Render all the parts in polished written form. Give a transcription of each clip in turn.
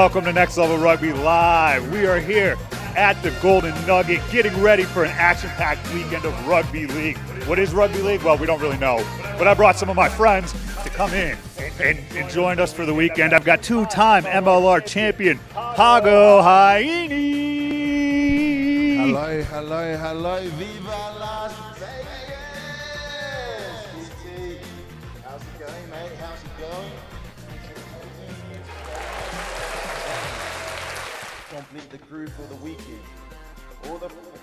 welcome to Next Level Rugby Live. We are here at the Golden Nugget getting ready for an action-packed weekend of Rugby League. What is Rugby League? Well, we don't really know, but I brought some of my friends to come in and join us for the weekend. I've got two-time MLR champion Pago Haini. Hello, Viva Las Vegas! GT, how's it going, mate? How's it going? Complete the crew for the weekend.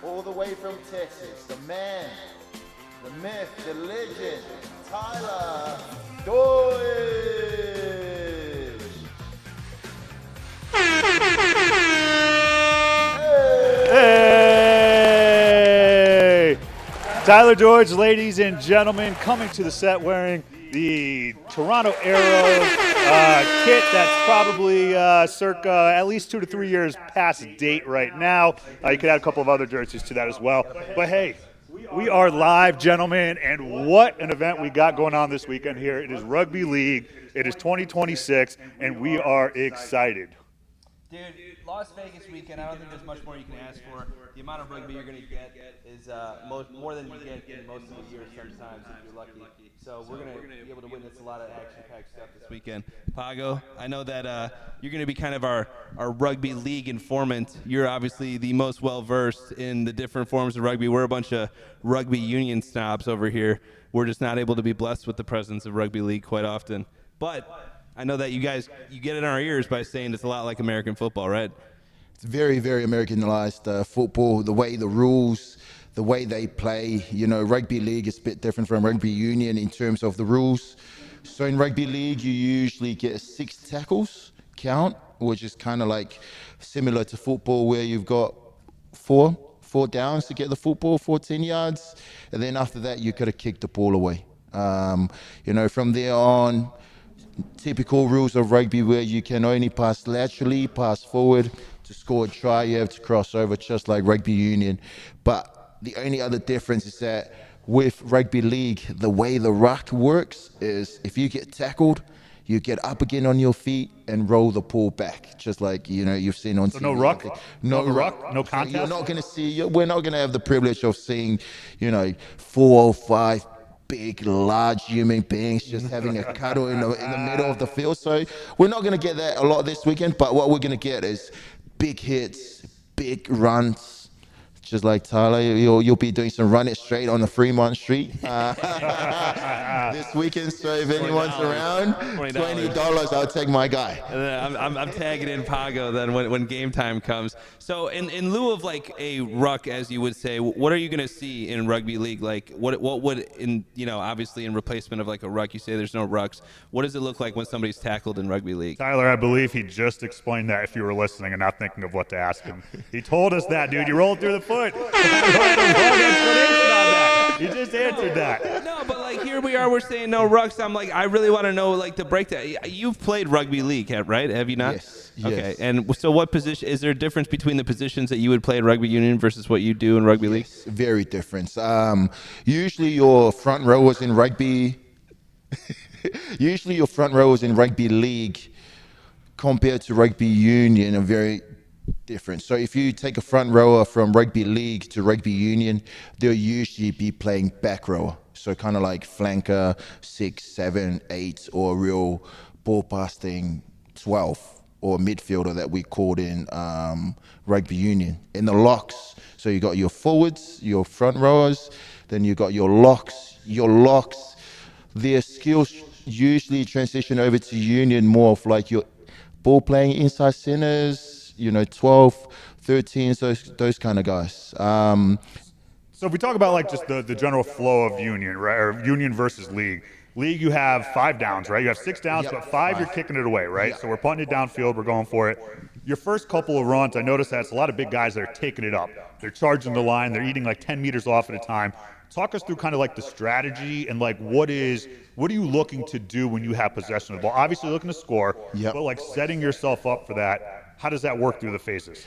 All the way from Texas, the man, the myth, the legend, Tyler Doidge. Hey! Tyler Doidge, ladies and gentlemen, coming to the set wearing the Toronto Arrows kit that's probably circa at least 2 to 3 years past date right now. You could add a couple of other jerseys to that as well. But hey, we are live, gentlemen, and what an event we got going on this weekend here. It is Rugby League. It is 2026, and we are excited. Dude, Las Vegas weekend, I don't think there's much more you can ask for. The amount of rugby you're going to get is more than you get in most of the year sometimes if you're lucky. So we're going to be able to witness a lot of action-packed stuff this weekend. Pago, I know that you're going to be kind of our rugby league informant. You're obviously the most well-versed in the different forms of rugby. We're a bunch of rugby union snobs over here. We're just not able to be blessed with the presence of rugby league quite often. But I know that you guys, you get in our ears by saying it's a lot like American football, right? It's very, very Americanized football, the way the rules, the way they play. You know, rugby league is a bit different from rugby union in terms of the rules. So in rugby league, you usually get 6 tackles count, which is kind of like similar to football where you've got four downs to get the football, 14 yards. And then after that, you got to kick the ball away. You know, from there on, typical rules of rugby where you can only pass laterally, pass forward. To score a try, you have to cross over just like rugby union. But the only other difference is that with rugby league, the way the ruck works is if you get tackled, you get up again on your feet and roll the ball back, just like, you know, you've seen on TV. No ruck? No ruck? No contest? So you're not going to see, we're not going to have the privilege of seeing, you know, 4 or 5 big, large human beings just having a cuddle in the middle of the field. So we're not going to get that a lot this weekend, but what we're going to get is big hits, big runs, just like Tyler. You'll be doing some run it straight on the Fremont Street this weekend. So if anyone's around, $20, I'll take my guy. I'm tagging in Pago then when game time comes. So in lieu of like a ruck, as you would say, what are you going to see in rugby league? Like what would in, you know, obviously in replacement of like a ruck, you say there's no rucks. What does it look like when somebody's tackled in rugby league? Tyler, I believe he just explained that if you were listening and not thinking of what to ask him. He told us that, dude. You rolled through the foot. He just answered that. No, but like here we are, we're saying no rucks. I'm like, I really want to know like the breakdown. You've played rugby league, right? Have you not? Yes. Okay. And so what position, is there a difference between the positions that you would play in rugby union versus what you do in rugby league? Very different. Usually your front rowers in rugby, league compared to rugby union are very different. So if you take a front rower from rugby league to rugby union, they'll usually be playing back rower. So kind of like flanker, 6, 7, 8, or real ball passing 12, or midfielder that we called in rugby union. In the locks, so you got your forwards, your front rowers, then you got your locks. Your locks, their skills usually transition over to union more of like your ball playing inside centers, you know, 12, 13, those kind of guys. So if we talk about like just the general flow of union, right, or union versus league, you have 5 downs, right? You have 6 downs, but 5 you're kicking it away, right? So we're punting it downfield, we're going for it. Your first couple of runs, I noticed that it's a lot of big guys that are taking it up. They're charging the line, they're eating like 10 meters off at a time. Talk us through kind of like the strategy and like what are you looking to do when you have possession of the ball? Obviously looking to score, but like setting yourself up for that. How does that work through the phases?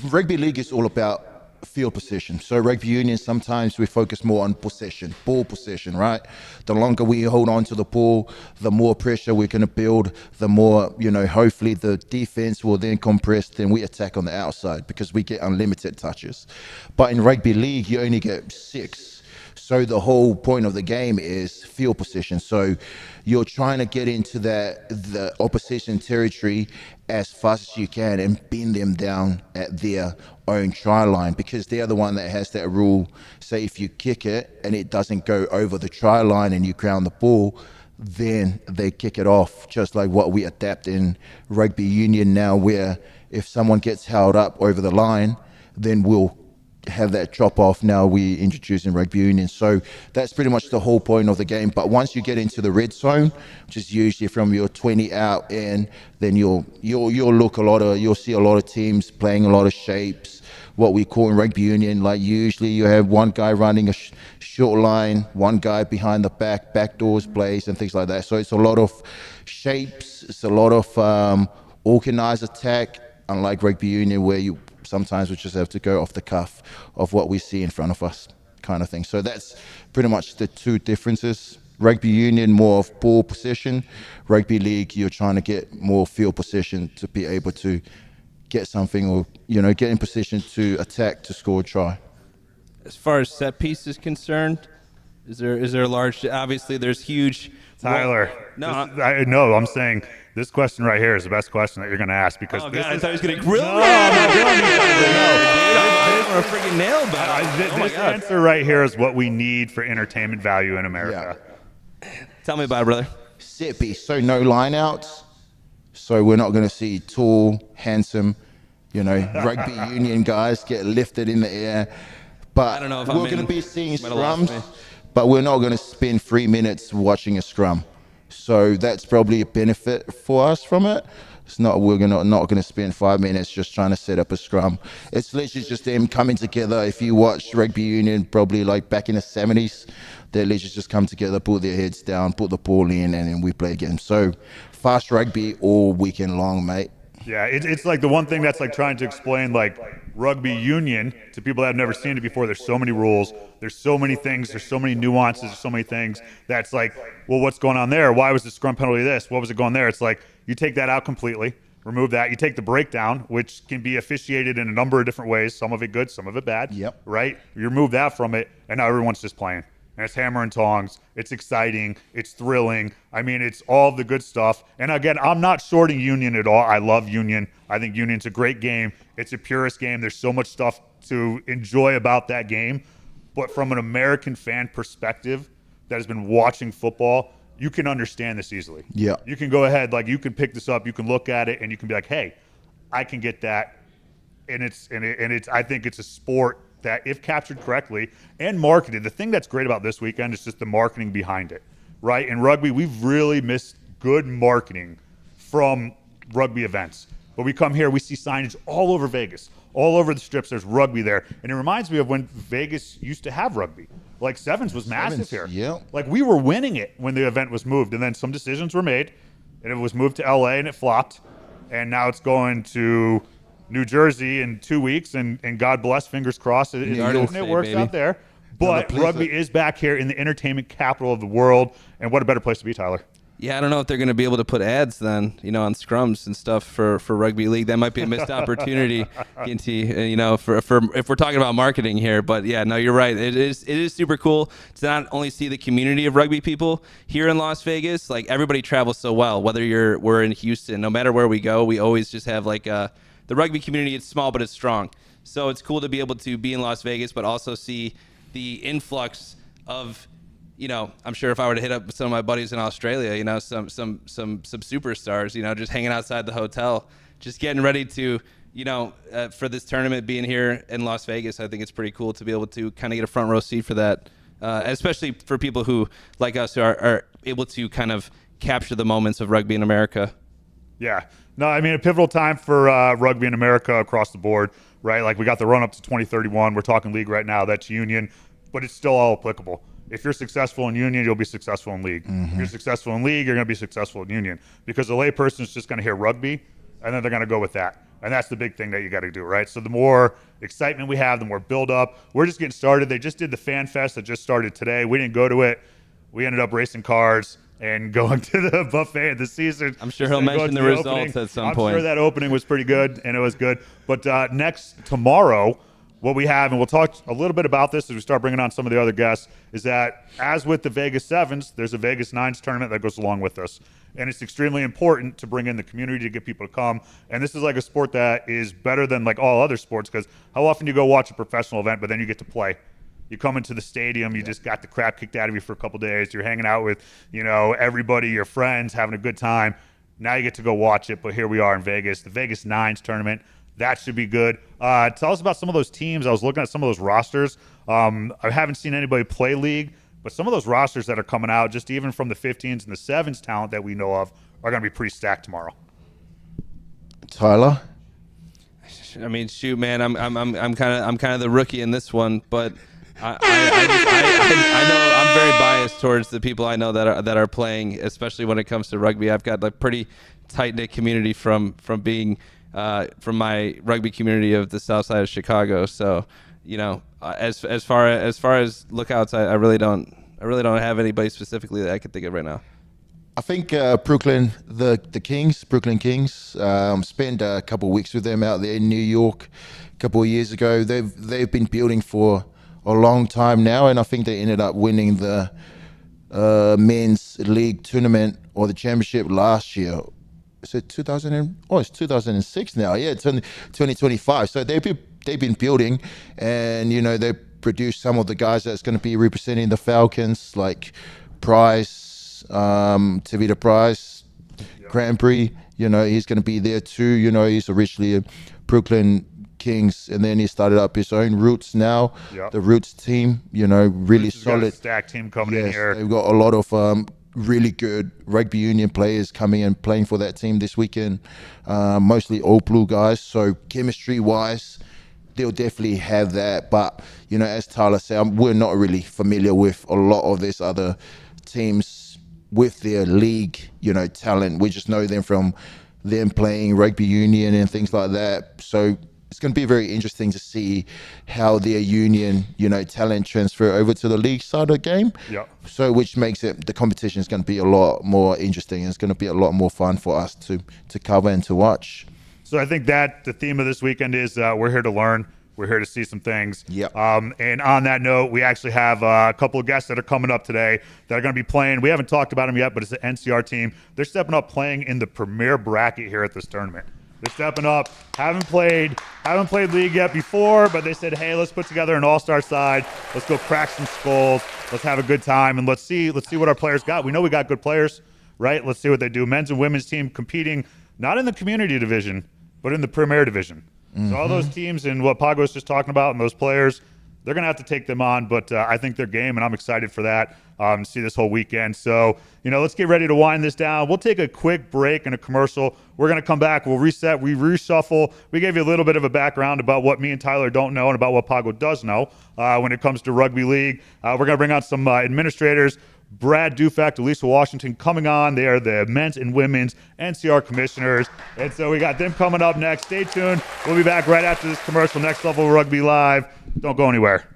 Rugby league is all about field position. So rugby union, sometimes we focus more on possession, ball possession, right? The longer we hold on to the ball, the more pressure we're going to build, the more, hopefully the defense will then compress, then we attack on the outside because we get unlimited touches. But in rugby league, you only get 6. So the whole point of the game is field position. So you're trying to get into the opposition territory as fast as you can and pin them down at their own try line, because they're the one that has that rule. Say if you kick it and it doesn't go over the try line and you ground the ball, then they kick it off, just like what we adapt in rugby union now, where if someone gets held up over the line, then we'll have that drop off. Now we introduce in rugby union. So that's pretty much the whole point of the game. But once you get into the red zone, which is usually from your 20 out in, then you'll see a lot of teams playing a lot of shapes, what we call in rugby union, like usually you have one guy running a short line, one guy behind the back doors plays and things like that. So it's a lot of shapes, it's a lot of organized attack, unlike rugby union where you sometimes we just have to go off the cuff of what we see in front of us, kind of thing. So that's pretty much the two differences. Rugby union, more of ball possession. Rugby league, you're trying to get more field possession to be able to get something, or get in position to attack to score a try. As far as set piece is concerned, is there a large? Obviously, there's huge. Tyler, I'm saying this question right here is the best question that you're going to ask, because I thought he was going to grill me. No, I'm not grilling you, Tyler. No, dude, I'm a freaking nail battle. This answer right here is what we need for entertainment value in America. Yeah. Tell me about it, brother. Set piece, so no line outs. So we're not going to see tall, handsome, rugby union guys get lifted in the air. But I don't know if we're going to be seeing scrums, but we're not going to spend 3 minutes watching a scrum. So that's probably a benefit for us from it. It's not, we're not going to spend 5 minutes just trying to set up a scrum. It's literally just them coming together. If you watch rugby union, probably like back in the 70s, they literally just come together, put their heads down, put the ball in, and then we play again. So fast rugby all weekend long, mate. Yeah, it's like the one thing that's like trying to explain like rugby union to people that have never seen it before. There's so many rules, there's so many things, there's so many nuances, there's so many things that's like, well, what's going on there? Why was the scrum penalty this? What was it going there? It's like you take that out completely, remove that. You take the breakdown, which can be officiated in a number of different ways, some of it good, some of it bad. Yep. Right? You remove that from it, and now everyone's just playing. And it's hammer and tongs. It's exciting. It's thrilling. I mean, it's all the good stuff. And again, I'm not shorting Union at all. I love Union. I think Union's a great game. It's a purist game. There's so much stuff to enjoy about that game. But from an American fan perspective that has been watching football, you can understand this easily. Yeah. You can go ahead, like you can pick this up, you can look at it, and you can be like, hey, I can get that. And it's I think it's a sport that, if captured correctly and marketed, the thing that's great about this weekend is just the marketing behind it, right? In rugby, we've really missed good marketing from rugby events. But we come here, we see signage all over Vegas, all over the strips. There's rugby there. And it reminds me of when Vegas used to have rugby. Like Sevens was massive here. Yeah. Like we were winning it when the event was moved. And then some decisions were made, and it was moved to LA and it flopped. And now it's going to New Jersey in 2 weeks, and God bless, fingers crossed, it works out there. But rugby is back here in the entertainment capital of the world, and what a better place to be, Tyler. Yeah, I don't know if they're going to be able to put ads then, on scrums and stuff for rugby league. That might be a missed opportunity, Ginty, for if we're talking about marketing here. But yeah, no, you're right. It is super cool to not only see the community of rugby people here in Las Vegas. Like everybody travels so well. Whether we're in Houston, no matter where we go, we always just have like the rugby community. It's small, but it's strong. So it's cool to be able to be in Las Vegas, but also see the influx of. I'm sure if I were to hit up some of my buddies in Australia, some superstars, just hanging outside the hotel, just getting ready to, for this tournament being here in Las Vegas, I think it's pretty cool to be able to kind of get a front row seat for that, especially for people who, like us, are able to kind of capture the moments of rugby in America. Yeah. No, I mean, a pivotal time for rugby in America across the board, right? Like we got the run up to 2031. We're talking league right now. That's union, but it's still all applicable. If you're successful in union, you'll be successful in league. Mm-hmm. If you're successful in league, you're going to be successful in union. Because a layperson is just going to hear rugby, and then they're going to go with that. And that's the big thing that you got to do, right? So the more excitement we have, the more build up. We're just getting started. They just did the Fan Fest that just started today. We didn't go to it. We ended up racing cars and going to the buffet at the Caesars. I'm sure he'll mention the results at some point. I'm sure that opening was pretty good, and it was good. But tomorrow, what we have, and we'll talk a little bit about this as we start bringing on some of the other guests, is that as with the Vegas Sevens, there's a Vegas Nines tournament that goes along with this. And it's extremely important to bring in the community to get people to come. And this is like a sport that is better than like all other sports, because how often do you go watch a professional event, but then you get to play? You come into the stadium, you just got the crap kicked out of you for a couple days. You're hanging out with, everybody, your friends, having a good time. Now you get to go watch it, but here we are in Vegas, the Vegas Nines tournament. That should be good. Tell us about some of those teams. I was looking at some of those rosters. I haven't seen anybody play League, but some of those rosters that are coming out, just even from the 15s and the 7s talent that we know of, are going to be pretty stacked tomorrow. Tyler? I mean, shoot, man, I'm kind of the rookie in this one, but I know I'm very biased towards the people I know that are playing, especially when it comes to rugby. I've got like pretty tight knit community from being from my rugby community of the South Side of Chicago. So, as far as lookouts, I really don't have anybody specifically that I can think of right now. I think Brooklyn Kings, spent a couple of weeks with them out there in New York a couple of years ago. They've been building for a long time now, and I think they ended up winning the men's league tournament or the championship last year. Is it it's 2006 now. Yeah, it's 2025. So they've been building, and they produced some of the guys that's going to be representing the Falcons, like Price, Tavita Price, Granby. He's going to be there too. He's originally a Brooklyn Kings, and then he started up his own Roots now. Yep. The Roots team, really solid. Got a stacked team coming in here. They've got a lot of really good rugby union players coming and playing for that team this weekend, mostly all blue guys. So chemistry wise, they'll definitely have that. But as Tyler said, we're not really familiar with a lot of these other teams with their league talent. We just know them from them playing rugby union and things like that. So it's going to be very interesting to see how their union, talent transfer over to the league side of the game. Yeah. So which makes the competition is going to be a lot more interesting. It's going to be a lot more fun for us to cover and to watch. So I think that the theme of this weekend is we're here to learn. We're here to see some things. Yeah. And on that note, we actually have a couple of guests that are coming up today that are going to be playing. We haven't talked about them yet, but it's the NCR team. They're stepping up playing in the premier bracket here at this tournament. They're stepping up. Haven't played league yet before, but they said, hey, let's put together an all-star side. Let's go crack some skulls. Let's have a good time, and let's see what our players got. We know we got good players, right? Let's see what they do. Men's and women's team competing not in the community division, but in the premier division. Mm-hmm. So all those teams and what Pago was just talking about and those players, they're going to have to take them on, but I think they're game, and I'm excited for that, see this whole weekend. So, let's get ready to wind this down. We'll take a quick break and a commercial. We're going to come back. We'll reset. We reshuffle. We gave you a little bit of a background about what me and Tyler don't know and about what Pago does know when it comes to rugby league. We're going to bring on some administrators. Brad Dufek, Alycia Washington coming on. They are the men's and women's NCR commissioners. And so we got them coming up next. Stay tuned. We'll be back right after this commercial. Next Level Rugby Live. Don't go anywhere.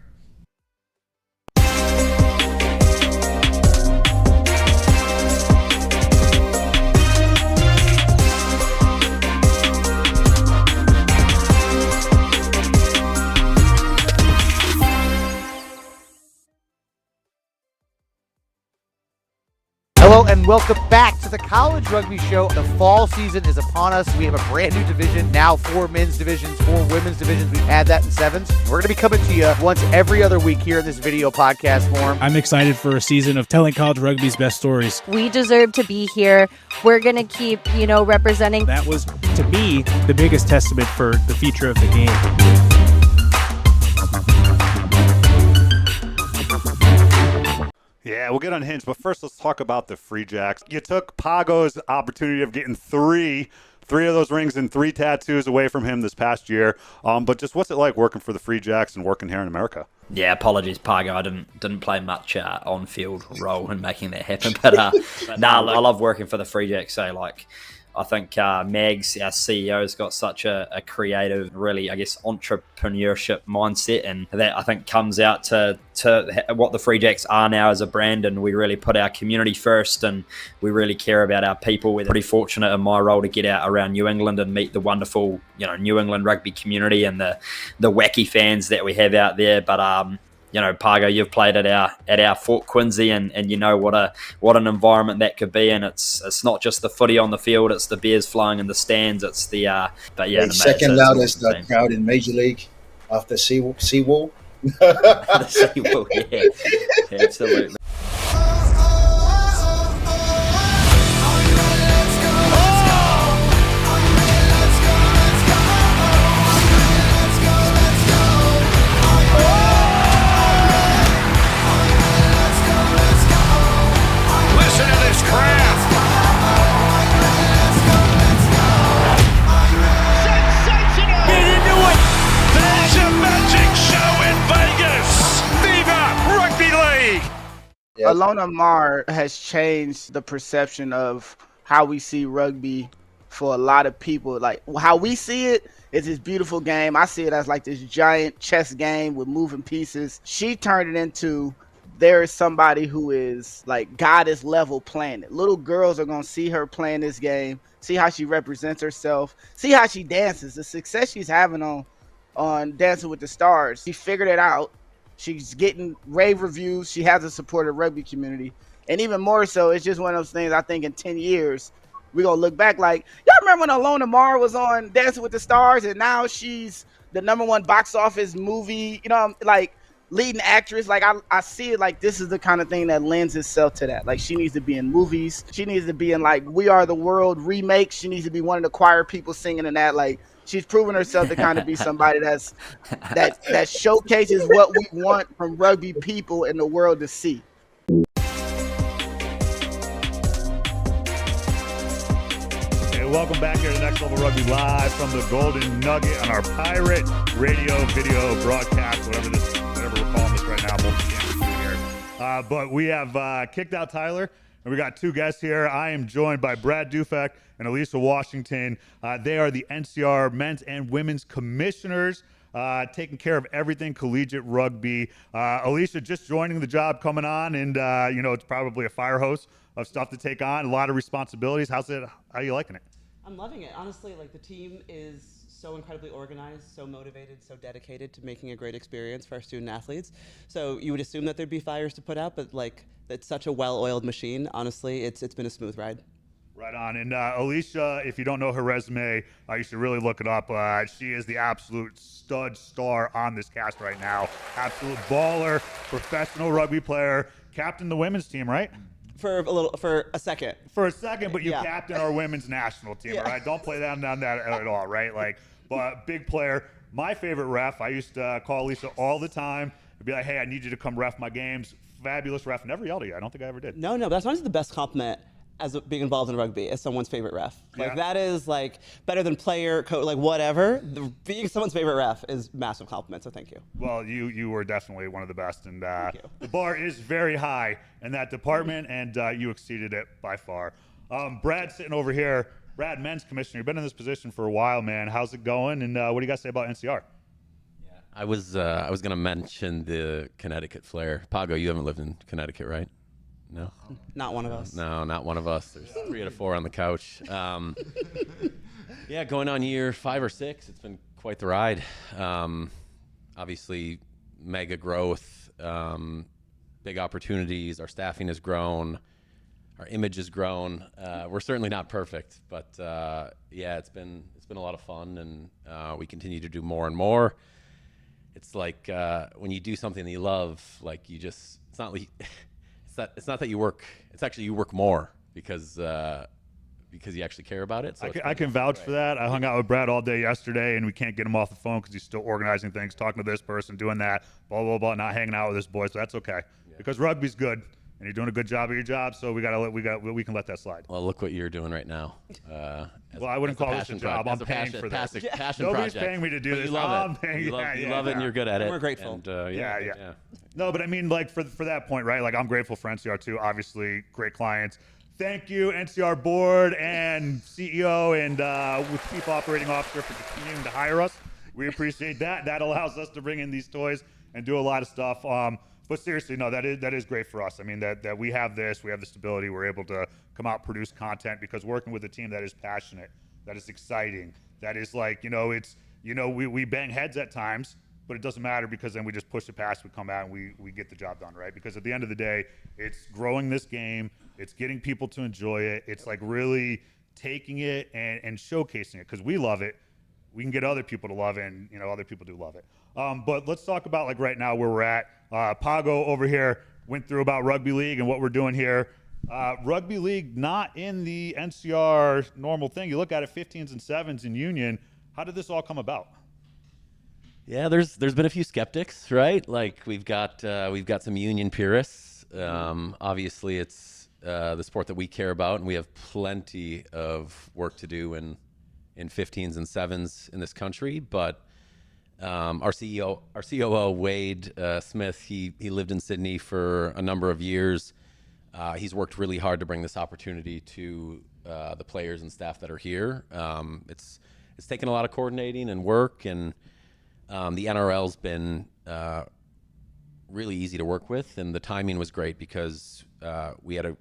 Hello and welcome back to the College Rugby Show. The fall season is upon us. We have a brand new division, now 4 men's divisions, 4 women's divisions. We've had that in 7s. We're going to be coming to you once every other week here in this video podcast form. I'm excited for a season of telling college rugby's best stories. We deserve to be here. We're going to keep, representing. That was, to me, the biggest testament for the future of the game. Yeah, we'll get unhinged, but first let's talk about the Free Jacks. You took Pago's opportunity of getting three of those rings and 3 tattoos away from him this past year. But just what's it like working for the Free Jacks and working here in America? Yeah, apologies, Pago. I didn't play much on-field role in making that happen. But I love working for the Free Jacks. So, I think Mags, our CEO, has got such a creative, really, I guess, entrepreneurship mindset, and that I think comes out to what the Free Jacks are now as a brand. And we really put our community first, and we really care about our people. We're pretty fortunate in my role to get out around New England and meet the wonderful, New England rugby community and the wacky fans that we have out there. But Pago, you've played at our Fort Quincy, and you know what an environment that could be. And it's not just the footy on the field; it's the beers flowing in the stands. It's the second loudest crowd in Major League after Seawall. The Seawall, yeah, absolutely. Alona Mar has changed the perception of how we see rugby for a lot of people. Like, how we see it is this beautiful game. I see it as like this giant chess game with moving pieces. She turned it into, there is somebody who is like goddess level playing it. Little girls are going to see her playing this game, see how she represents herself, see how she dances, the success she's having on Dancing with the Stars. She figured it out. She's getting rave reviews. She has the support of the rugby community. And even more so, it's just one of those things, I think in 10 years, we're going to look back like, y'all remember when Alona Mar was on Dancing with the Stars, and now she's the #1 box office movie, like leading actress. Like, I see it like this is the kind of thing that lends itself to that. Like, she needs to be in movies. She needs to be in, like, We Are the World remakes. She needs to be one of the choir people singing in that. Like, she's proven herself to kind of be somebody that showcases what we want from rugby people in the world to see. Hey, welcome back here to Next Level Rugby live from the Golden Nugget on our Pirate radio video broadcast, whatever we're calling this right now. Here. But we have kicked out Tyler. And we got two guests here. I am joined by Brad Dufek and Alycia Washington. They are the NCR men's and women's commissioners, taking care of everything collegiate rugby. Alycia just joining the job, coming on, and it's probably a fire hose of stuff to take on, a lot of responsibilities. How are you liking it? I'm loving it. Honestly, the team is so incredibly organized, so motivated, so dedicated to making a great experience for our student athletes. So you would assume that there'd be fires to put out, but it's such a well-oiled machine. Honestly, it's been a smooth ride. Right on. And Alycia, if you don't know her resume, you should really look it up. She is the absolute stud star on this cast right now. Absolute baller, professional rugby player, captain the women's team, right? For a second. For a second, but you captain our women's national team, all right? Don't play down that at all, right? But big player. My favorite ref, I used to call Alycia all the time. I'd be like, hey, I need you to come ref my games. Fabulous ref. Never yelled at you. I don't think I ever did. No, that's honestly the best compliment as being involved in rugby as someone's favorite ref. That is better than player, coach, whatever. Being someone's favorite ref is massive compliment, so thank you. Well, you were definitely one of the best, and the bar is very high in that department, and you exceeded it by far. Brad sitting over here. Brad, men's commissioner. You've been in this position for a while, man. How's it going, and what do you guys say about NCR? I was going to mention the Connecticut flair. Pago, you haven't lived in Connecticut, right? No? Not one of us. No, not one of us. There's 3 out of 4 on the couch. Going on year 5 or 6. It's been quite the ride. Obviously, mega growth, big opportunities. Our staffing has grown. Our image has grown. We're certainly not perfect, but it's been a lot of fun, and we continue to do more and more. It's like when you do something that you love, it's not that you work. It's actually you work more because you actually care about it. So I can vouch for that. I hung out with Brad all day yesterday, and we can't get him off the phone because he's still organizing things, talking to this person, doing that, blah blah blah, not hanging out with this boy. So that's okay because rugby's good, and you're doing a good job at your job. So we can let that slide. Well, look what you're doing right now. I wouldn't call this a job. I'm paying for this. Nobody's paying me to do this. You love it. You love it, and you're good at it. We're grateful. And, No, but I mean, for that point, right? I'm grateful for NCR too. Obviously, great clients. Thank you, NCR board and CEO and with Chief Operating Officer for continuing to hire us. We appreciate that. That allows us to bring in these toys and do a lot of stuff. But seriously, no, that is great for us. I mean, that we have the stability. We're able to come out, produce content, because working with a team that is passionate, that is exciting, that is like, we bang heads at times, but it doesn't matter, because then we just push it past, we come out and we get the job done, right? Because at the end of the day, it's growing this game, it's getting people to enjoy it, it's like really taking it and showcasing it, because we love it. We can get other people to love it, and other people do love it. But let's talk about like right now where we're at. Pago over here went through about rugby league and what we're doing here. Rugby league not in the NCR normal thing. You look at it, 15s and 7s in Union. How did this all come about? Yeah, there's been a few skeptics, right? Like we've got some Union purists. Obviously, it's the sport that we care about, and we have plenty of work to do in 15s and 7s in this country. But our COO Wade Smith, he lived in Sydney for a number of years. He's worked really hard to bring this opportunity to the players and staff that are here. It's taken a lot of coordinating and work, and the NRL's been really easy to work with, and the timing was great because we have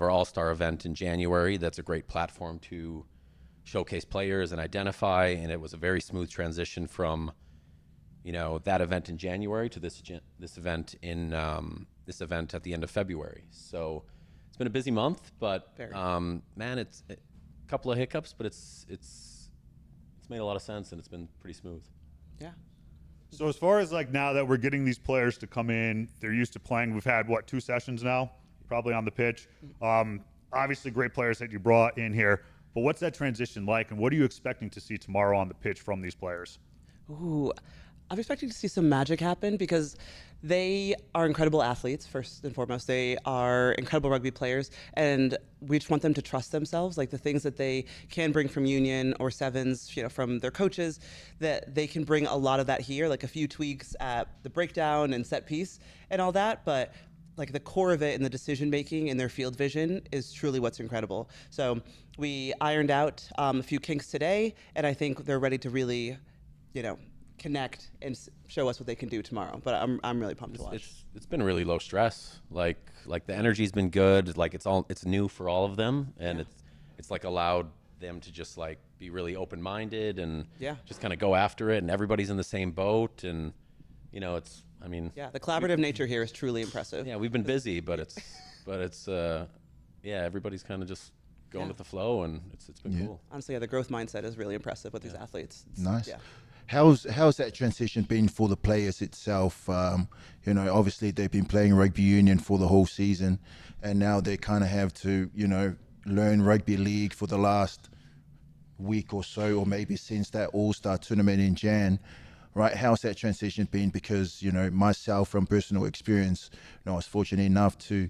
our All-Star event in January. That's a great platform to showcase players and identify, and it was a very smooth transition from that event in January to this event this event at the end of February. So it's been a busy month, but man, it's a couple of hiccups, but it's made a lot of sense, and it's been pretty smooth. Yeah. So as far as like now that we're getting these players to come in, they're used to playing. We've had 2 sessions now, probably on the pitch. Obviously great players that you brought in here, but what's that transition like, and what are you expecting to see tomorrow on the pitch from these players? Ooh, I'm expecting to see some magic happen because they are incredible athletes, first and foremost. They are incredible rugby players, and we just want them to trust themselves, like the things that they can bring from Union or Sevens, from their coaches, that they can bring a lot of that here, like a few tweaks at the breakdown and set piece and all that, but like the core of it and the decision making and their field vision is truly what's incredible. So we ironed out a few kinks today, and I think they're ready to really, connect and show us what they can do tomorrow. But I'm really pumped to watch. It's been really low stress. Like the energy's been good. Like it's new for all of them, and it's like allowed them to just like be really open-minded and just kind of go after it. And everybody's in the same boat, and the collaborative nature here is truly impressive. Yeah, we've been busy, but it's everybody's kind of just going with the flow, and it's been cool. Honestly, the growth mindset is really impressive with these athletes. Nice. Yeah. How's that transition been for the players itself? Obviously they've been playing rugby union for the whole season, and now they kind of have to, learn rugby league for the last week or so, or maybe since that All-Star tournament in Jan, right? How's that transition been? Because, myself, from personal experience, I was fortunate enough to,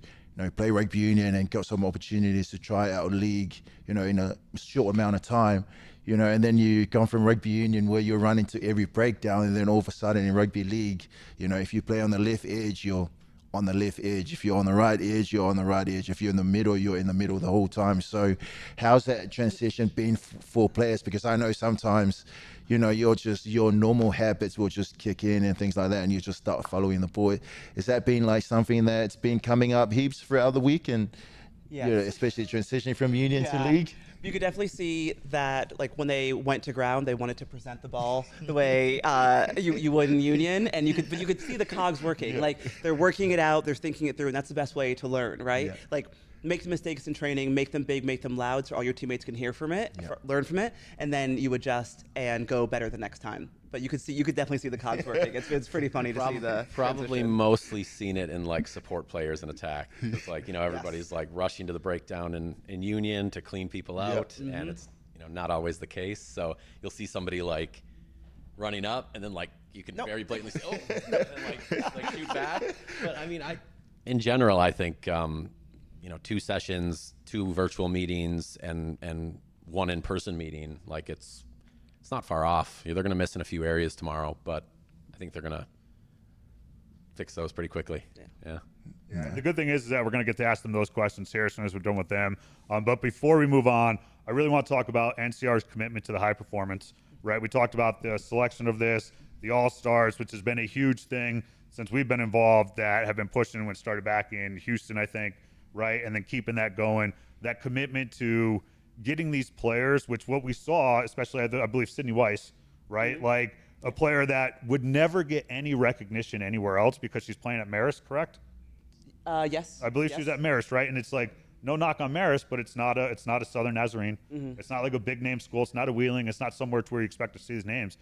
play rugby union and got some opportunities to try out a league, in a short amount of time. And then you come from rugby union where you're running to every breakdown, and then all of a sudden in rugby league, if you play on the left edge, you're on the left edge. If you're on the right edge, you're on the right edge. If you're in the middle, you're in the middle the whole time. So how's that transition been for players? Because I know sometimes, your normal habits will just kick in and things like that, and you just start following the ball. Has that been like something that's been coming up heaps throughout the week, and especially transitioning from union to league? You could definitely see that, like when they went to ground, they wanted to present the ball the way you would in Union, and you could see the cogs working. Like they're working it out, they're thinking it through, and that's the best way to learn, right? Yeah. Like make the mistakes in training, make them big, make them loud, so all your teammates can hear from it, learn from it, and then you adjust and go better the next time. But you could definitely see the cogs working. It's pretty funny to see the probably transition. Mostly seen it in like support players and attack. It's like everybody's like rushing to the breakdown in Union to clean people out, and it's not always the case. So you'll see somebody like running up, and then like you can very blatantly say, oh, and like shoot back. But in general, I think 2 sessions, 2 virtual meetings, and 1 in-person meeting, like it's not far off. They're going to miss in a few areas tomorrow, but I think they're going to fix those pretty quickly. Yeah. The good thing is that we're going to get to ask them those questions here as soon as we're done with them. But before we move on, I really want to talk about NCR's commitment to the high performance, right? We talked about the selection of this, the All-Stars, which has been a huge thing since we've been involved, that have been pushing when it started back in Houston, I think, right? And then keeping that going, that commitment to getting these players, which what we saw, especially I believe Sydney Weiss, right? Like a player that would never get any recognition anywhere else because she's playing at Marist, correct? Yes. I believe she was at Marist, right? And it's like, no knock on Marist, but it's not a Southern Nazarene. It's not like a big name school. It's not a Wheeling. It's not somewhere to where you expect to see these names.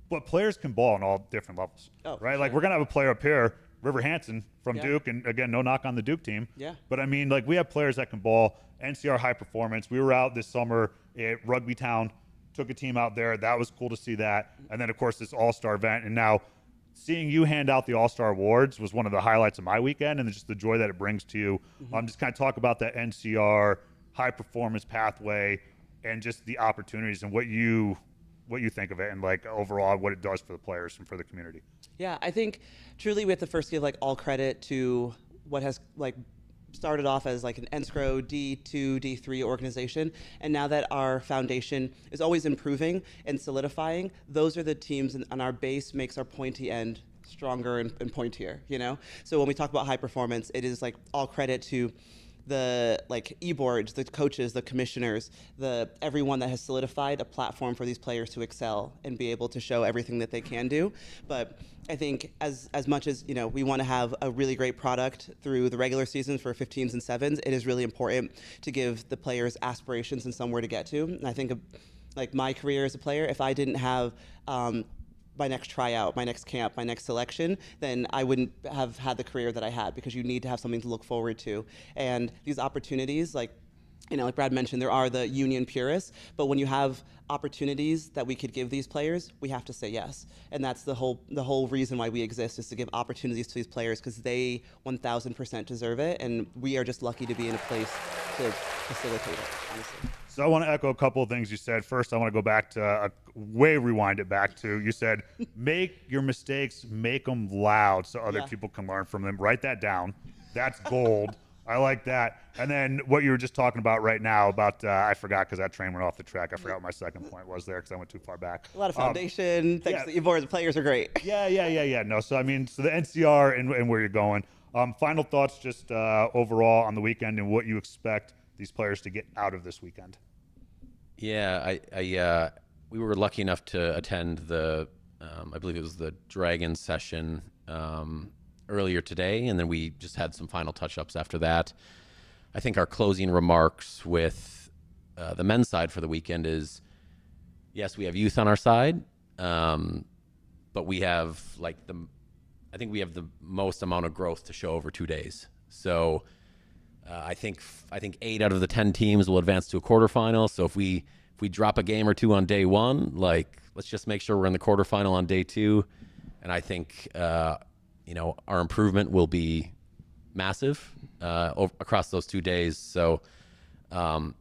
But players can ball on all different levels, right? Like we're gonna have a player up here, River Hanson from Duke, and again, no knock on the Duke team. Yeah. But I mean, like we have players that can ball. NCR high performance. We were out this summer at Rugby Town, took a team out there. That was cool to see that. And then of course this All-Star event, and now seeing you hand out the All-Star Awards was one of the highlights of my weekend, and just the joy that it brings to you. Just kind of talk about that NCR high performance pathway and just the opportunities and what you think of it, and like overall what it does for the players and for the community. Yeah, I think truly we have to first give like all credit to what has like started off as like an NSCRO D2, D3 organization, and now that our foundation is always improving and solidifying, those are the teams, and our base makes our pointy end stronger and pointier, you know? So when we talk about high performance, it is like all credit to the like e-boards, the coaches, the commissioners, everyone that has solidified a platform for these players to excel and be able to show everything that they can do. But I think as much as, you know, we want to have a really great product through the regular seasons for 15s and 7s, it is really important to give the players aspirations and somewhere to get to. And I think like my career as a player, if I didn't have my next tryout, my next camp, my next selection, then I wouldn't have had the career that I had, because you need to have something to look forward to. And these opportunities, like, you know, like Brad mentioned, there are the union purists, but when you have opportunities that we could give these players, we have to say yes. And that's the whole reason why we exist, is to give opportunities to these players, because they 1,000% deserve it, and we are just lucky to be in a place to facilitate it, honestly. So I want to echo a couple of things you said. First, I want to go back to rewind it back to, you said, make your mistakes, make them loud so other people can learn from them. Write that down. That's gold. I like that. And then what you were just talking about right now about, I forgot because that train went off the track. I forgot what my second point was there because I went too far back. A lot of foundation. Thanks to the players are great. Yeah. No, so I mean, so the NCR and where you're going. Final thoughts just overall on the weekend and what you expect these players to get out of this weekend. Yeah, we were lucky enough to attend the, I believe it was the Dragon session earlier today, and then we just had some final touch-ups after that. I think our closing remarks with the men's side for the weekend is, yes, we have youth on our side, but we have I think we have the most amount of growth to show over 2 days. So I think 8 out of the 10 teams will advance to a quarterfinal. So if we drop a game or two on day one, like, let's just make sure we're in the quarterfinal on day 2. And I think our improvement will be massive across those 2 days. So I'm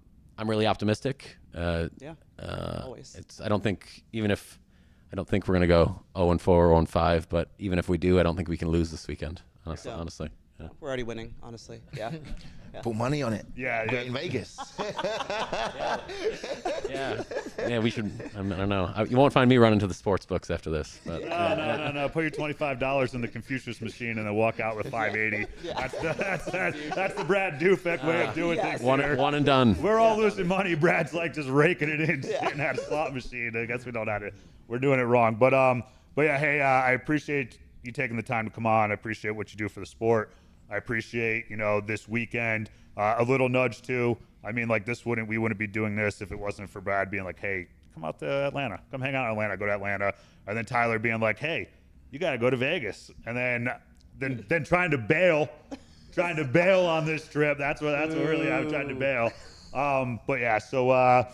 really optimistic. Always. I don't think we're going to go 0-4 or 0-5, but even if we do, I don't think we can lose this weekend. Honestly. Yeah. We're already winning, honestly. Yeah. Put money on it. Yeah. Great in Vegas. Yeah, we should. I don't know. You won't find me running to the sports books after this. But, No. Put your $25 in the Confucius machine and then walk out with $580. That's the Brad Dufek way of doing things. One and done. We're all losing money. Brad's like just raking it in, sitting at a slot machine. I guess we don't have it. We're doing it wrong. But yeah, hey, I appreciate you taking the time to come on. I appreciate what you do for the sport. I appreciate, this weekend. A little nudge too. I mean, like we wouldn't be doing this if it wasn't for Brad being like, hey, come out to Atlanta. Come hang out in Atlanta. Go to Atlanta. And then Tyler being like, hey, you got to go to Vegas. And then trying to bail on this trip. That's what really I'm trying to bail. But yeah, so, all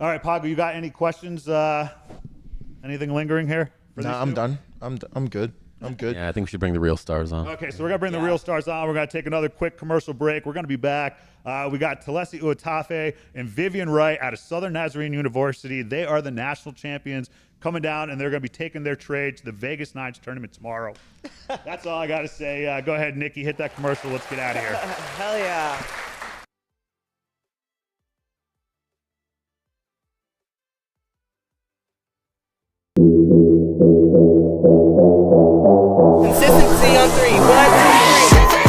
right, Pago, you got any questions? Anything lingering here? No, I'm done. I'm good. I'm good. Yeah, I think we should bring the real stars on. Okay, so we're going to bring the real stars on. We're going to take another quick commercial break. We're going to be back. We got Telesi, Uatafe, and Vivian Wright out of Southern Nazarene University. They are the national champions coming down, and they're going to be taking their trade to the Vegas Nines tournament tomorrow. That's all I got to say. Go ahead, Nikki, hit that commercial. Let's get out of here. Hell yeah. Consistency on three. 1, 2, 3.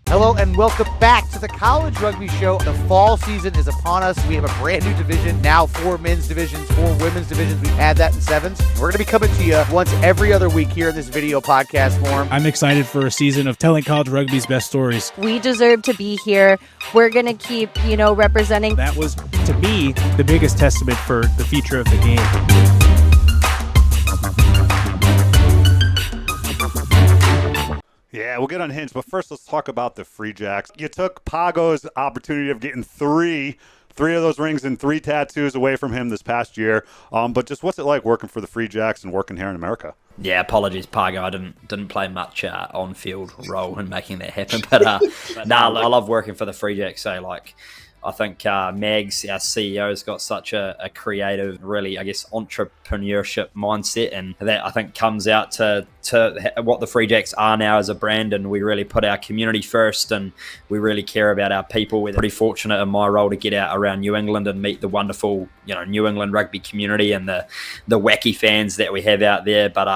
Hello and welcome back to the College Rugby Show. The fall season is upon us. We have a brand new division, now 4 men's divisions, 4 women's divisions. We've had that in 7s. We're going to be coming to you once every other week here in this video podcast form. I'm excited for a season of telling college rugby's best stories. We deserve to be here. We're going to keep, representing. That was, to me, the biggest testament for the future of the game. Yeah, we'll get unhinged, but first let's talk about the Free Jacks. You took Pago's opportunity of getting three of those rings and 3 tattoos away from him this past year. But just what's it like working for the Free Jacks and working here in America? Yeah, apologies, Pago. I didn't play much on-field role in making that happen. But I love working for the Free Jacks. So, I think Mags, our CEO, has got such a creative, really, entrepreneurship mindset, and that I think comes out to what the Free Jacks are now as a brand, and we really put our community first, and we really care about our people. We're pretty fortunate in my role to get out around New England and meet the wonderful, New England rugby community and the wacky fans that we have out there. But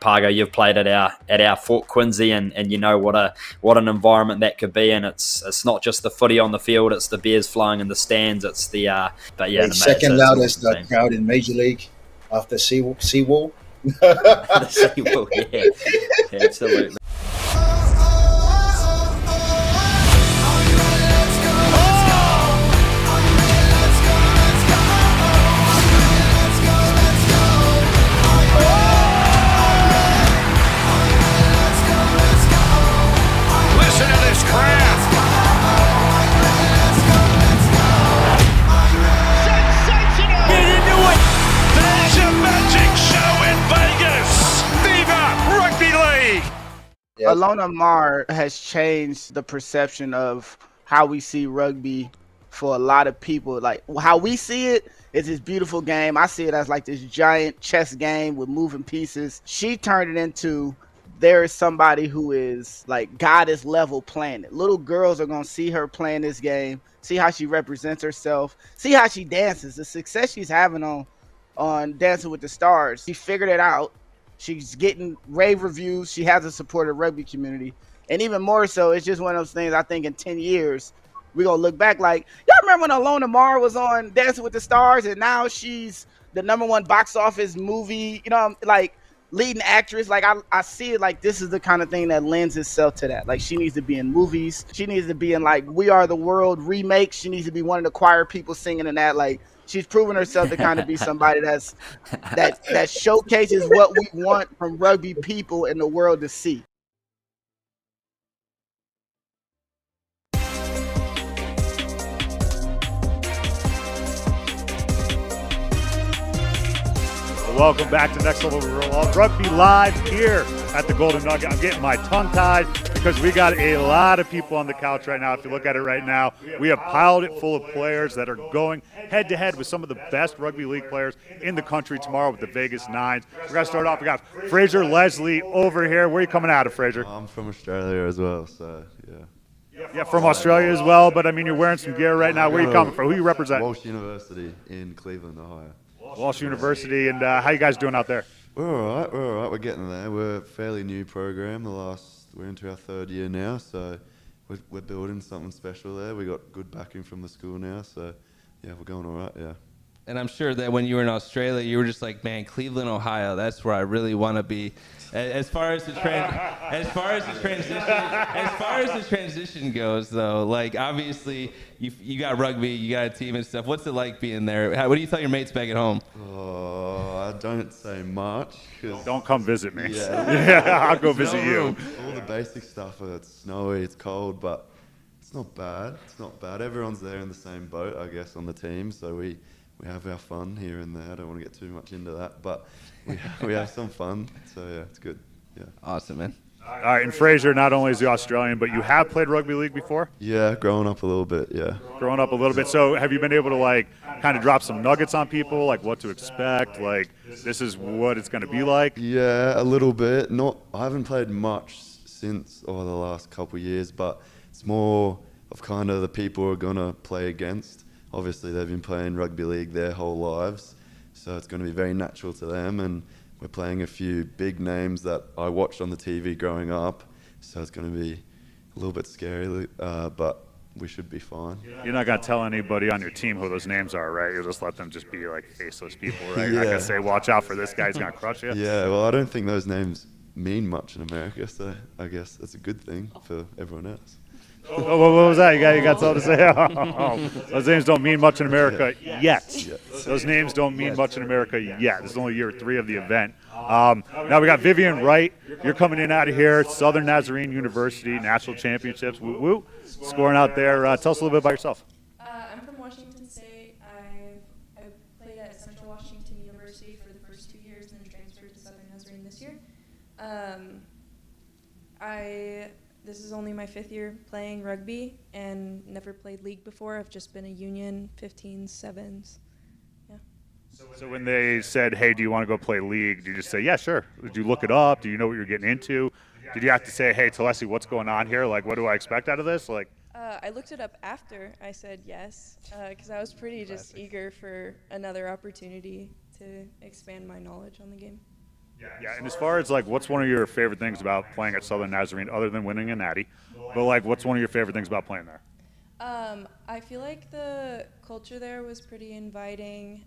Pago, you've played at our Fort Quincy, and you know what an environment that could be. And it's not just the footy on the field; it's the beers flowing in the stands. It's the second loudest crowd in Major League after Seawall. The Seawall, yeah, absolutely. Alona Mar has changed the perception of how we see rugby for a lot of people. Like, how we see it is this beautiful game. I see it as like this giant chess game with moving pieces. She turned it into, there is somebody who is like goddess level playing it. Little girls are going to see her playing this game, see how she represents herself, see how she dances, the success she's having on Dancing with the Stars. She figured it out. She's getting rave reviews. She has a supportive rugby community. And even more so, it's just one of those things, I think in 10 years, we're going to look back like, y'all remember when Alona Mar was on Dancing with the Stars, and now she's the #1 box office movie, leading actress. Like, I see it like this is the kind of thing that lends itself to that. Like, she needs to be in movies. She needs to be in, We Are the World remakes. She needs to be one of the choir people singing in that. Like, she's proven herself to kind of be somebody that showcases what we want from rugby people in the world to see. Welcome back to Next Level Rugby live here at the Golden Nugget. I'm getting my tongue tied because we got a lot of people on the couch right now. If you look at it right now, we have piled it full of players that are going head-to-head with some of the best rugby league players in the country tomorrow with the Vegas Nines. We're going to start off. We got Fraser Leslie over here. Where are you coming out of, Fraser? I'm from Australia as well, so yeah. Yeah, from Australia as well. But I mean, you're wearing some gear right now. Where are you coming from? Who you represent? Walsh University in Cleveland, Ohio. Walsh University, and how you guys doing out there? We're all right. We're getting there. We're a fairly new program. We're into our third year now, so we're building something special there. We got good backing from the school now, so yeah, we're going all right. Yeah. And I'm sure that when you were in Australia, you were just like, man, Cleveland, Ohio, that's where I really want to be. As far as the transition goes, though, like obviously you got rugby, you got a team and stuff. What's it like being there? What do you tell your mates back at home? Oh, I don't say much. Don't come visit me. Yeah, I'll go visit you. All the basic stuff. It's snowy, it's cold, but it's not bad. It's not bad. Everyone's there in the same boat, I guess, on the team. So we have our fun here and there. I don't want to get too much into that, but we have some fun. So yeah, it's good. Yeah. Awesome, man. All right, and Fraser, not only is the Australian, but you have played rugby league before? Yeah, growing up a little bit, yeah. Growing up a little bit. So have you been able to, like, kind of drop some nuggets on people, like what to expect, like this is what it's going to be like? Yeah, a little bit. I haven't played much since over the last couple of years, but it's more of kind of the people we're going to play against. Obviously, they've been playing rugby league their whole lives, so it's going to be very natural to them. And we're playing a few big names that I watched on the TV growing up, so it's going to be a little bit scary, but we should be fine. You're not going to tell anybody on your team who those names are, right? You'll just let them just be like faceless people, right? You're not going to say, watch out for this guy, he's going to crush you? Yeah, well, I don't think those names mean much in America, so I guess that's a good thing for everyone else. Oh, what was that? You got something to say? Those names don't mean much in America yet. Those names don't mean much in America yet. This is only year 3 of the event. Now we got Vivian, Wright. You're coming in out of here, Southern Nazarene University, national championships. Woo woo. Scoring out there. Tell us a little bit about yourself. I'm from Washington State. I played at Central Washington University for the first 2 years and then transferred to Southern Nazarene this year. This is only my 5th year playing rugby and never played league before. I've just been a union 15s, 7s. Yeah. So when they said, hey, do you want to go play league, did you just say, yeah, sure? Did you look it up? Do you know what you're getting into? Did you have to say, hey, Telesi, what's going on here? Like, what do I expect out of this? Like, I looked it up after I said yes, because I was pretty just eager for another opportunity to expand my knowledge on the game. Yeah, and as far as, like, what's one of your favorite things about playing at Southern Nazarene, other than winning a natty? But, like, what's one of your favorite things about playing there? I feel like the culture there was pretty inviting,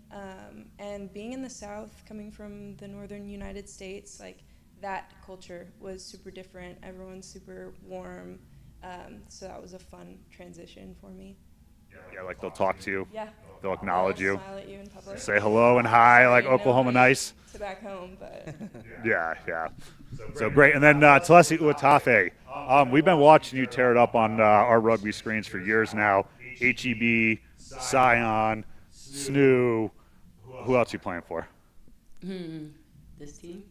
and being in the South, coming from the northern United States, like, that culture was super different. Everyone's super warm, so that was a fun transition for me. Yeah, like they'll talk to you. Yeah. They'll acknowledge you. Smile at you in public. Say hello and hi, like Oklahoma nice. To back home, but. Yeah. So great. And then Telesi Uatafe. We've been watching you tear it up on our rugby screens for years now. HEB, Scion, SNU. Who else are you playing for? This team.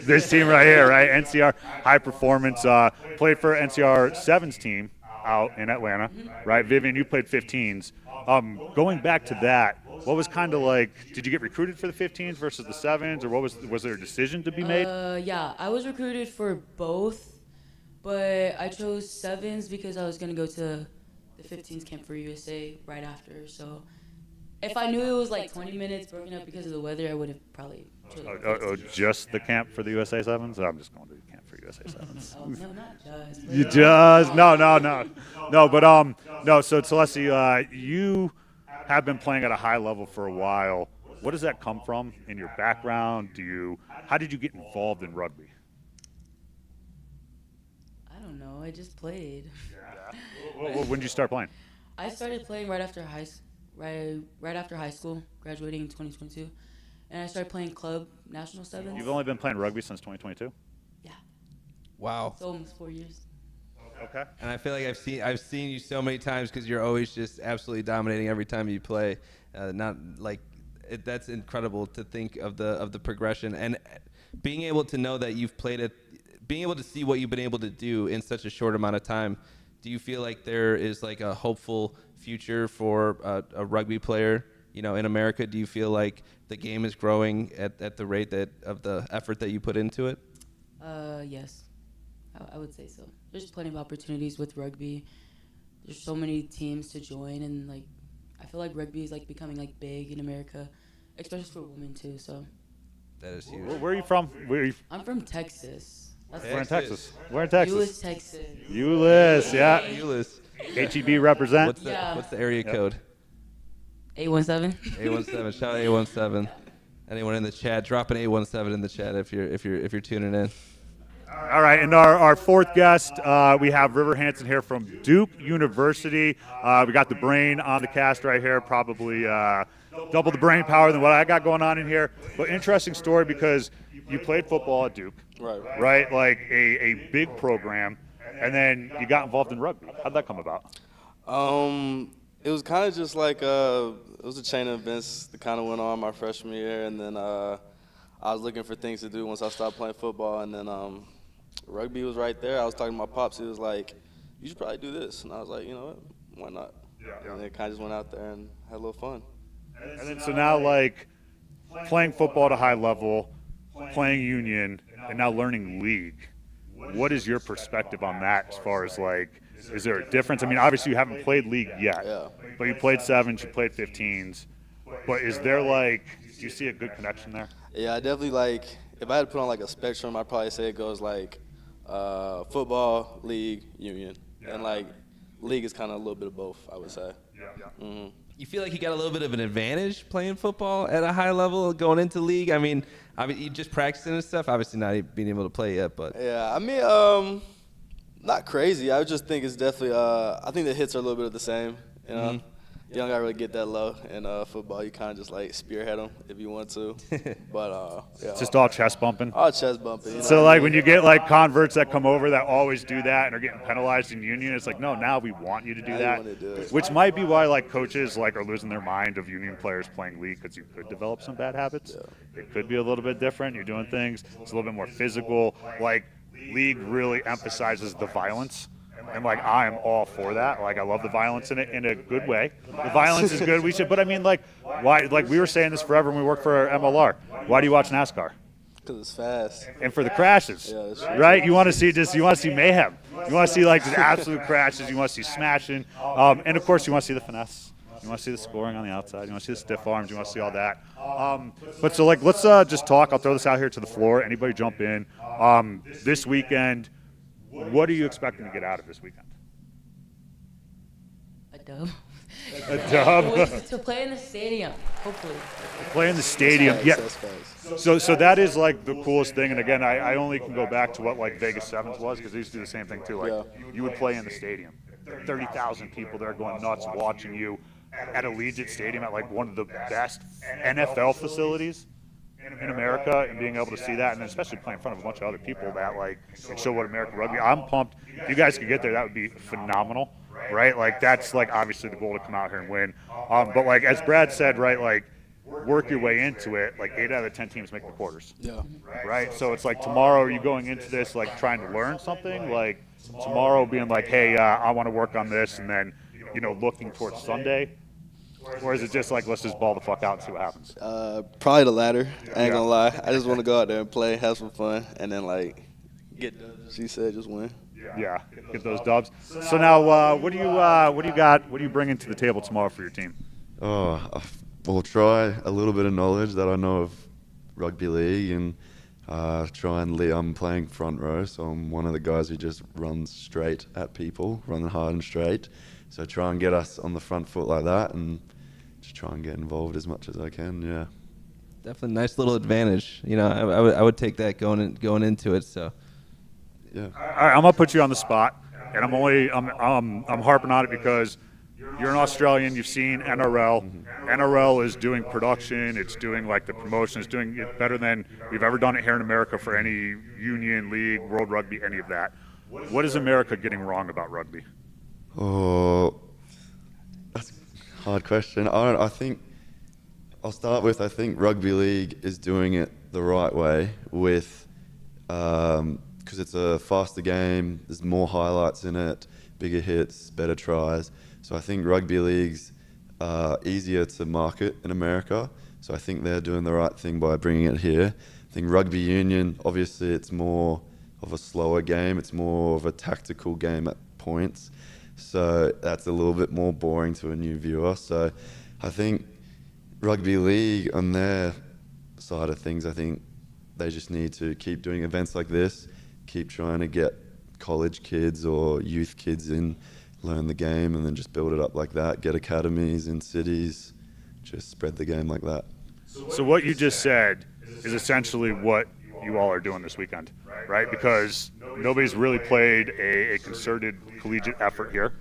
This team right here, right? NCR High Performance. Played for NCR 7's team out in Atlanta, right? Vivian, you played 15s. Going back to that, what was kind of like, did you get recruited for the 15s versus the 7s, or was there a decision to be made? Yeah, I was recruited for both, but I chose 7s because I was going to go to the 15s camp for USA right after. So if I knew it was like 20 minutes broken up because of the weather, I would have probably chosen just the camp for the USA 7s? I'm just going to the camp for USA 7s. No, not just. You just, no. But no, so Telesi, you have been playing at a high level for a while. What does that come from in your background? How did you get involved in rugby? I don't know. I just played. When did you start playing? I started playing right after high school, graduating in 2022, and I started playing club national 7s. You've only been playing rugby since 2022? Yeah. Wow. It's almost 4 years. Okay. And I feel like I've seen you so many times because you're always just absolutely dominating every time you play. That's incredible to think of the progression and being able to know that you've played it, being able to see what you've been able to do in such a short amount of time. Do you feel like there is like a hopeful future for a rugby player, in America? Do you feel like the game is growing at the rate of the effort that you put into it? Yes, I would say so. There's plenty of opportunities with rugby. there's so many teams to join, and like I feel like rugby is like becoming like big in America, especially for women too. So that is huge. Where are you from? I'm from Texas. We're in Texas. We're in Texas. Euless, Texas. Euless, yeah. Euless. HEB represent. What's the area code? 817. 817. Shout out 817. Anyone in the chat, drop an 817 in the chat if you're tuning in. All right, and our fourth guest, we have River Hanson here from Duke University. We got the brain on the cast right here, probably double the brain power than what I got going on in here. But interesting story because you played football at Duke, right? Like a big program, and then you got involved in rugby. How'd that come about? It was kind of just like it was a chain of events that kind of went on my freshman year, and then I was looking for things to do once I stopped playing football, and then rugby was right there. I was talking to my pops. He was like, "You should probably do this," and I was like, "You know what? Why not?" And then kind of just went out there and had a little fun. And then so now, like, playing football at a high level, playing union, and now learning league. What is your perspective on that as far as, like, is there a difference? I mean, obviously you haven't played league yet, but you played 7s, you played 15s. But is there, like, do you see a good connection there? Yeah, I definitely, like, if I had to put on, like, a spectrum, I'd probably say it goes, like, football, league, union. And, like, league is kind of a little bit of both, I would say. Mm-hmm. You feel like you got a little bit of an advantage playing football at a high level going into league? I mean, you just practicing and stuff, obviously not being able to play yet, but. Yeah, I mean, not crazy. I would just think it's definitely, I think the hits are a little bit of the same, you know? Mm-hmm. You don't gotta really get that low in football. You kind of just like spearhead them if you want to. But yeah. Just all chest bumping? All chest bumping. You know so, like, when you get, like, converts that come over that always do that and are getting penalized in union, it's like, no, now we want you to do that. Which might be why, like, coaches, like, are losing their mind of union players playing league because you could develop some bad habits. It could be a little bit different. You're doing things. It's a little bit more physical. Like, league really emphasizes the violence. And, like, I am all for that. Like, I love the violence in it in a good way. The violence is good. We should, but I mean, like, why? Like, we were saying this forever when we worked for MLR. Why do you watch NASCAR? Because it's fast. And for the crashes, right? You want to see mayhem. You want to see, like, just absolute crashes. You want to see smashing, and of course, you want to see the finesse. You want to see the scoring on the outside. You want to see the stiff arms. You want to see all that. But so, like, let's just talk. I'll throw this out here to the floor. Anybody jump in. This weekend. What are you expecting to get out of this weekend? A dub. A dub? To play in the stadium, hopefully. Play in the stadium, yeah. So that is, like, the coolest thing. And again, I only can go back to what, like, Vegas Sevens was, because they used to do the same thing too. Like, you would play in the stadium. 30,000 people there going nuts watching you at Allegiant Stadium at, like, one of the best NFL facilities in America, and being able to see that, and then especially playing in front of a bunch of other people that, like, show what American rugby. I'm pumped. If you guys could get there, that would be phenomenal, right? Like, that's, like, obviously the goal to come out here and win. But, like, as Brad said, right, like, work your way into it. Like, 8 out of the 10 teams make the quarters. Yeah. Right? So it's like tomorrow, are you going into this, like, trying to learn something? Like, tomorrow being like, hey, I want to work on this, and then, you know, looking towards Sunday? Or is it just like, let's just ball the fuck out and see what happens? Probably the latter. I ain't gonna lie. I just want to go out there and play, have some fun, and then, like, get dubs. She said just win. Yeah, get those dubs. So now, what do you got? What are you bringing to the table tomorrow for your team? We'll try a little bit of knowledge that I know of rugby league, and try and I'm playing front row, so I'm one of the guys who just runs straight at people, running hard and straight. So try and get us on the front foot like that, and just try and get involved as much as I can. Yeah. Definitely nice little advantage. You know, I would take that going into it. So. Yeah. All right, I'm gonna put you on the spot, and I'm harping on it because you're an Australian. You've seen NRL. NRL is doing production. It's doing, like, the promotion. It's doing it better than we've ever done it here in America for any union, league, world rugby, any of that. What is America getting wrong about rugby? Oh, that's a hard question. I think I'll start with, I think rugby league is doing it the right way with, because it's a faster game, there's more highlights in it, bigger hits, better tries. So I think rugby league's easier to market in America. So I think they're doing the right thing by bringing it here. I think rugby union, obviously it's more of a slower game. It's more of a tactical game at points. So that's a little bit more boring to a new viewer. So I think Rugby League on their side of things, I think they just need to keep doing events like this, keep trying to get college kids or youth kids in, learn the game, and then just build it up like that, get academies in cities, just spread the game like that. So what you just said is essentially what you all are doing this weekend, right? Because nobody's really played a concerted collegiate effort here,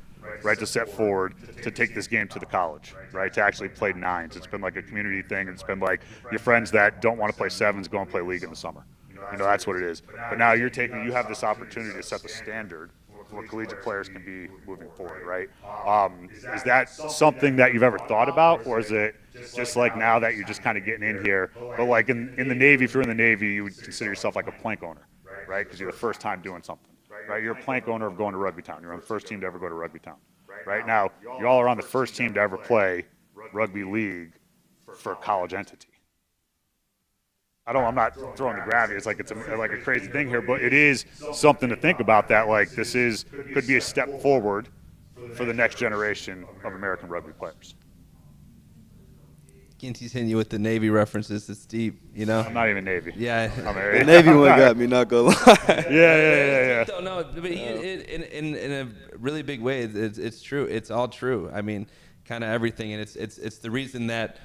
right, to set forward to take this game to the college, right, to actually play nines. It's been like a community thing. It's been like your friends that don't want to play sevens go and play league in the summer. That's what it is. But now you have this opportunity to set the standard for what collegiate players can be moving forward, right? Is that something that you've ever thought about, or is it just like now that you're just kind of getting in here? But like in the Navy, if you're in the Navy, you would consider yourself like a plank owner, right? Because you're the first time doing something, right? You're a plank owner of going to Rugby Town. You're on the first team to ever go to Rugby Town, right? Now, y'all are on the first team to ever play Rugby League for a college entity. I'm not throwing the gravity. It's like like a crazy thing here, but it is something to think about. That like this could be a step forward for the next generation of American rugby players. Ginty's hitting you with the Navy references. It's deep, I'm not even Navy. Yeah, the Navy one got me. Not gonna lie. Yeah. Don't know, but in a really big way, it's true. It's all true. I mean, kind of everything, and it's the reason that.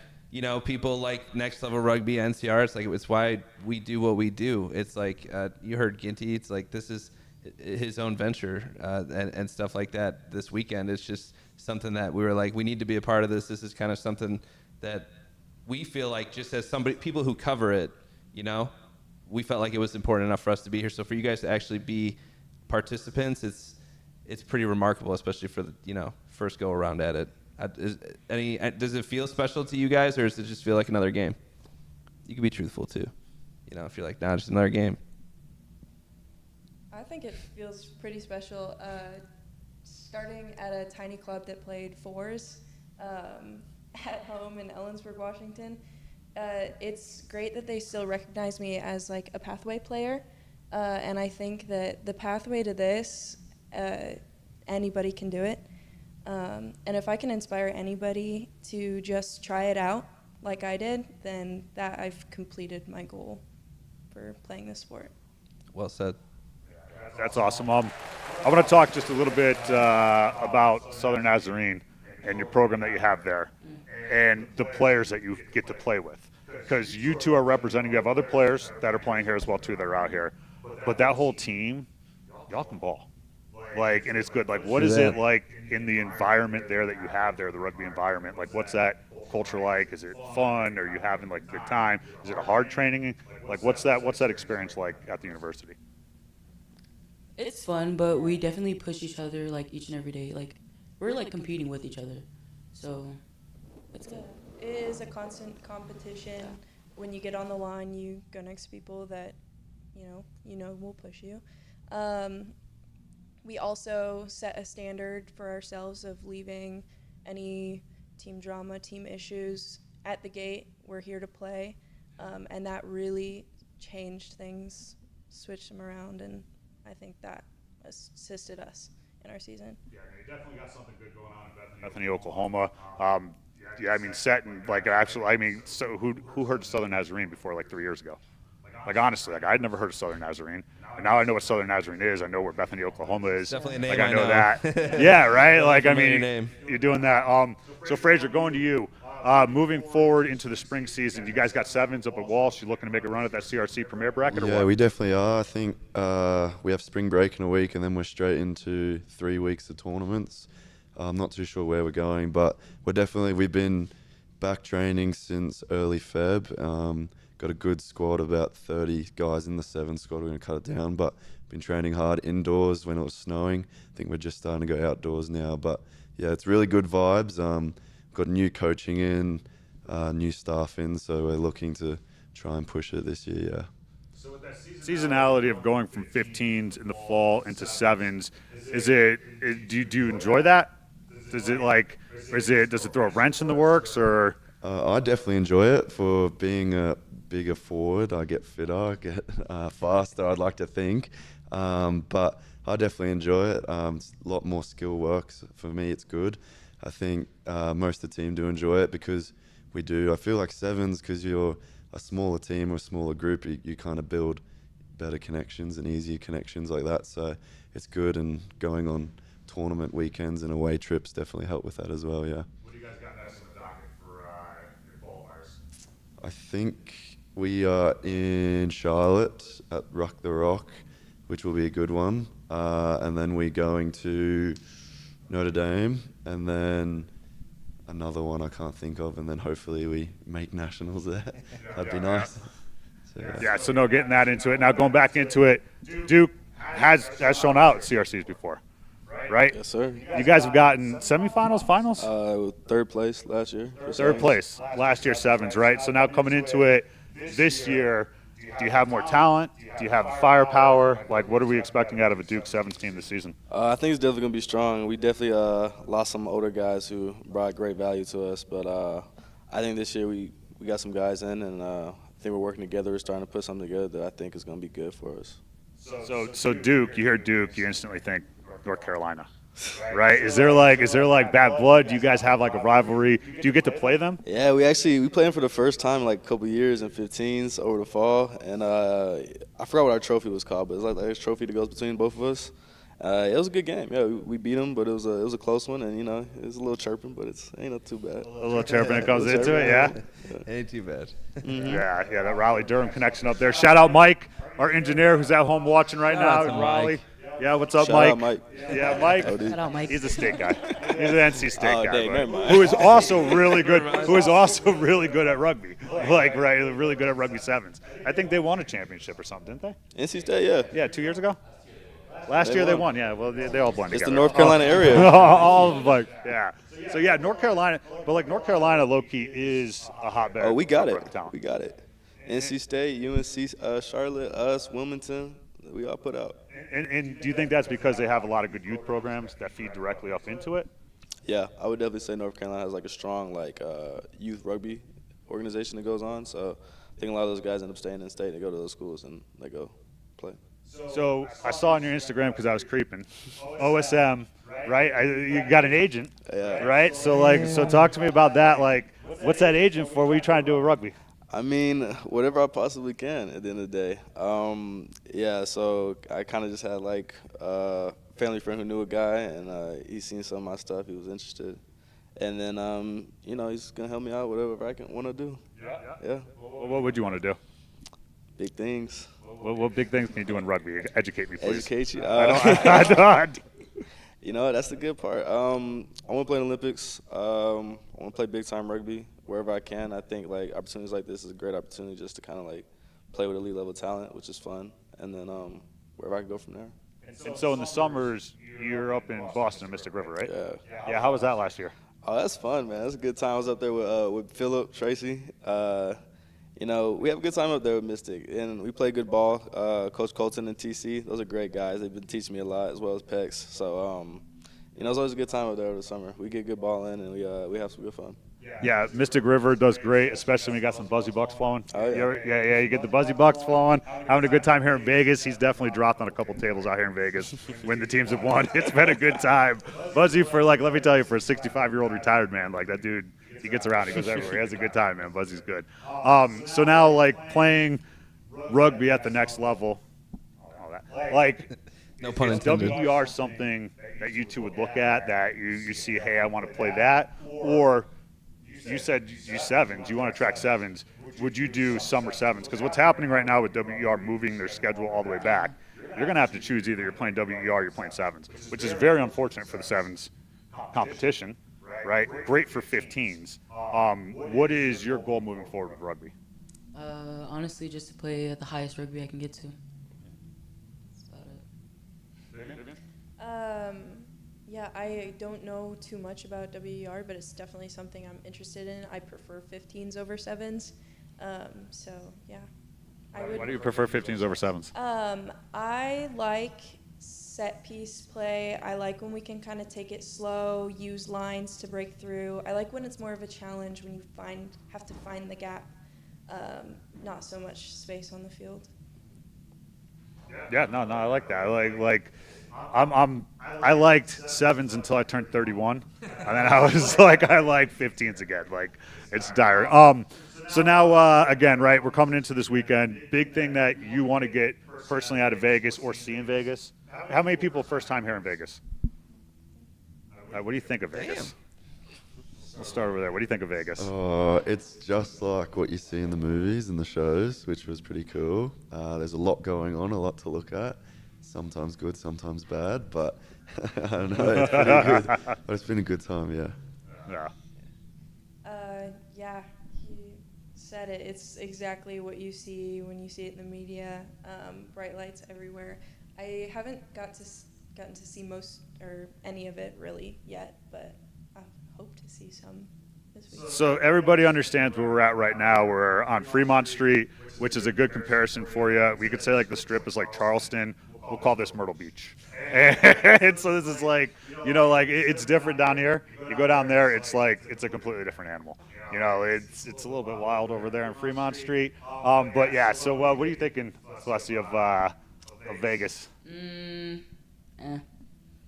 People like Next Level Rugby, NCR, it's why we do what we do. It's like, you heard Ginty, it's like this is his own venture and stuff like that this weekend. It's just something that we were like, we need to be a part of this. This is kind of something that we feel like just as people who cover it, we felt like it was important enough for us to be here. So for you guys to actually be participants, it's pretty remarkable, especially for the, first go around at it. Does it feel special to you guys, or does it just feel like another game? You can be truthful too, if you're like, nah, just another game. I think it feels pretty special. Starting at a tiny club that played fours at home in Ellensburg, Washington, it's great that they still recognize me as like a pathway player, and I think that the pathway to this, anybody can do it. And if I can inspire anybody to just try it out like I did, then that I've completed my goal for playing this sport. Well said. That's awesome. I want to talk just a little bit about Southern Nazarene and your program that you have there and the players that you get to play with. Because you two are representing, you have other players that are playing here as well too that are out here. But that whole team, y'all can ball. And it's good. What is it like in the environment there that you have there, the rugby environment? What's that culture like? Is it fun? Are you having good time? Is it a hard training? What's that experience like at the university? It's fun, but we definitely push each other each and every day. We're competing with each other, so it's good. It is a constant competition. When you get on the line, you go next to people that will push you. We also set a standard for ourselves of leaving any team drama, team issues at the gate. We're here to play, and that really changed things, switched them around, and I think that assisted us in our season. Yeah, you definitely got something good going on in Bethany, Oklahoma. So who heard of Southern Nazarene before 3 years ago? Honestly, I'd never heard of Southern Nazarene. And now I know what Southern Nazarene is. I know where Bethany, Oklahoma is. Definitely a name I know know. that. Yeah, right? Name. You're doing that. So, Fraser, going to you. Moving forward into the spring season, you guys got sevens up at Walsh. You're looking to make a run at that CRC Premier bracket or what? Yeah, we definitely are. I think we have spring break in a week, and then we're straight into 3 weeks of tournaments. I'm not too sure where we're going, but we've been back training since early Feb. Got a good squad, about 30 guys in the 7 squad. We're going to cut it down, but been training hard indoors when it was snowing. I think we're just starting to go outdoors now, but yeah, it's really good vibes. Got new coaching in, new staff in, so we're looking to try and push it this year, yeah. So with that seasonality of going from 15s in the fall into 7s, do you enjoy that? Does it throw a wrench in the works, or? I definitely enjoy it. For being a bigger forward, I get fitter, I get faster, I'd like to think. But I definitely enjoy it. It's a lot more skill work. So for me, it's good. I think most of the team do enjoy it because we do. I feel like sevens, because you're a smaller team or a smaller group, you kind of build better connections and easier connections like that. So it's good, and going on tournament weekends and away trips definitely help with that as well, yeah. What do you guys got next on the docket for your qualifiers? I think we are in Charlotte at Ruck the Rock, which will be a good one. And then we're going to Notre Dame, and then another one I can't think of, and then hopefully we make nationals there. That'd be nice. So no, getting that into it. Now going back into it, Duke has shown out at CRCs before, right? Yes, sir. You guys have gotten semifinals, finals? Third place last year. Third place last year, sevens, right? So now coming into it this year, do you have more talent? Do you have firepower? Like, what are we expecting out of a Duke sevens team this season? I think it's definitely going to be strong. We definitely lost some older guys who brought great value to us, but I think this year we got some guys in, and I think we're working together. We're starting to put something together that I think is going to be good for us. So Duke, you hear Duke, you instantly think North Carolina, right? Is there like bad blood? Do you guys have like a rivalry? Do you get to play them? Yeah, we played them for the first time in like a couple years in 15s over the fall, and I forgot what our trophy was called, but it's like this trophy that goes between both of us. It was a good game. Yeah, we beat them, but it was a close one, and it was a little chirping, but it ain't not too bad. A little chirping that comes into it, yeah. Ain't too bad. Mm-hmm. Yeah, that Raleigh-Durham connection up there. Shout out Mike, our engineer who's at home watching right Shout out now to in Raleigh. Mike. Yeah, what's up, Shout Mike? out Mike. Yeah, Mike. Shout out, Mike. He's a state guy. He's an NC State guy, dang, but never mind. who is also really good. Who is also really good at rugby. Like, right, really good at rugby sevens. I think they won a championship or something, didn't they? NC State, yeah. Yeah, 2 years ago. Last year they won. Yeah. Well, they all blend It's together. the North Carolina area. all of them, like, yeah. So yeah, North Carolina, but like North Carolina, low key is a hotbed. Oh, we got of it. rugby talent. We got it. NC State, UNC, Charlotte, us, Wilmington, we all put out. And do you think that's because they have a lot of good youth programs that feed directly up into it? Yeah, I would definitely say North Carolina has like a strong youth rugby organization that goes on. So I think a lot of those guys end up staying in state. They go to those schools and they go play. So I saw on your Instagram, because I was creeping, OSM, right? You got an agent, right? So talk to me about that. Like, what's that agent for? What are you trying to do with rugby? I mean, whatever I possibly can at the end of the day. So I kind of just had like a family friend who knew a guy, and he's seen some of my stuff. He was interested. And then, he's going to help me out, whatever I want to do. Yeah. What would you want to do? Big things. What big things can you do in rugby? Educate me, please. Educate you? I don't. That's the good part. I want to play in the Olympics. I want to play big-time rugby wherever I can. I think, opportunities like this is a great opportunity just to kind of, play with elite-level talent, which is fun. And then wherever I can go from there. And so in the summers, you're up in Boston, Mystic River, right? Yeah. Yeah, how was that last year? Oh, that's fun, man. That's a good time. I was up there with Philip, Tracy. We have a good time up there with Mystic, and we play good ball. Coach Colton and TC, those are great guys. They've been teaching me a lot, as well as Pex. So, it's always a good time up there over the summer. We get good ball in, and we have some good fun. Yeah, Mystic River does great, especially when you got some Buzzy Bucks flowing. Oh, yeah. You get the Buzzy Bucks flowing. Having a good time here in Vegas. He's definitely dropped on a couple tables out here in Vegas when the teams have won. It's been a good time. Buzzy, let me tell you, for a 65-year-old retired man, that dude, he gets around. He goes everywhere. He has a good time, man. Buzzy's good. So now, playing rugby at the next level, no pun is intended. WER something that you two would look at that you see, hey, I want to play that? Or you said you sevens. You want to track sevens. Would you do summer sevens? Because what's happening right now with WER moving their schedule all the way back, you're going to have to choose either you're playing WER or you're playing sevens, which is very unfortunate for the sevens competition, right? Great for 15s. What is your goal moving forward with rugby? Honestly, just to play at the highest rugby I can get to. That's about it. Yeah, I don't know too much about WER, but it's definitely something I'm interested in. I prefer 15s over 7s. Yeah. Why do you prefer 15s over 7s? I like set piece play. I like when we can kind of take it slow, use lines to break through. I like when it's more of a challenge when you have to find the gap, not so much space on the field. Yeah, no, I like that. I like I liked 7s until I turned 31, and then I was like, I like 15s again. Like, it's dire. So now, again, right, we're coming into this weekend. Big thing that you want to get personally out of Vegas or see in Vegas. How many people first time here in Vegas? What do you think of Vegas? We'll start over there. What do you think of Vegas? It's just like what you see in the movies and the shows, which was pretty cool. There's a lot going on, a lot to look at. Sometimes good, sometimes bad, but I don't know. It's pretty good. But it's been a good time, yeah. Yeah. Yeah, he said it. It's exactly what you see when you see it in the media. Bright lights everywhere. I haven't gotten to see most or any of it really yet, but I hope to see some this week. So everybody understands where we're at right now. We're on Fremont Street, which is a good comparison for you. We could say like the Strip is like Charleston. We'll call this Myrtle Beach. And so this is like, like it's different down here. You go down there, it's like it's a completely different animal. It's a little bit wild over there on Fremont Street. But yeah, so what are you thinking, Celestia, of Vegas? Yeah.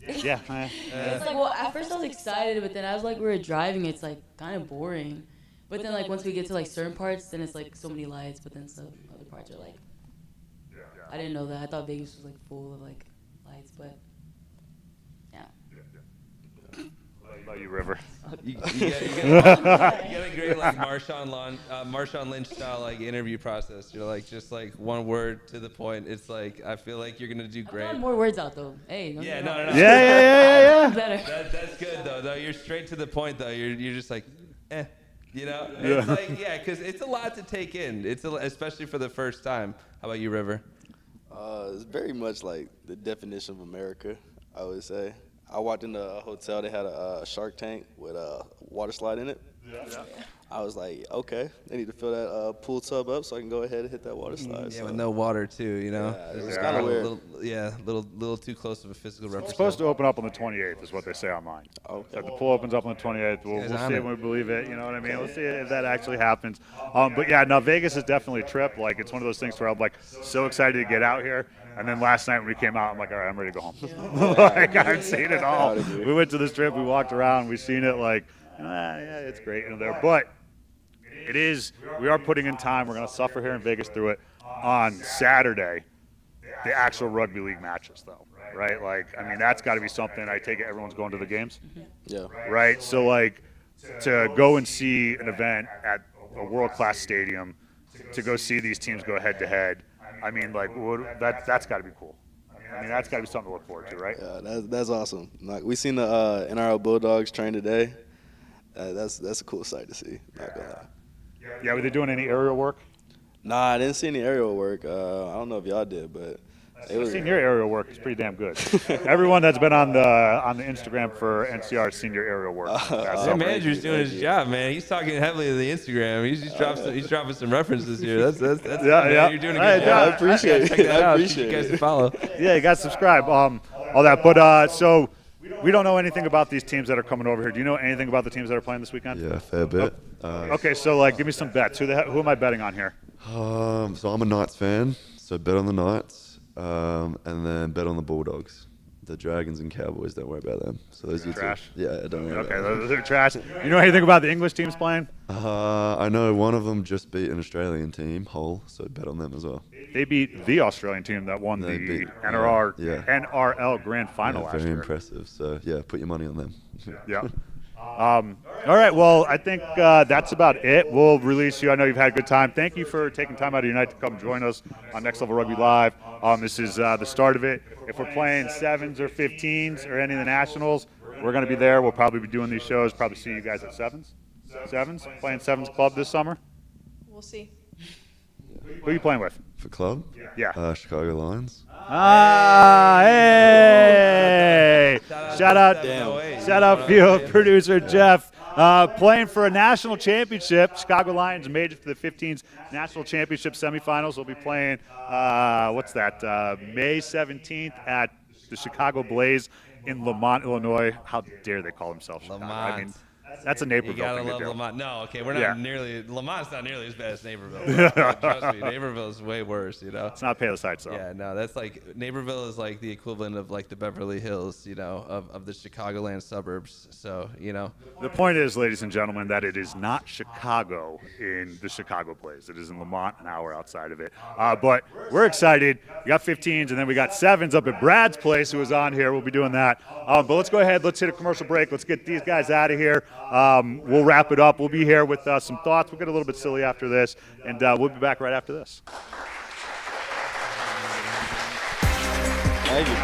It's like, well, at first I was excited, but then as like we were driving, it's like kind of boring. But then like once we get to like certain parts, then it's like so many lights. But then some other parts are like, I didn't know that. I thought Vegas was like full of like lights, but yeah. What about you, River? You got a great like Marshawn Lynch style like interview process. You're like just like one word to the point. It's like I feel like you're gonna do great. I'm more words out though. Hey. No. Yeah. Better. That's good though. You're straight to the point though. You're just like, It's like because it's a lot to take in. Especially for the first time. How about you, River? It's very much like the definition of America, I would say. I walked into a hotel. They had a shark tank with a water slide in it. Yeah. I was like, okay, they need to fill that pool tub up so I can go ahead and hit that water slide. Yeah, with no water too, Yeah, it's kind of weird. Little too close of a physical representation. It's supposed to open up on the 28th, is what they say online. Okay. So if the pool opens up on the 28th, we'll see it when we believe it. You know what I mean? We'll see if that actually happens. But yeah, no, Vegas is definitely a trip. Like it's one of those things where I'm like so excited to get out here. And then last night when we came out, I'm like, all right, I'm ready to go home. Like I've seen it all. We went to this trip, we walked around, we've seen it. Like, yeah, it's great in there. But we are putting in time. We're going to suffer here in Vegas through it on Saturday. The actual rugby league matches, though, right? Like, I mean, that's got to be something. I take it everyone's going to the games. Yeah. Right. So, like, to go and see an event at a world-class stadium, to go see these teams go head-to-head. I mean, like, that's got to be cool. I mean, that's got to be something to look forward to, right? Yeah, that's awesome. Like, we seen the NRL Bulldogs train today. That's a cool sight to see. Not gonna lie. Yeah, were they doing any aerial work? Nah, I didn't see any aerial work. I don't know if y'all did, but I've seen your aerial work. It's pretty damn good. Everyone that's been on the Instagram for NCR has seen your aerial work. The manager's doing his job, man. He's talking heavily to the Instagram. He's dropping some references here. That's yeah. You're doing a good job. I appreciate it. Check that out. appreciate You guys it. to follow. Yeah, you got to subscribe. All that. But so we don't know anything about these teams that are coming over here. Do you know anything about the teams that are playing this weekend? Yeah, a fair bit. Okay, so like, give me some bets. Who am I betting on here? So I'm a Knights fan, so bet on the Knights, and then bet on the Bulldogs. The Dragons and Cowboys, don't worry about them. So those are trash. Yeah, don't worry Okay, about them. those are trash. You know anything about the English teams playing? I know one of them just beat an Australian team, Hull, so bet on them as well. They beat the Australian team that won the NRL Grand Final last year. Very impressive. So yeah, put your money on them. Yeah. All right. Well, I think that's about it. We'll release you. I know you've had a good time. Thank you for taking time out of your night to come join us on Next Level Rugby Live. This is the start of it. If we're playing 7s or 15s or any of the Nationals, we're going to be there. We'll probably be doing these shows. Probably see you guys at 7s. 7s? Playing 7s club this summer? We'll see. Who are you playing with? For club? Yeah. Chicago Lions. Hey! Shout out field producer Jeff. Playing for a national championship. Chicago Lions made it to the 15s national championship semifinals. We'll be playing, May 17th at the Chicago Blaze in Lamont, Illinois. How dare they call themselves Chicago? Lamont. I mean, That's a You Naperville gotta thing to love do. Lamont. No, okay, we're not Yeah. nearly. Lamont's not nearly as bad as Naperville. Trust me, Naperville's way worse. You know. It's not pay the sights though. Yeah, no, that's like Naperville is like the equivalent of like the Beverly Hills, you know, of the Chicagoland suburbs. So you know. The point is, ladies and gentlemen, that it is not Chicago in the Chicago place. It is in Lamont, an hour outside of it. But we're excited. We got 15s, and then we got 7s up at Brad's place, who is on here. We'll be doing that. But let's go ahead. Let's hit a commercial break. Let's get these guys out of here. We'll wrap it up. We'll be here with some thoughts. We'll get a little bit silly after this, and we'll be back right after this. Thank you.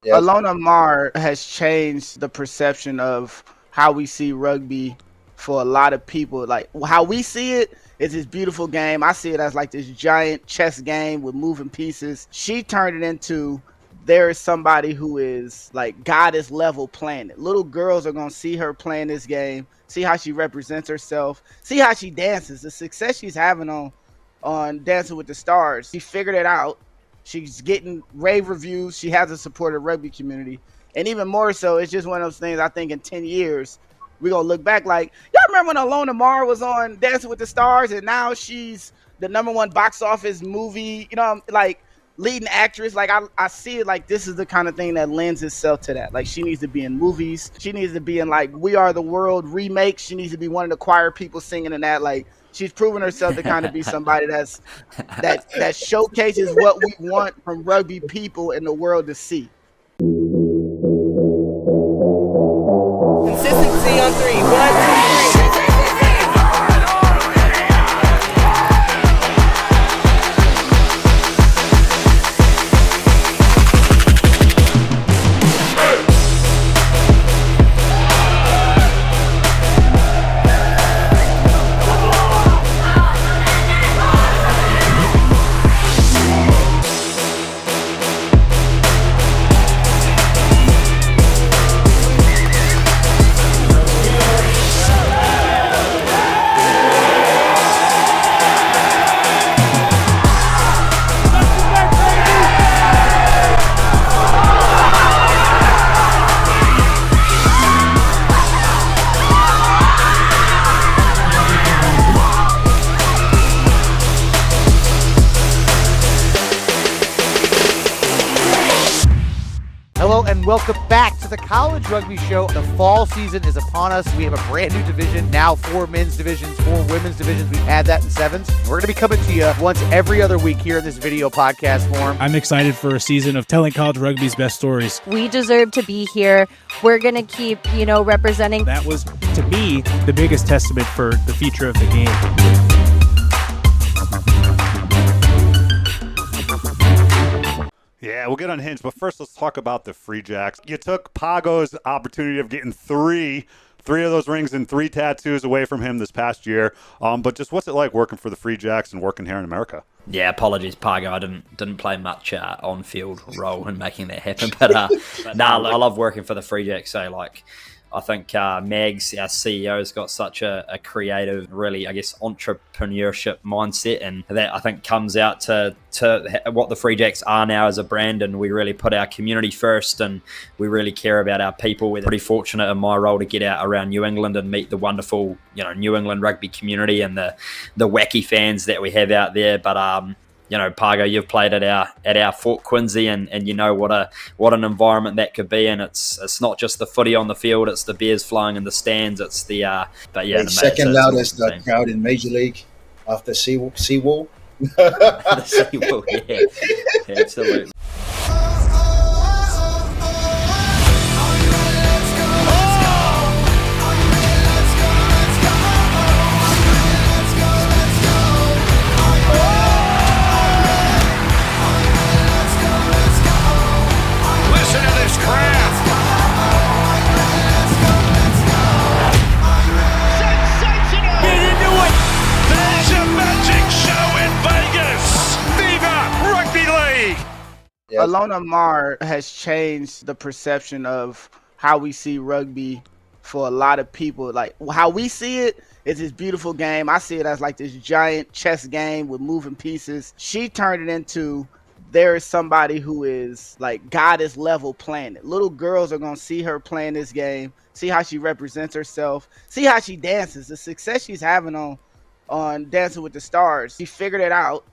Alona Mar has changed the perception of how we see rugby for a lot of people. Like how we see it is this beautiful game. I see it as like this giant chess game with moving pieces. She turned it into there is somebody who is like goddess level playing it. Little girls are gonna see her playing this game, see how she represents herself, see how she dances, the success she's having on Dancing with the Stars. She figured it out. She's getting rave reviews. She has a supportive rugby community. And even more so, it's just one of those things I think in 10 years, we're going to look back like, y'all remember when Alona Mar was on Dancing with the Stars and now she's the #1 box office movie, you know, like leading actress. Like I see it like this is the kind of thing that lends itself to that. Like she needs to be in movies. She needs to be in like We Are the World remake. She needs to be one of the choir people singing in that. Like she's proven herself to kind of be somebody that showcases what we want from rugby people in the world to see. Consistency on 3. 1, 2, 3. Hello and welcome back to the College Rugby Show. The fall season is upon us. We have a brand new division, now 4 men's divisions, 4 women's divisions. We've had that in 7s. We're going to be coming to you once every other week here in this video podcast form. I'm excited for a season of telling college rugby's best stories. We deserve to be here. We're going to keep, representing. That was, to me, the biggest testament for the future of the game. Yeah, we'll get unhinged, but first let's talk about the Free Jacks. You took Pago's opportunity of getting three of those rings and 3 tattoos away from him this past year. But just what's it like working for the Free Jacks and working here in America? Yeah, apologies, Pago. I didn't play much on-field role in making that happen. But I love working for the Free Jacks. So, I think Mags, our CEO, has got such a creative, really, I guess, entrepreneurship mindset, and that I think comes out to what the Free Jacks are now as a brand, and we really put our community first, and we really care about our people. We're pretty fortunate in my role to get out around New England and meet the wonderful, New England rugby community and the wacky fans that we have out there. But Pago, you've played at our Fort Quincy, and you know what an environment that could be. And it's not just the footy on the field; it's the beers flowing in the stands. It's the second loudest crowd in Major League after Seawall. The Seawall, yeah, absolutely. Yeah. Alona Mar has changed the perception of how we see rugby for a lot of people. Like how we see it is this beautiful game. I see it as like this giant chess game with moving pieces. She turned it into there is somebody who is like goddess level playing it. Little girls are gonna see her playing this game, see how she represents herself, see how she dances. The success she's having on Dancing with the Stars. She figured it out.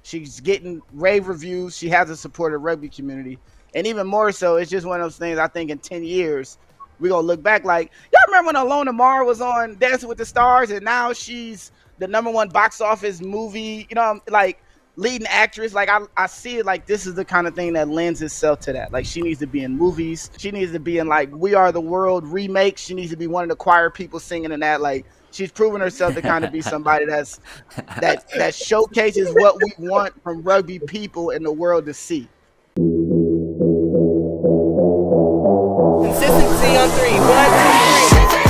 She's getting rave reviews. She has the support of the rugby community. And even more so, it's just one of those things I think in 10 years, we're going to look back like, y'all remember when Alona Mar was on Dancing with the Stars and now she's the #1 box office movie, like leading actress. Like I see it like this is the kind of thing that lends itself to that. Like she needs to be in movies. She needs to be in like We Are the World remakes. She needs to be one of the choir people singing in that. Like she's proven herself to kind of be somebody that showcases what we want from rugby people in the world to see. Consistency on 3. 1, 2, 3.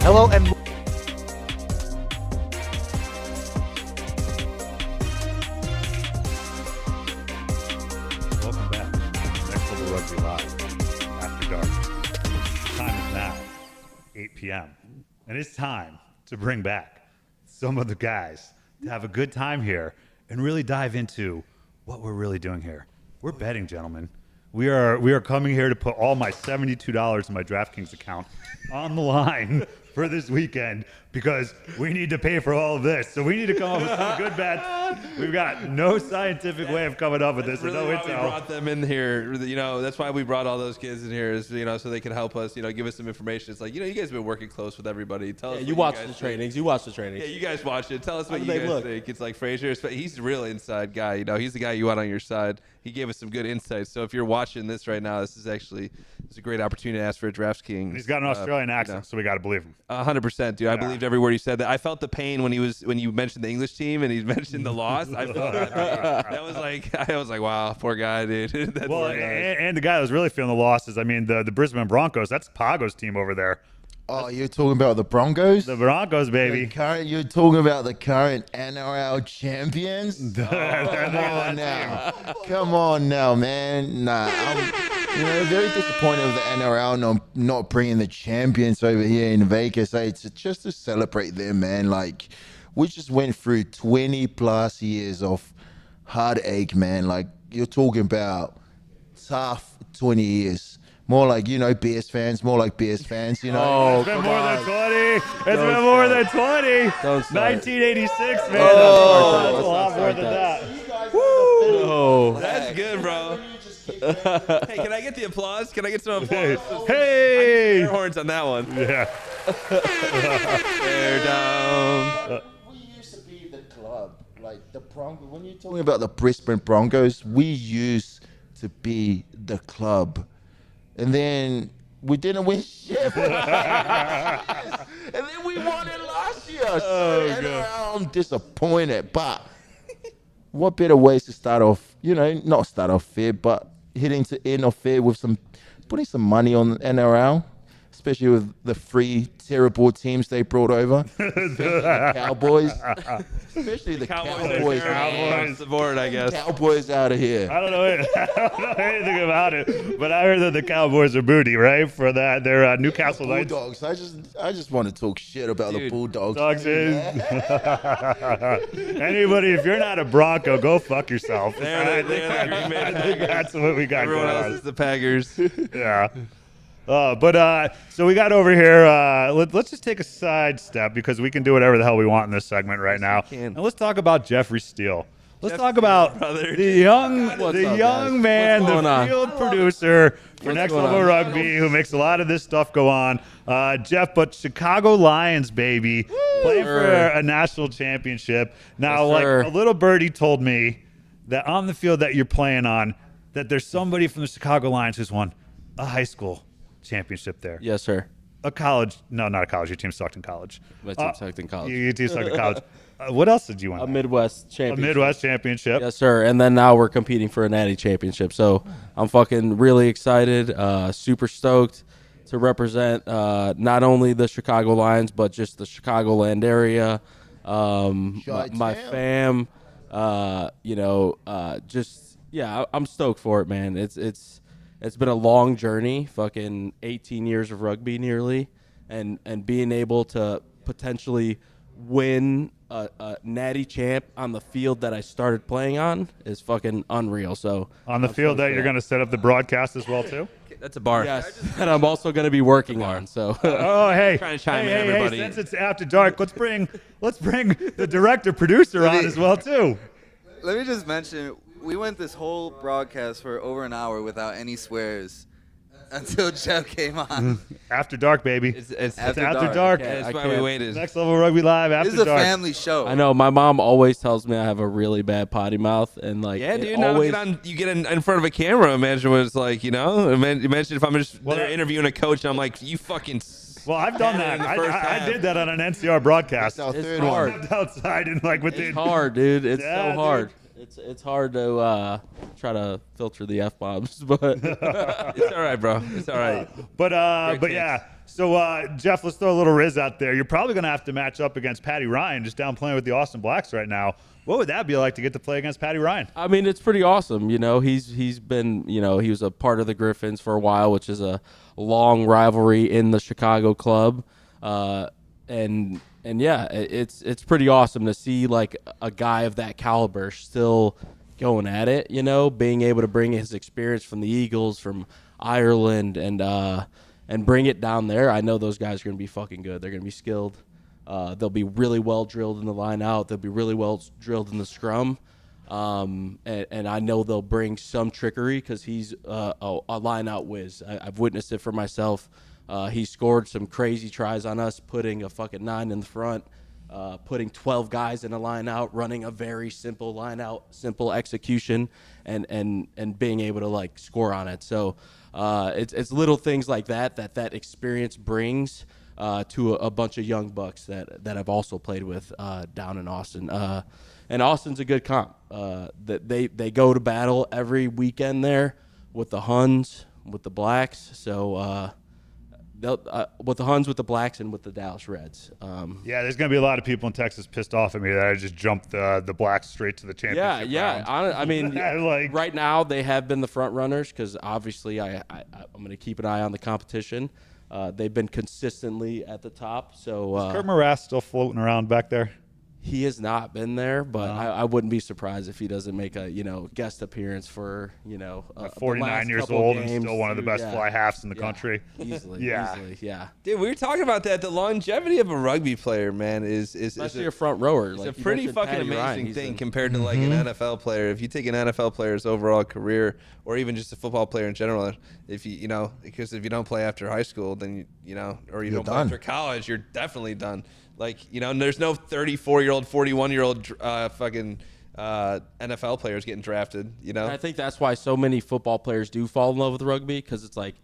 Hello and Welcome back. Next Level Rugby Live after dark. Time is now 8 p.m. And it's time to bring back some of the guys to have a good time here and really dive into what we're really doing here. We're betting, gentlemen. We are coming here to put all my $72 in my DraftKings account on the line for this weekend because we need to pay for all of this. So we need to come up with some good bets. We've got no scientific way of coming up with this. Really no why intel. we brought them in here. That's why we brought all those kids in here is, so they can help us, give us some information. It's like, you guys have been working close with everybody. Tell us. You watch the trainings. You watch the trainings. Yeah, you guys watch it. Tell us what you they guys look? think. It's like Fraser. He's a real inside guy. He's the guy you want on your side. He gave us some good insights. So if you're watching this right now, it's a great opportunity to ask for a DraftKings. And he's got an Australian accent, so we got to believe him. 100%, dude. I believed every word he said. That I felt the pain when you mentioned the English team and he mentioned the loss. I felt that pain. I was like, wow, poor guy, dude. That's Well, and the guy that was really feeling the losses, the Brisbane Broncos, that's Pago's team over there. Oh, you're talking about the Broncos? The Broncos, baby. You're talking about the current NRL champions? Come on now. Come on now, man. Nah, I'm very disappointed with the NRL not bringing the champions over here in Vegas. It's just to celebrate them, man. Like, we just went through 20 plus years of heartache, man. Like, you're talking about tough 20 years. More like, Bears fans, Oh, it's been more than 20. It's been more than 20. 1986, man. That's a lot more than that. Woo! That's good, bro. Hey, can I get the applause? Can I get some applause? Hey! Air horns on that one. Yeah. Bear down. We used to be the club. Like, the Broncos. When you're talking about the Brisbane Broncos, we used to be the club. And then we didn't win shit. And then we won it last year. I'm disappointed. But what better ways to start off, not start off fair, but hitting to end off fair with putting some money on NRL, especially with the three terrible teams they brought over. Especially the Cowboys. Especially the Cowboys. Across the board, I guess. Cowboys out of here. I don't know anything about it, but I heard that the Cowboys are booty, right? For that, they're Newcastle Knights. Bulldogs. I just want to talk shit about the Bulldogs. Anybody, if you're not a Bronco, go fuck yourself. I think that's what we got Everyone going else on. is the Paggers. Yeah. So we got over here. Let's just take a side step because we can do whatever the hell we want in this segment right now. And let's talk about Jeffrey Steele. Let's talk about the young man, the field producer for Next Level Rugby, who makes a lot of this stuff go on. Jeff, but Chicago Lions, baby, playing for a national championship. Now, a little birdie told me that on the field that you're playing on, that there's somebody from the Chicago Lions who's won a high school championship there. Yes, sir. A college? No, not a college. Your team sucked in college. My team sucked in college. Your team sucked in college. What else did you win? A Midwest championship. A Midwest championship. Yes, sir. And then now we're competing for a Natty championship. So I'm fucking really excited, super stoked to represent not only the Chicago Lions, but just the Chicagoland area, my fam, I'm stoked for it, man. It's been a long journey, fucking 18 years of rugby nearly, and being able to potentially win a natty champ on the field that I started playing on is fucking unreal. So on the field that you're going to set up the broadcast as well too. That's a bar. Yes, and I'm also going to be working on. So hey, trying to chime in, everybody. Since it's after dark, let's bring the director producer on as well too. Let me just mention, we went this whole broadcast for over an hour without any swears until Jeff came on. After dark, baby. It's after dark. That's why we waited. Next Level Rugby Live after dark. This is dark. a family show. I know. My mom always tells me I have a really bad potty mouth, and yeah, dude. Now you get in front of a camera. Imagine what it's like, Imagine if I'm just there interviewing a coach, and I'm like, you fucking. Well, I've done that. I did that on an NCR broadcast. It's hard. Outside and within. It's hard, dude. It's Yeah, so hard. dude. It's hard to try to filter the F-bombs, but it's all right, bro. It's all right. But yeah. So Jeff, let's throw a little Riz out there. You're probably going to have to match up against Patty Ryan, just down playing with the Austin Blacks right now. What would that be like to get to play against Patty Ryan? I mean, it's pretty awesome. He's been, he was a part of the Griffins for a while, which is a long rivalry in the Chicago club. And yeah, it's pretty awesome to see like a guy of that caliber still going at it, being able to bring his experience from the Eagles, from Ireland, and bring it down there. I know those guys are going to be fucking good. They're going to be skilled. They'll be really well drilled in the line out. They'll be really well drilled in the scrum. And I know they'll bring some trickery because he's a line out whiz. I've witnessed it for myself. He scored some crazy tries on us, putting a fucking 9 in the front, putting 12 guys in a line out, running a very simple line out, simple execution, and being able to like score on it. So it's little things like that experience brings to a bunch of young bucks that I've also played with down in Austin. And Austin's a good comp. That they go to battle every weekend there with the Huns, with the Blacks. So. With the Huns, with the Blacks, and with the Dallas Reds. Yeah, there's going to be a lot of people in Texas pissed off at me that I just jumped the Blacks straight to the championship round. I mean, right now they have been the front runners because obviously I'm going to keep an eye on the competition. They've been consistently at the top. So is Kurt Morath still floating around back there? He has not been there, but I wouldn't be surprised if he doesn't make a guest appearance for 49 years old and still one of the best fly halves in the country. Easily, yeah. Dude, we were talking about that. The longevity of a rugby player, man, is especially a front rower. It's a pretty fucking amazing thing compared to like an NFL player. If you take an NFL player's overall career, or even just a football player in general, if because if you don't play after high school, then or you don't play after college, you're definitely done. Like, there's no 34-year-old, 41-year-old fucking NFL players getting drafted, I think that's why so many football players do fall in love with rugby, because it's like,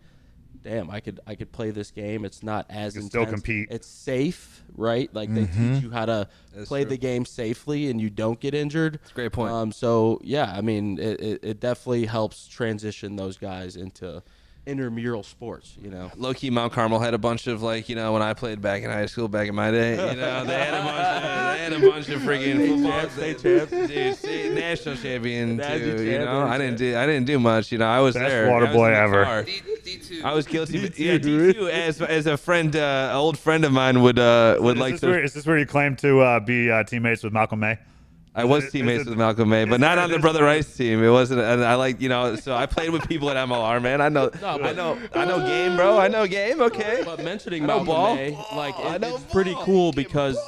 damn, I could play this game. It's not as intense. Still compete. It's safe, right? Like they teach you how to play the game safely and you don't get injured. That's a great point. So yeah, I mean, it definitely helps transition those guys into intramural sports, Low key, Mount Carmel had a bunch of when I played back in high school, back in my day, they had a bunch of freaking football state champs, dude, national champion too. I didn't do much. I was best there. Water boy ever. D2. I was guilty. D2 as a friend, old friend of mine would like to. Is this where you claim to be teammates with Malcolm May? I was teammates with Malcolm May, but not on the Brother Rice team. It wasn't, and I like, so I played with people at MLR, man. I know game, bro. I know game. Okay. But mentioning Malcolm May, like it's pretty cool because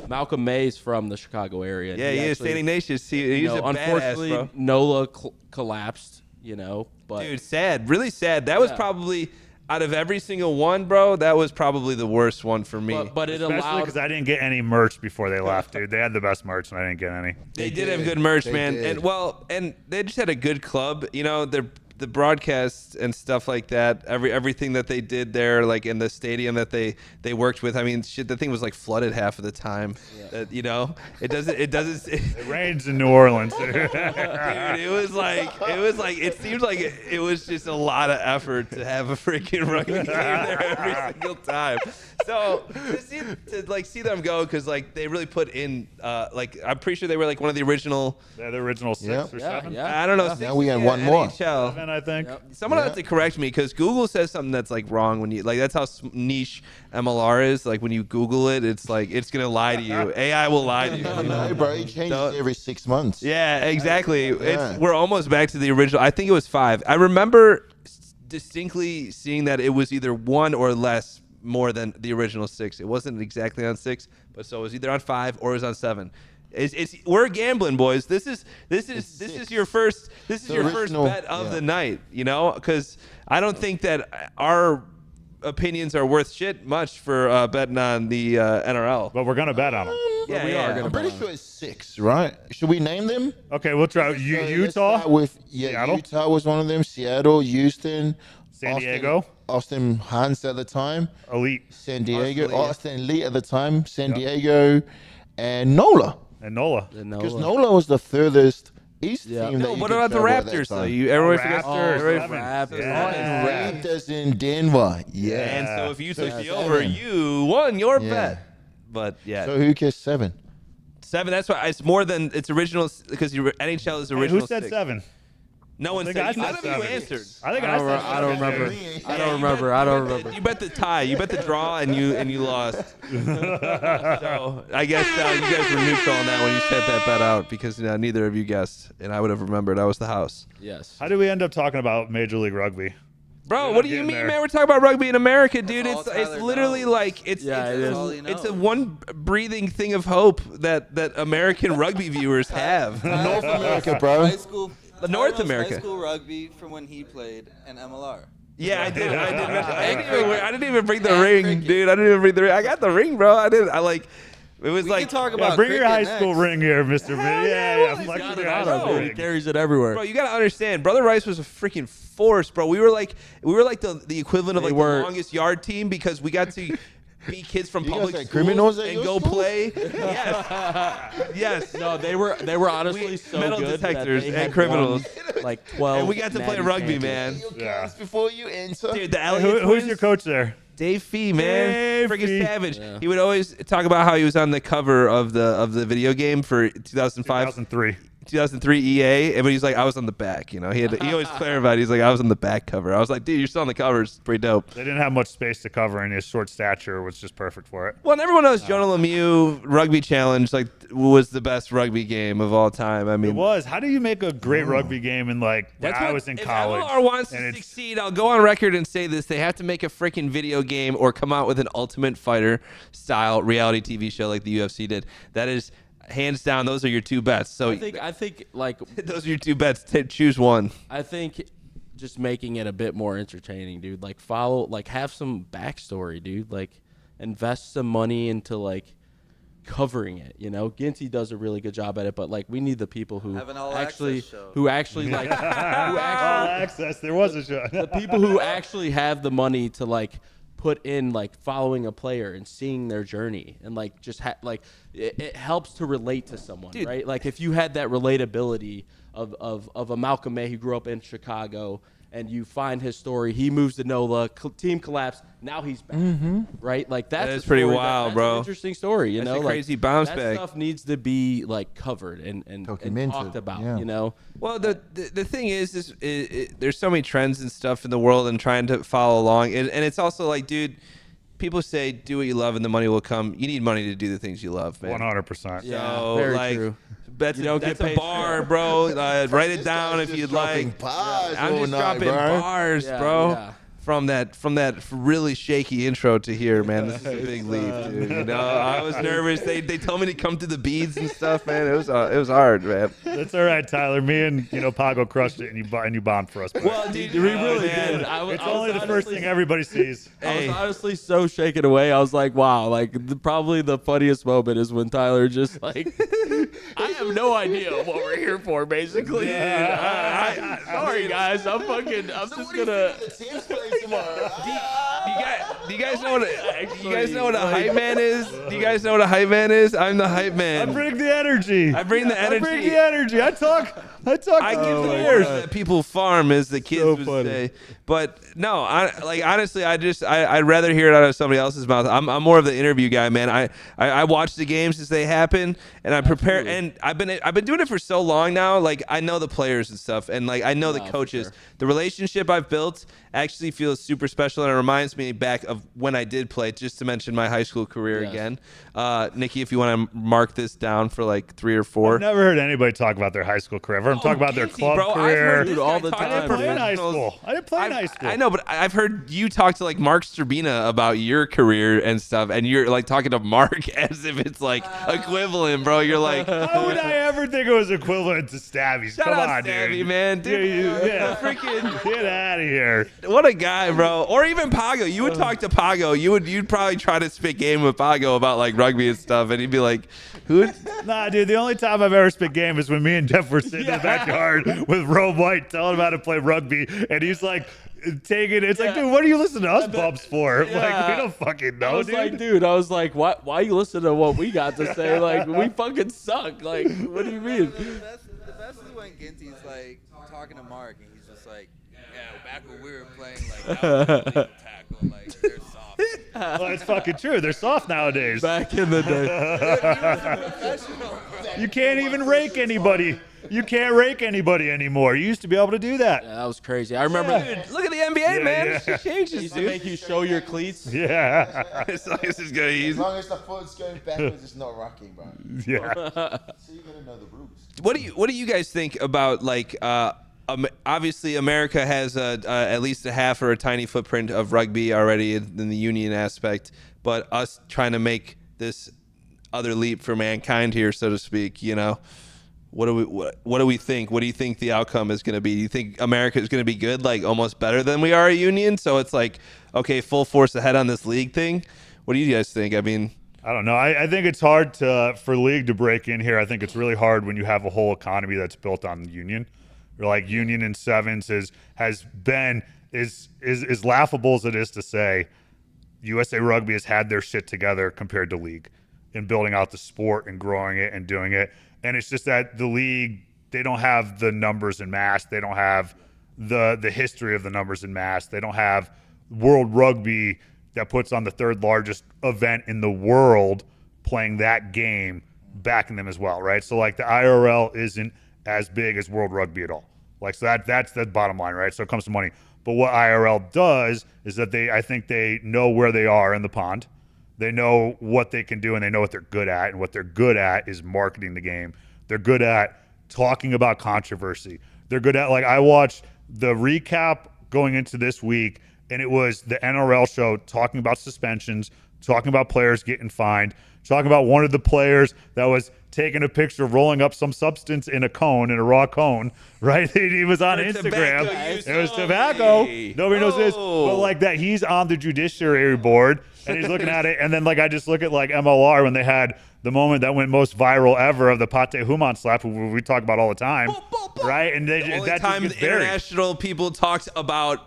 Malcolm May's from the Chicago area. Yeah, he is. Standing Nation. He's a unfortunately, badass, bro. NOLA collapsed. But dude, sad, really sad. That was probably out of every single one, bro. That was probably the worst one for me. But it Especially allowed because I didn't get any merch before they left, dude. They had the best merch, and I didn't get any. They did have good merch, man. And they just had a good club. The broadcasts and stuff like that, everything that they did there, like in the stadium that they worked with. I mean, shit, the thing was like flooded half of the time. It rains in New Orleans. Dude, it seemed like it was just a lot of effort to have a freaking rugby game there every single time. So to see them go, because like they really put in I'm pretty sure they were like one of the original. They're the original 6 or 7. I don't know. Now we had one more. NHL. 7, I think. Someone has to correct me because Google says something that's like wrong when you that's how niche MLR is. Like when you Google it, it's like it's gonna lie to you. AI will lie to you. No, bro, it changes every 6 months. Yeah, exactly. We're almost back to the original. I think it was 5. I remember distinctly seeing that it was either 1 or less more than the original 6. It wasn't exactly on 6, but so it was either on 5 or it was on 7. We're gambling, boys. This is your first bet of the night, because I don't think that our opinions are worth shit much for betting on the NRL. But we're gonna bet on them. Yeah, we are. I'm pretty sure it's 6, right? Should we name them? Okay, we'll try. Utah. Seattle? Utah was one of them. Seattle, Houston, San Diego. Austin Hans at the time. Elite. San Diego. Austin Elite at the time. San Diego, and NOLA. And NOLA. Because NOLA was the furthest east team. No, what about the Raptors though? Everyone forgets Raptors in Denver. Yeah. And so if you took the over, you won your bet. But yeah. So who gets 7? 7. That's why it's more than its original, because NHL is original. Who said 6. 7? No one said. None of you answered. I think I said. I don't remember. You bet the tie. You bet the draw, and you lost. So I guess you guys were neutral on that when you set that bet out, because neither of you guessed, and I would have remembered. I was the house. Yes. How did we end up talking about Major League Rugby? Bro, what do you mean, man? We're talking about rugby in America, dude. It's literally like it's a one breathing thing of hope that American rugby viewers have. North America, bro. North America. High school rugby from when he played in MLR. Yeah, I did. I didn't even bring the ring, dude. I didn't even bring the ring. I got the ring, bro. It was We can talk about bring your high cricket school next. ring here, Mr. Yeah. Flex got your it high on school him, ring. He carries it everywhere. Bro, you gotta understand, Brother Rice was a freaking force, bro. We were like the equivalent of the longest yard team, because we got to be kids from public schools criminals at and your go school? play. Yes. No, they were honestly so metal good detectors that they and had criminals. won, like 12. And we got to play natty rugby, champions. man. Yeah. Before you enter. Dude, the Elliott Who's twins, your coach there? Dave Fee, man. Dave Freaking Fee. savage. Yeah. He would always talk about how he was on the cover of the video game for 2005. 2003 EA, but he's like, I was on the back. He always clarified. He's like, I was on the back cover. I was like, dude, you're still on the cover. It's pretty dope. They didn't have much space to cover, and his short stature was just perfect for it. Well, and everyone knows Jonah Lemieux Rugby Challenge was the best rugby game of all time. I mean, It was. How do you make a great rugby game in when I was in college? If MLR wants and to it's- succeed, I'll go on record and say this: they have to make a freaking video game or come out with an Ultimate Fighter style reality TV show like the UFC did. That is, hands down, those are your two bets. So I think like those are your two bets. Choose one. I think just making it a bit more entertaining, dude. Have some backstory, dude. Invest some money into covering it. Ginty does a really good job at it, but we need the people who Have an all actually access show. who actually All access. There was a show. the people who actually have the money to put in following a player and seeing their journey and it helps to relate to someone, Dude. right? If you had that relatability of a Malcolm May who grew up in Chicago and you find his story, he moves to NOLA, team collapse, now he's back, right? That's That is a pretty story wild, that's bro. an interesting story, That's a crazy bounce that back. stuff needs to be covered and talked about, yeah. Well, the thing is there's so many trends and stuff in the world and trying to follow along, and it's also dude, people say do what you love and the money will come. You need money to do the things you love, man. 100%. So, very like, true. That's You don't get a paid bar, for it. bro. Write it down if you'd like. Bars I'm all just night, dropping bro. bars, Yeah, bro. yeah. From that really shaky intro to here, man. This is a big leap, dude. You know, I was nervous. They told me to come to the beads and stuff, man. It was hard, man. That's all right, Tyler. Me and Pago crushed it, and you bombed for us. But Well, dude, We really man. did. it's only the first thing everybody sees. I was honestly so shaken away. I was like, wow, like probably the funniest moment is when Tyler just like, I have no idea what we're here for, basically. Sorry, guys. I'm just gonna. Do you guys know what a hype man is? Do you guys know what a hype man is? I'm the hype man. I bring the energy. I bring the energy. I bring the energy. I talk. I give the words that people farm, as the kids So would funny. say. But no, honestly, I'd rather hear it out of somebody else's mouth. I'm more of the interview guy, man. I watch the games as they happen, and I prepare. And I've been doing it for so long now. Like, I know the players and stuff, and like I know the coaches. Sure. The relationship I've built actually feels super special, and it reminds me back of when I did play. Just to mention my high school career again, Nikki, if you want to mark this down for like 3 or 4. I've never heard anybody talk about their high school career. I've heard them talk about their club bro, I've career. heard this all guy the talk time, to I didn't play in high professionals. school. I didn't play in high school. I know, but I've heard you talk to like Mark Sterbina about your career and stuff, and you're like talking to Mark as if it's like equivalent, bro. You're like, How would I ever think it was equivalent to Stabby's? shout Come out on, Stabby, dude. man, dude. Yeah. Freaking Get out of here. what a guy, bro. Or even Pago. You would talk to Pago. You'd probably try to spit game with Pago about like rugby and stuff, and he'd be like, who? Nah, dude, the only time I've ever spit game is when me and Jeff were sitting in the backyard with Robe White telling him how to play rugby, and he's like taking it's like, dude, what are you listening to us bubs for? Like, we don't fucking know, I was dude. like, I was like, why you listen to what we got to say? Like, we fucking suck. Like, what do you mean? The best is when Ginty's like talking to Mark and he's just like, yeah, back when we were playing, like, that was a legal tackle, like, they're soft. Well, it's fucking true. They're soft nowadays. Back in the day. You can't even rake anybody. You can't rake anybody anymore. You used to be able to do that. Yeah, that was crazy. I remember. Dude, look at the NBA, man. yeah. It changes, Used to dude. make you show your cleats. Yeah. As long as it's good, As easy. long as the foot's going backwards, it's not rocking, bro. Yeah. So you gotta know the rules. What do you guys think about like obviously America has at least a half or a tiny footprint of rugby already in the union aspect, but us trying to make this other leap for mankind here, so to speak, you know, what do we think? What do you think the outcome is going to be? Do you think America is going to be good, like almost better than we are a union? So it's like, okay, full force ahead on this league thing. What do you guys think? I mean, I don't know. I think it's hard for league to break in here. I think it's really hard when you have a whole economy that's built on the union. Or like union and sevens is laughable as it is to say, USA Rugby has had their shit together compared to league in building out the sport and growing it and doing it. And it's just that the league, they don't have the numbers in mass. They don't have the history of the numbers in mass. They don't have World Rugby that puts on the third largest event in the world playing that game backing them as well, right? So like the IRL isn't as big as World Rugby at all. Like, so that's the bottom line, right? So it comes to money. But what IRL does is that I think they know where they are in the pond. They know what they can do and they know what they're good at. And what they're good at is marketing the game. They're good at talking about controversy. They're good at, like, I watched the recap going into this week, and it was the NRL show talking about suspensions, talking about players getting fined, talking about one of the players that was taking a picture rolling up some substance in a cone, in a raw cone, right? He was on Instagram. It was tobacco. Nobody knows this. But like that, he's on the judiciary board, and he's looking at it. And then like I just look at like MLR when they had the moment that went most viral ever of the Pate Human slap, who we talk about all the time, right? And the only time the international people talked about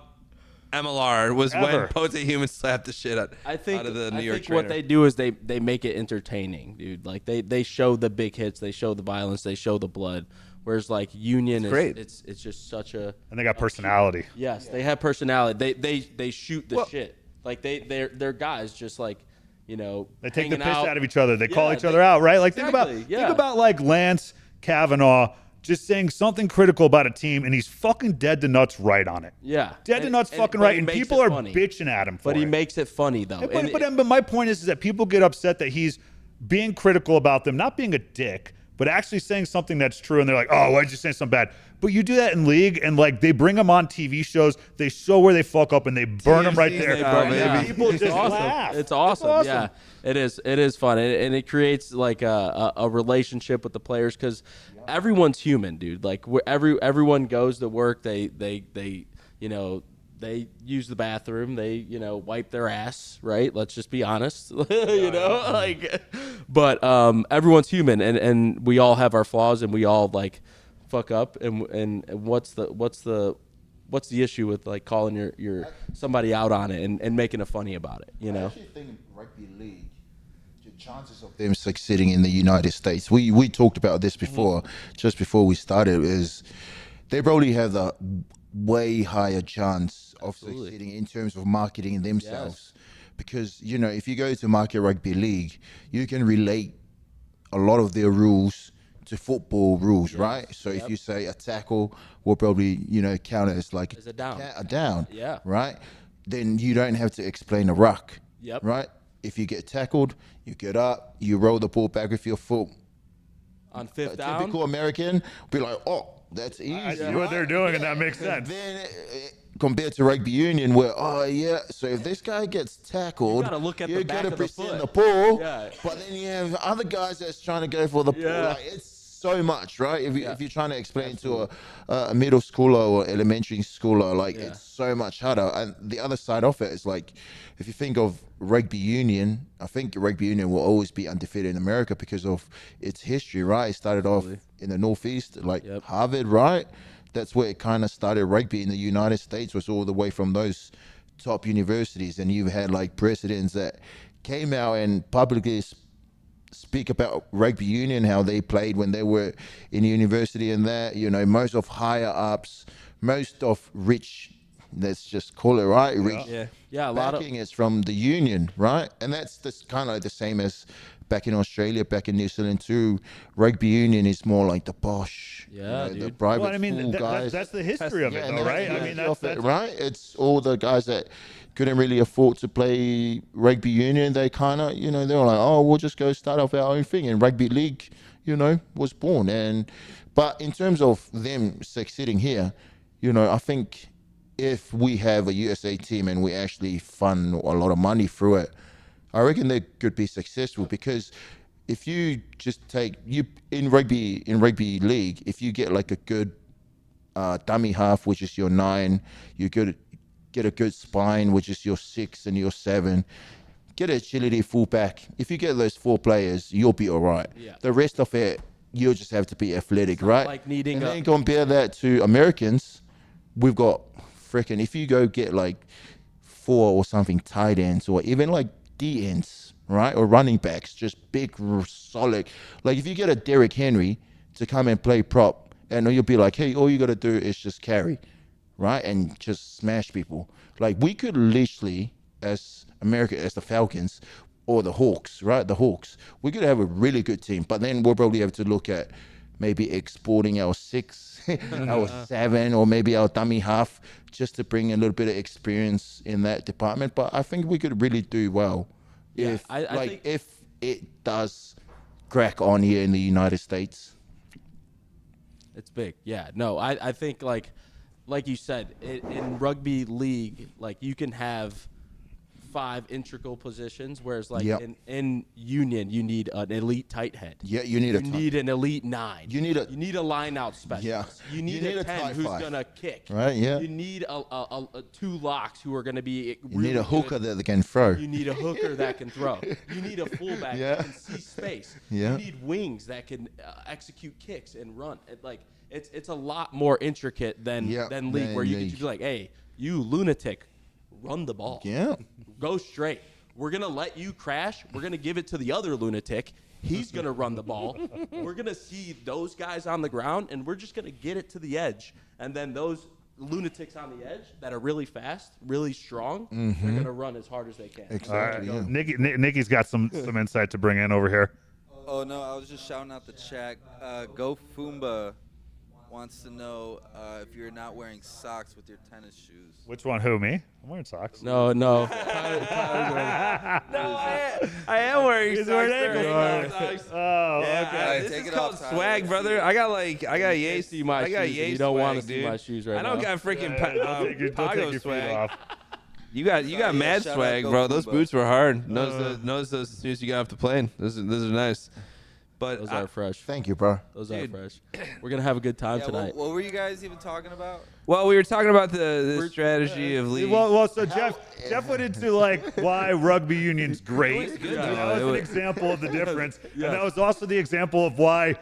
MLR was when Pote Human slapped the shit out of the New York trainer. What they do is they make it entertaining, dude. Like they show the big hits, they show the violence, they show the blood. Whereas like Union is great. It's just such a, and they got personality. Yes, they have personality. They shoot the shit. Like they're guys just like, you know, they take the piss out of each other. They call each other out, right? Like think about like Lance Kavanaugh just saying something critical about a team, and he's fucking dead to nuts right on it. Yeah. Dead to nuts fucking but right, he and makes people it are funny. bitching at him for But it. he makes it funny, though. But my point is that people get upset that he's being critical about them, not being a dick, but actually saying something that's true, and they're like, oh, why'd you say something bad? But you do that in league, and like they bring them on TV shows, they show where they fuck up, and they burn them right there. And people just laugh. It's awesome. Yeah, it is. It is fun, and it creates like a relationship with the players because everyone's human, dude. Like everyone goes to work. They they use the bathroom. They wipe their ass. Right. Let's just be honest. But everyone's human, and we all have our flaws, and we all like fuck up. And what's the issue with like calling your somebody out on it and making a funny about it? I actually think rugby league, the chances of them succeeding in the United States, we talked about this before, just before we started, is they probably have the way higher chance of succeeding in terms of marketing themselves. Because, if you go to market rugby league, you can relate a lot of their rules to football rules, right? So if you say a tackle will probably, count as like as a down. A down, Yeah. right? Then you don't have to explain a ruck, Yep. right? If you get tackled, you get up, you roll the ball back with your foot. On fifth A down? typical American be like, oh, that's easy. I see what they're doing, and that makes sense. Then compared to rugby union, where so if this guy gets tackled, You gotta look at the back of the present foot. the ball. Yeah. But then you have other guys that's trying to go for the ball. Like, it's so much, right? If you're trying to explain to a middle schooler or elementary schooler, it's so much harder. And the other side of it is like, if you think of rugby union, I think rugby union will always be undefeated in America because of its history, right? It started off in the Northeast, Harvard, right? That's where it kind of started. Rugby in the United States was all the way from those top universities, and you've had like presidents that came out and publicly speak about rugby union, how they played when they were in university, and that most of higher ups, most of rich, let's just call it right, rich a lot of backing is from the union, right? And that's kind of the same as back in Australia, back in New Zealand too. Rugby union is more like the posh, the private school guys. That's the history of it, though, right? I mean, that's right. It's all the guys that couldn't really afford to play rugby union. They kind of, they were like, oh, we'll just go start off our own thing. And rugby league, was born. But in terms of them succeeding here, I think if we have a USA team and we actually fund a lot of money through it, I reckon they could be successful, because if you just in rugby league, if you get like a good dummy half, which is your 9, you get a good spine, which is your 6 and your 7, get a agility fullback. If you get those 4 players, you'll be all right. Yeah. The rest of it, you'll just have to be athletic, right? like needing and then compare that to Americans. We've got freaking, if you go get like 4 or something tight ends, or even like D ends, right? Or running backs, just big, solid. Like if you get a Derrick Henry to come and play prop, and you'll be like, hey, all you got to do is just carry, right? And just smash people. Like we could literally, as America, as the Falcons or the Hawks, right? The Hawks, we could have a really good team, but then we'll probably have to look at maybe exporting our 6, our 7, or maybe our dummy half, just to bring a little bit of experience in that department. But I think we could really do well if it does crack on here in the United States. It's big. Yeah. No, I think like you said, in rugby league, like you can have 5 integral positions, whereas like in union you need an elite tight head. Yeah, you need an elite 9. You need a line out specialist. Yeah. You need a 10 who's gonna kick. Right. Yeah. You need a 2 locks who are gonna be. You need a hooker that can throw. You need a hooker that can throw. You need a fullback that can see space. Yeah. You need wings that can execute kicks and run. It's a lot more intricate than league, where you can just be like, hey, you lunatic, run the ball. Yeah. Go straight. We're going to let you crash. We're going to give it to the other lunatic. He's going to run the ball. We're going to see those guys on the ground, and we're just going to get it to the edge. And then those lunatics on the edge that are really fast, really strong, they're going to run as hard as they can. Exactly. All right. Nikki's got some insight to bring in over here. Oh, no, I was just shouting out the chat. Go Fumba wants to know if you're not wearing socks with your tennis shoes. Which one? Who, me? I'm wearing socks. No. No, I am wearing He's socks. wearing There. ankle socks. Oh, Yeah, okay. this take is it called off, Tyler. swag, brother. I got yay. See my I got shoes, yay you don't want to swag, see dude. my shoes right I don't now. got freaking Don't take your Pago feet swag. off. You got mad shout out swag, bro. Those Goeppner. boots were hard. Notice those as soon as you got off the plane. Those are nice. But Those are fresh. Thank you, bro. Those Dude. are fresh. We're gonna have a good time Yeah, tonight. what were you guys even talking about? well, we were talking about the strategy of league. Well, so Jeff went into like why rugby union's great. It was good, That though. was It an was- example of the difference, and that was also the example of why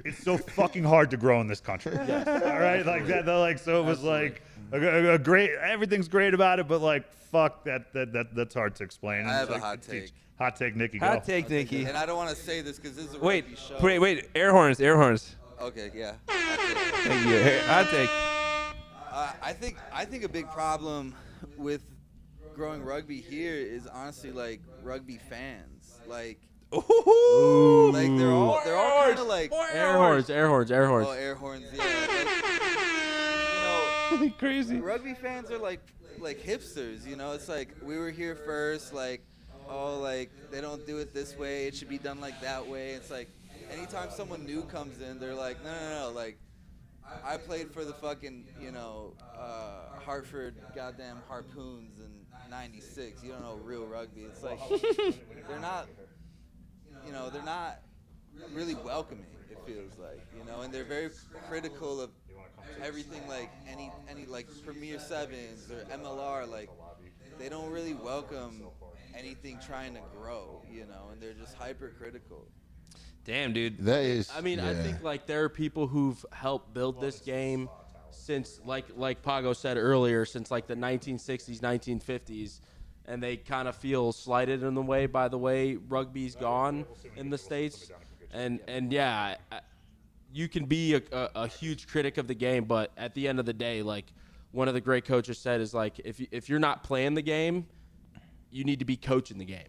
it's so fucking hard to grow in this country. All right, like that. Like so, it was like a great. Everything's great about it, but like fuck that's hard to explain. I have It's a like, hot take. Hot take, Nikki. Go. Hot take, Nikki. And I don't want to say this because this is a Wait, rugby show. wait. Air horns. Okay, yeah. Thank you. Hot take. I think a big problem with growing rugby here is honestly like rugby fans. Like Ooh. like they're all kind of like Air horns. oh, air horns. Yeah. Crazy. Rugby fans are like hipsters, you know. It's like we were here first, like like they don't do it this way. It should be done like that way. It's like anytime someone new comes in, they're like, no. Like I played for the fucking Hartford goddamn Harpoons in '96. You don't know real rugby. It's like they're not really welcoming. It feels like, and they're very critical of everything, like any like Premier Sevens or MLR. Like they don't really welcome anything trying to grow, and they're just hypercritical. Damn, dude. That is. I mean, I think like there are people who've helped build this game since, like Pago said earlier, since like the 1960s, 1950s, and they kind of feel slighted in the way by the way rugby's gone in the States. And yeah, you can be a huge critic of the game, but at the end of the day, like one of the great coaches said is like if you're not playing the game, you need to be coaching the game.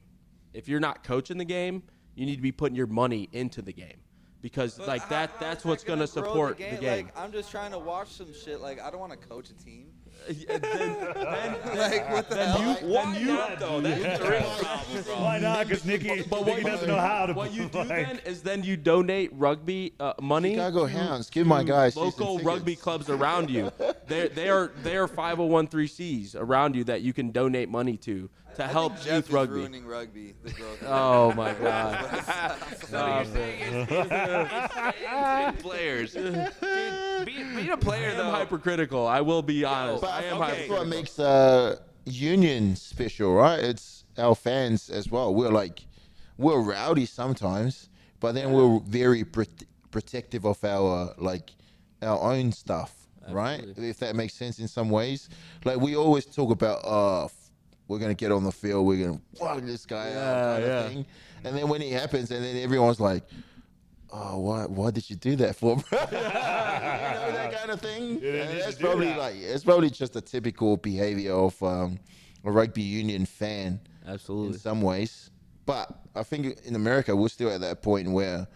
If you're not coaching the game, you need to be putting your money into the game, because But like that's what's going going to support the game. Like I'm just trying to watch some shit. Like I don't want to coach a team. Like what the hell? Why not? Because Nikki doesn't know how to. What you do then is you donate rugby money. Chicago Hounds, give my guys local season rugby tickets. clubs around you. They are 501(c)(3)s around you that you can donate money to help Jeff youth is rugby. ruining rugby. The growth of Oh rugby. my God! No, you're saying it's players. Dude, being a player, I am though. hypercritical. I will be honest. But I am that's hypercritical. what makes Union special, right? It's our fans as well. We're rowdy sometimes, but then we're very protective of our own stuff, right? If that makes sense in some ways. Like we always talk about, we're gonna get on the field, we're gonna fuck this guy out, kind of thing. And then when it happens, and then everyone's like, "Oh, why did you do that for, bro?" That kind of thing. And that's probably it's probably just a typical behavior of a rugby union fan. Absolutely. In some ways, but I think in America we're still at that point where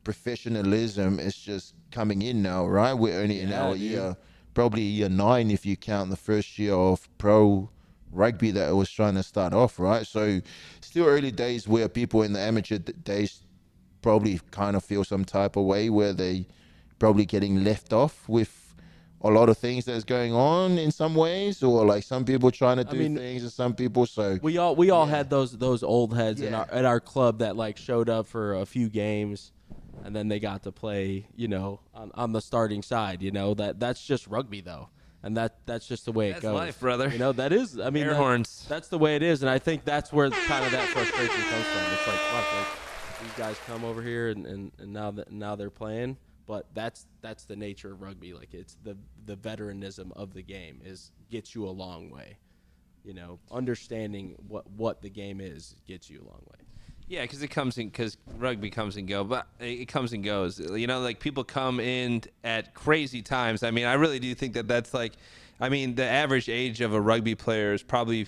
professionalism is just coming in now, right? We're only in our year, probably year 9 if you count the first year of pro rugby that was trying to start off, right? So still early days where people in the amateur days probably kind of feel some type of way where they probably getting left off with a lot of things that's going on in some ways, or like some people trying to do things and some people. So we all had those old heads at our club that like showed up for a few games, and then they got to play, on the starting side. That's just rugby though. And that's just the way it That's goes. life, brother. That is. I mean, Air horns. That's the way it is, and I think that's where kind of that frustration comes from. It's like, fuck, these guys come over here, and now they're playing, but that's the nature of rugby. Like it's the veteranism of the game gets you a long way. Understanding what the game is gets you a long way. Yeah, because rugby comes and goes, but it comes and goes. Like people come in at crazy times. I mean, I really do think that's the average age of a rugby player is probably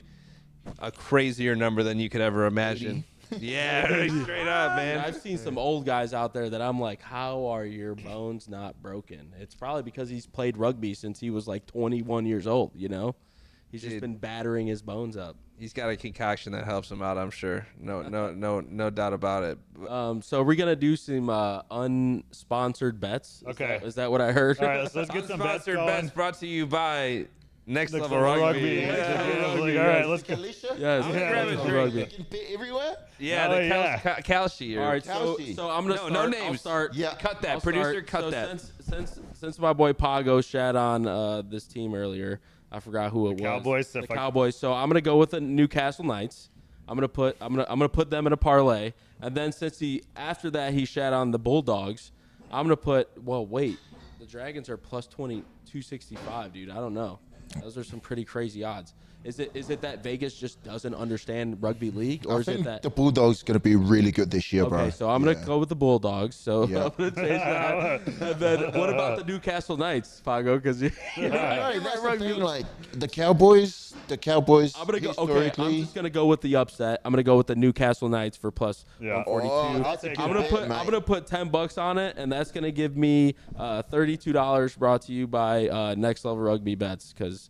a crazier number than you could ever imagine. Yeah, straight up, man. I've seen some old guys out there that I'm like, how are your bones not broken? It's probably because he's played rugby since he was like 21 years old, you know? He's just been battering his bones up. He's got a concoction that helps him out, I'm sure. No doubt about it. So we're gonna do some unsponsored bets. Okay. Is that what I heard? All right, let's get some bets Sponsored going. bets brought to you by Next Level Level Rugby. Yeah. All right, let's go. Yes, grab a Next Level drink. Rugby. Everywhere? Yeah, Oh, the yeah. Kalshi. All right, Kalshi. so I'm gonna No, start. no names. I'll start. Yeah. Cut that. I'll Producer, start. cut So that. Since my boy Pago shat on this team earlier, I forgot who it was. Cowboys. The Cowboys. So I'm gonna go with the Newcastle Knights. I'm gonna put them in a parlay, and then since after that he shat on the Bulldogs, I'm gonna put. Well, wait, the Dragons are plus 265, dude. I don't know. Those are some pretty crazy odds. Is it that Vegas just doesn't understand rugby league, or I is think it that the Bulldogs going to be really good this year, bro. Okay, so I'm gonna go with the Bulldogs. So Yeah. I'm gonna change that. And then what about the Newcastle Knights, Pago? Because Right, that's the thing, like the Cowboys. I'm gonna go. Okay, I'm just gonna go with the upset. I'm gonna go with the Newcastle Knights for plus 142. I'll take I'm it, gonna put $10 on it, and that's gonna give me $32. Brought to you by Next Level Rugby Bets, because.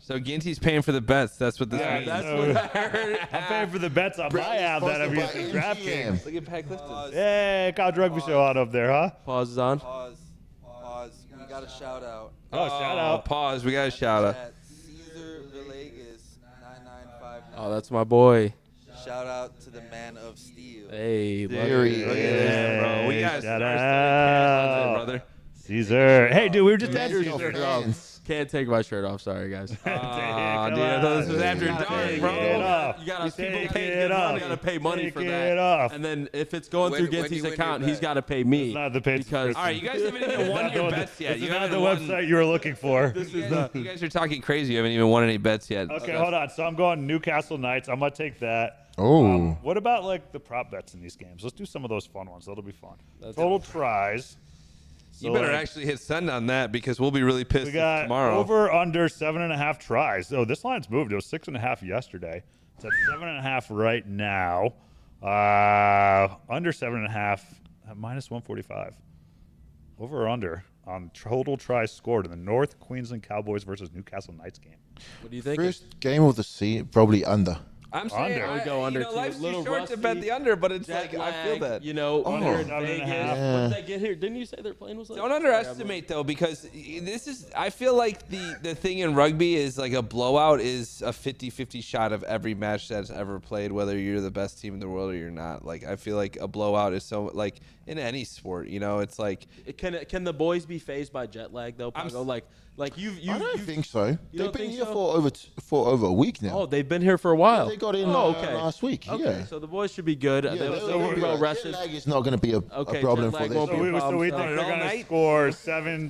So Ginty's paying for the bets. That's what this means. That's what I heard. I'm paying for the bets on my app that I'm using, DraftKings. Look at Pack Lifton. Hey, college rugby show on up there, huh? Pause is on. Pause. We got a shout out. Oh, shout out. Pause. We got a shout out. At Caesar Villegas 9959. Oh, that's my boy. Shout out to the man of steel. Hey, There he Look at this, bro. We got shout stars out. brother. Caesar. Hey, dude, we were just at Caesar Caesar. fans. Can't take my shirt off. Sorry, guys. Dude, I thought this was after dark, bro. You gotta pay money for Take that. it off. And then if it's going When- through when you Ginty's win account, your he's bet. got to pay me. Not the page because All right, you guys haven't even won your bets yet. This You is not haven't the won. website you were looking for. You guys are talking crazy. You haven't even won any bets yet. Okay, hold on. So I'm going Newcastle Knights. I'm gonna take that. Oh. What about like the prop bets in these games? Let's do some of those fun ones. That'll be fun. Total tries. You better actually hit send on that because we'll be really pissed We got tomorrow. over under 7.5 tries. Oh, this line's moved. It was 6.5 yesterday. It's at 7.5 right now. Under 7.5 at minus 145. Over or under on total tries scored in the North Queensland Cowboys versus Newcastle Knights game. What do you think? First game of the season, probably under. I'm saying Under. We go under know, too. life's too Little short to rusty, bet the under, but it's jet like I feel lag, that. You know, Under under in 7.5. Vegas. Yeah. When did that get here? Didn't you say their plane was like? Don't underestimate though, because this is. I feel like the thing in rugby is like a blowout is a 50-50 shot of every match that's ever played, whether you're the best team in the world or you're not. Like I feel like a blowout is so like in any sport, you know, it's like. Can the boys be phased by jet lag though, Pago? Like you. I don't think so. They've don't been think here so? for over a week now. Oh, they've been here for a while. They got in okay. last week. Okay, Yeah. so the boys should be good. Yeah, They they'll were be well right. rested. Jet lag is not going to be a Okay, problem jet for lag this won't team. be a So we think On they're an going to all-night? score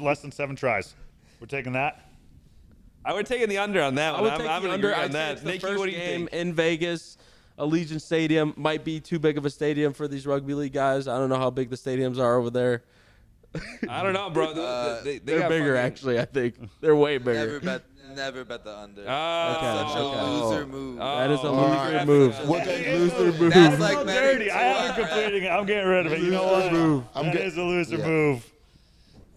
less than 7 tries. We're taking that. I would take the under on that I one. would I'm take gonna the under. agree on I'd say that. it's the Nikki, first what do you game think? in Vegas. Allegiant Stadium might be too big of a stadium for these rugby league guys. I don't know how big the stadiums are over there. I don't know, bro. They They're got bigger, fucking- actually. I think they're way bigger. Never bet the under. Oh, That's such a okay. loser move. That is a Oh, loser move. What Loser move. That's It's like so betting dirty. I haven't 200. completed it. I'm getting rid of it. You know what? That is a loser move.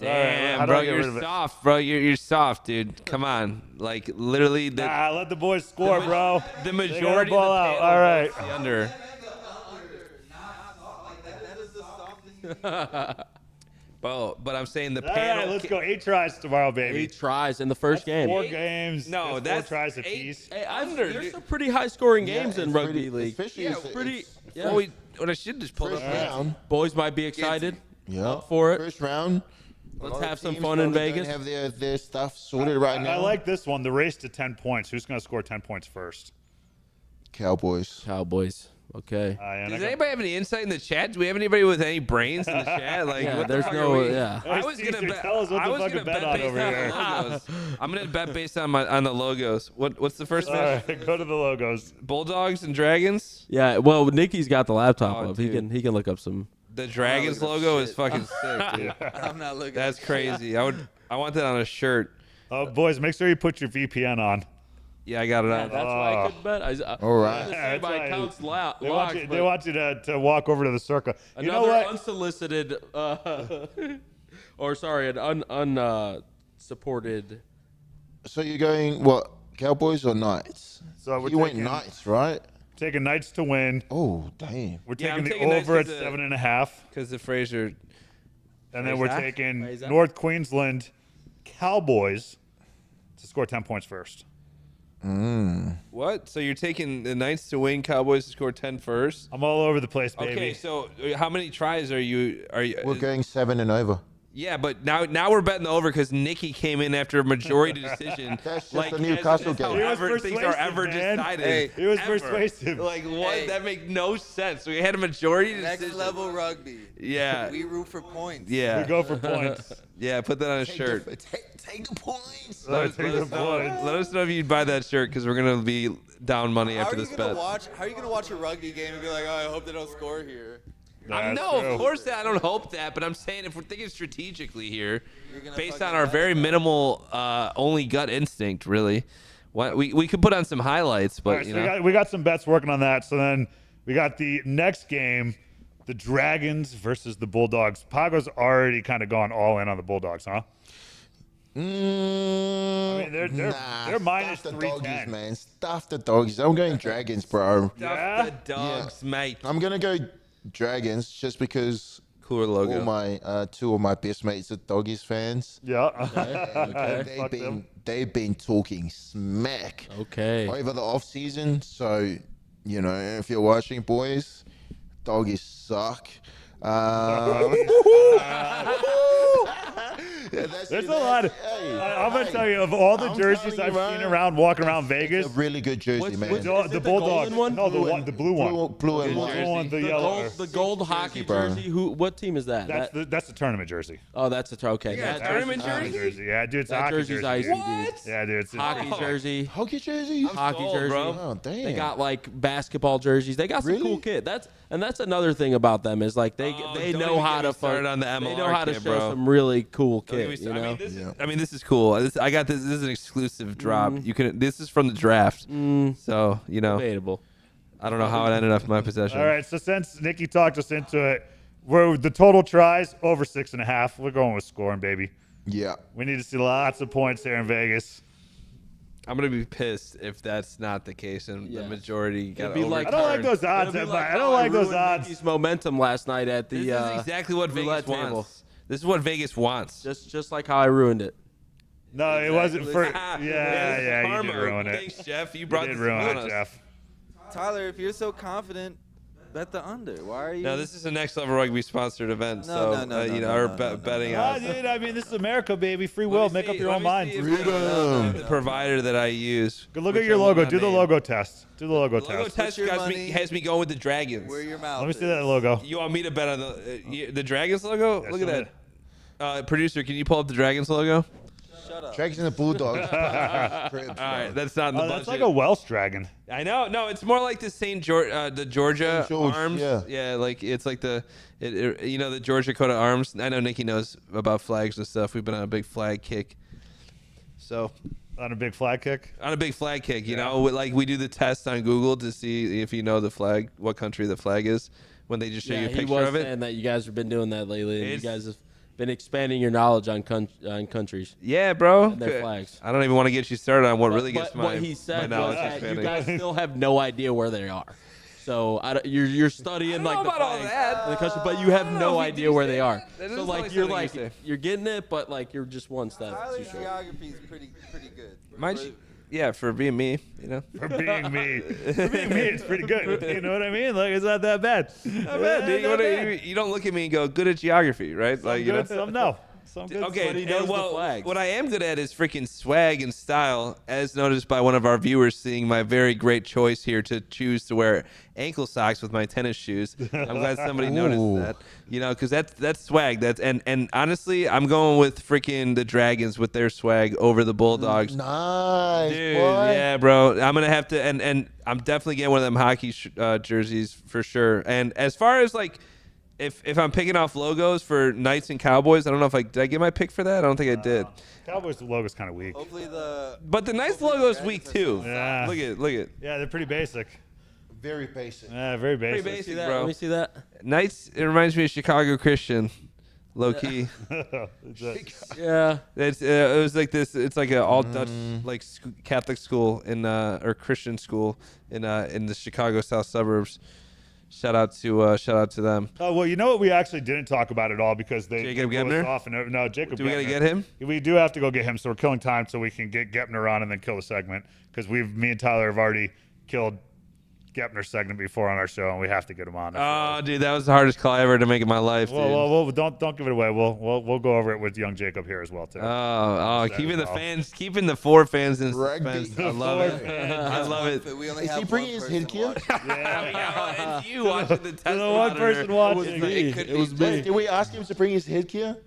All right, Damn, how do bro, I get rid you're of it? soft, bro. You're soft, dude. Come on, like literally the Let the boys score, ma- bro. the They majority gotta of the ball out. panel All right. votes the under. But I'm saying the All panel. right, let's go. 8 tries tomorrow, baby. 8 tries in the first game. 4 games. No, that's 4 that's tries apiece. Hey, under, there's dude. some pretty high scoring games Yeah, in it's rugby pretty- league. especially Yeah, it's- pretty. it's Yeah. Well, what I should just pull First up. round. Boys might be excited. Yeah. Up for it. First round. A Let's lot of have some teams fun in probably don't Vegas. Have their stuff sorted right I now. like this one. The race to 10 points. Who's going to score 10 points first? Cowboys. Cowboys. Okay. Does anybody have any insight in the chat? Do we have anybody with any brains in the chat? Like, Yeah, what the there's fuck no- are we? yeah. I Hey, was gonna Caesar, bet. tell us what I the was fucking gonna bet bet on based over on here. the logos. I'm gonna bet based on the logos. What's the first All match? right, go to the logos. Bulldogs and Dragons. Yeah. Well, Nikki's got the laptop Oh, up. He dude. can look up some. The Dragons looking up logo shit. is fucking sick, dude. I'm not looking. That's crazy. I want that on a shirt. Boys, make sure you put your VPN on. Yeah, I got it Yeah, on. that's why I couldn't bet. All right. My why account's They locked. want you to walk over to the circa. You know Another what? unsolicited, or sorry, an unsupported. So you're going what? Cowboys or Knights? So we're you went taking- Knights, right? Taking Knights to win. Oh, damn. We're Yeah, taking I'm the taking Knights over at 'cause 7.5. Because the Fraser. And then we're Fraser? taking Fraser? North Queensland Cowboys to score 10 points first. What? So you're taking the Knights to win, Cowboys to score 10 first? I'm all over the place, baby. Okay, so how many tries are you? We're going 7 and over. Yeah, but now we're betting the over because Nikki came in after a majority decision. That's just like a Newcastle game. He was things are ever persuasive, man. decided. Hey, he was ever. persuasive. Like what? That make no sense. We had a majority Next decision. level rugby. Yeah. We root for points. Yeah. We go for points. Yeah, put that on a shirt. Take the points. Let us know if you'd buy that shirt because we're gonna be down money after this bet. How are you gonna watch a rugby game and be like, oh, I hope they don't score here? Of course I don't hope that, but I'm saying if we're thinking strategically here, based fucking on our very minimal, only gut instinct, really, we could put on some highlights, but All right, you so know, we got some bets working on that. So then we got the next game, the Dragons versus the Bulldogs. Pago's already kind of gone all in on the Bulldogs, huh? I mean, they're minus Stuff the 310. doggies, man. Stuff the doggies. I'm going Dragons, bro. Yeah? the dogs, mate. I'm gonna go Dragons just because Cooler logo. all my two of my best mates are doggies fans. Yeah. Okay. They've been talking smack Okay. over the off season. So, you know, if you're watching, boys, doggies suck. There's a lot of. I'm gonna tell you, of all the jerseys I've seen around walking around Vegas, It's a really good jersey, man. the Bulldog golden one? No, the blue one. Blue and The white. one, the yellow. The gold hockey bro. jersey. What team is that? That's the tournament jersey. Oh, that's okay. Yeah, That tournament jersey's- jersey? Yeah, dude, it's a That hockey jersey's jersey. icy, dude. dude. Yeah, dude, it's Hockey jersey. Hockey jersey? Hockey sold, jersey. bro. Oh, damn. They got like basketball jerseys. They got some Really? cool kit. That's another thing about them is like they don't know even how get to me started on the They know MLR how to kit, show bro. some really cool Don't get me kit. You started. know. I mean, this is cool. I got this. This is an exclusive drop. You can. This is from the draft. So you know, Debatable. I don't know how it ended up in my possession. All right, so since Nikki talked us into it, we're the total tries over 6.5. We're going with scoring, baby. Yeah. We need to see lots of points here in Vegas. I'm gonna be pissed if that's not the case and the majority got It'd be like I don't like those odds. it'd be I how don't like those ruined odds. Nikki's momentum last night at the. This is exactly what roulette Vegas table. wants. This is what Vegas wants. Just like how I ruined it. No, it wasn't for. this Yeah, is you karma. did ruin it. Thanks, Jeff. You You brought did this ruin upon it, us. Jeff. Tyler, if you're so confident, bet the under. Why are you? No, this is a next level rugby sponsored event. No, no, you know, no, our no, no, betting Ah, odds. dude, I mean, this is America, baby. Free will. Make up your own mind. The provider that I use. Go look at your logo. Do the logo test. Do the logo Logo test. test has me going with the Dragons. Where your mouth Let me see that logo. You want me to bet on the Dragons logo? Look at that. Producer, can you pull up the Dragons logo? Shut up. Dragons and the Bulldogs. All right, that's not in the Oh, budget. that's like a Welsh dragon. I know. No, it's more like the the Georgia St. George, arms. yeah. Like it's like the the Georgia coat of arms. I know Nikki knows about flags and stuff. We've been on a big flag kick. So On a big flag kick? on a big flag kick, you know, like we do the test on Google to see if you know the flag, what country the flag is, when they just show you a he picture was of it. saying that you guys have been doing that lately, and you It's- guys have been expanding your knowledge on countries. Yeah, bro. And their flags. I don't even want to get you started on what really But gets my what he my said was knowledge that you expanding. guys still have no idea where they are. So you're studying like know the about all flags that. in the country, but you have no idea where they are. That So doesn't like sound you're like like something you say. you're getting it, but like you're just one step too Tyler's short. geography is pretty good. Yeah, for being me, you know. For being me. For being me, it's pretty good. You know what I mean? Like, it's not that bad. Not bad, dude. You don't look at me and go, good at geography, right? Some Like, good, some no. Some good. Okay, But he knows the well, flags. what I am good at is freaking swag and style, as noticed by one of our viewers seeing my very great choice here to choose to wear ankle socks with my tennis shoes. I'm glad somebody noticed that, you know, because that's swag. And honestly, I'm going with freaking the Dragons with their swag over the Bulldogs. Nice, Dude, boy. yeah, bro. I'm gonna have to, and I'm definitely getting one of them hockey jerseys for sure. And as far as like, if I'm picking off logos for Knights and Cowboys, I don't know if did I get my pick for that? I don't think I did. Cowboys logo's kind of weak. Hopefully But the Knights logo is weak too. Yeah. Look at it. Yeah, they're pretty basic. Very basic. Yeah, very basic. Pretty basic, that? bro. Let me see that. Knights. It reminds me of Chicago Christian. Low key. Yeah. It was like this. It's like an all Dutch like Catholic school in or Christian school in the Chicago South suburbs. Shout out to them. Oh well, you know what? We actually didn't talk about it all because they Jacob blew us Goeppner? off. And no, Jacob. Do we gotta Goeppner. get him? We do have to go get him. So we're killing time so we can get Goeppner on and then kill the segment because me and Tyler have already killed Goeppner's segment before on our show, and we have to get him on. Oh, dude, that was the hardest call ever to make in my life. Dude. Well, don't give it away. We'll go over it with young Jacob here as well too. Keeping the fans, keeping the 4 fans in suspense. I love it. I love it. We only Is have he bringing his headgear? Yeah, it's you watching the test. One person watching. It was me. Did we ask him to bring his headgear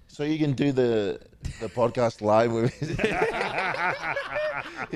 so you can do the podcast live with his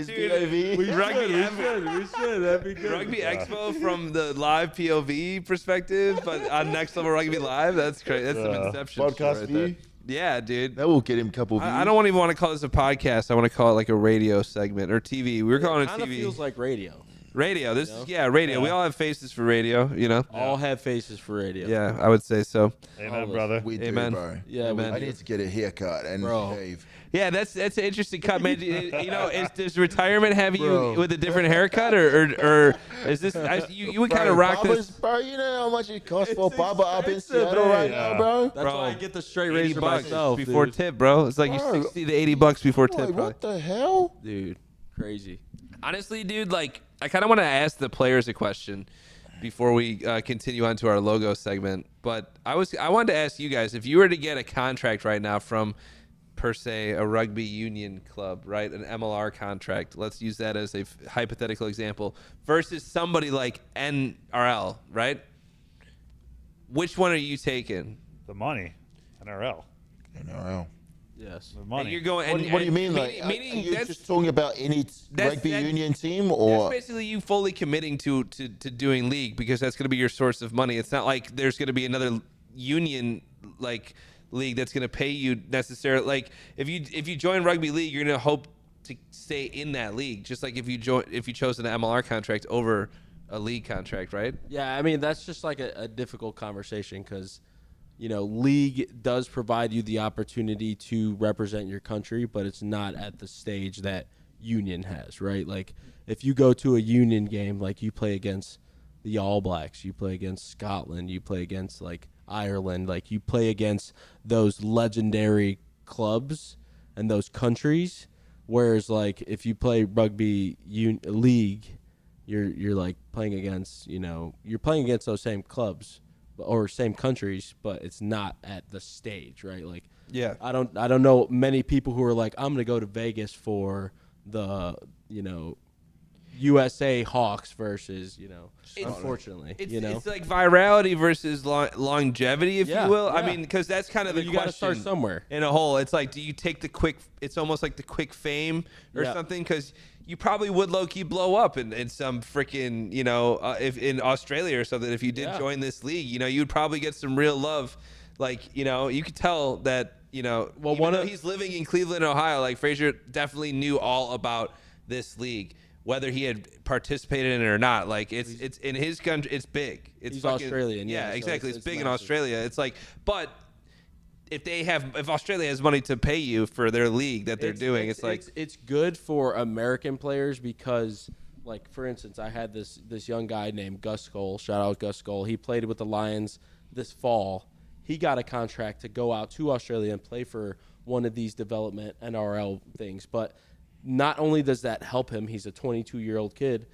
POV? We should. That'd be good. Rugby Expo from the live POV perspective, but on Next Level Rugby Live, that's crazy. That's some Inception podcast shit right view? there. Yeah, dude. That will get him a couple views. I don't even want to call this a podcast. I want to call it like a radio segment or TV. We were calling it Kind of TV. feels like radio. Radio. This is radio. Yeah. We all have faces for radio. You know. All have faces for radio. Yeah, I would say so. Amen, brother. We Amen. do, bro. Yeah, Amen. I need to get a haircut and shave. Yeah, that's an interesting cut, man. Does retirement have you Bro. with a different haircut, or is this you would kind of rock barbers, this? bro. You know how much it costs for a barber up in Seattle right now, bro? That's Bro, why I get the straight $80 razor myself, before dude. tip, bro. It's like Bro. you $60 to $80 before tip, Like, bro. what the hell? Dude, crazy. Honestly, dude, like I kind of want to ask the players a question before we continue on to our logo segment. But I wanted to ask you guys, if you were to get a contract right now from, per se, a rugby union club, right, an MLR contract, let's use that as a hypothetical example, versus somebody like NRL, right? Which one are you taking? The money, NRL. NRL. Yes. The money. And you're going. What do you mean? Like, meaning are you that's just talking about any rugby union team, That's or basically you fully committing to doing league because that's going to be your source of money. It's not like there's going to be another union like league that's going to pay you necessarily. Like if you join rugby league, you're going to hope to stay in that league. Just like if you chose an MLR contract over a league contract, right? Yeah, I mean that's just like a difficult conversation because, you know, league does provide you the opportunity to represent your country, but it's not at the stage that union has, right? Like if you go to a union game, like you play against the All Blacks, you play against Scotland, you play against like Ireland, like you play against those legendary clubs and those countries. Whereas like if you play rugby league, you're like playing against, you know, you're playing against those same clubs or same countries, but it's not at the stage, right? Like, yeah, I don't know many people who are like, I'm gonna go to Vegas for the, you know, USA Hawks versus, you know, unfortunately, you know, it's like virality versus longevity, if you will. Yeah. I mean, because that's kind of the you question. gotta start somewhere in a whole. It's like, do you take the quick? It's almost like the quick fame or something, because you probably would low key blow up in some freaking, you know, if in Australia or something. If you did join this league, you know, you'd probably get some real love. Like, you know, you could tell that, you know, well, even though he's living in Cleveland, Ohio, like Fraser definitely knew all about this league, whether he had participated in it or not. Like it's in his country, it's big. It's he's fucking, Australian. Yeah, So exactly. It's big in massive. Australia. It's like, but if Australia has money to pay you for their league that they're doing, it's like it's good for American players because, like, for instance, I had this young guy named Gus Skoll. Shout out Gus Skoll. He played with the Lions this fall. He got a contract to go out to Australia and play for one of these development NRL things. But not only does that help him, he's a 22-year-old kid.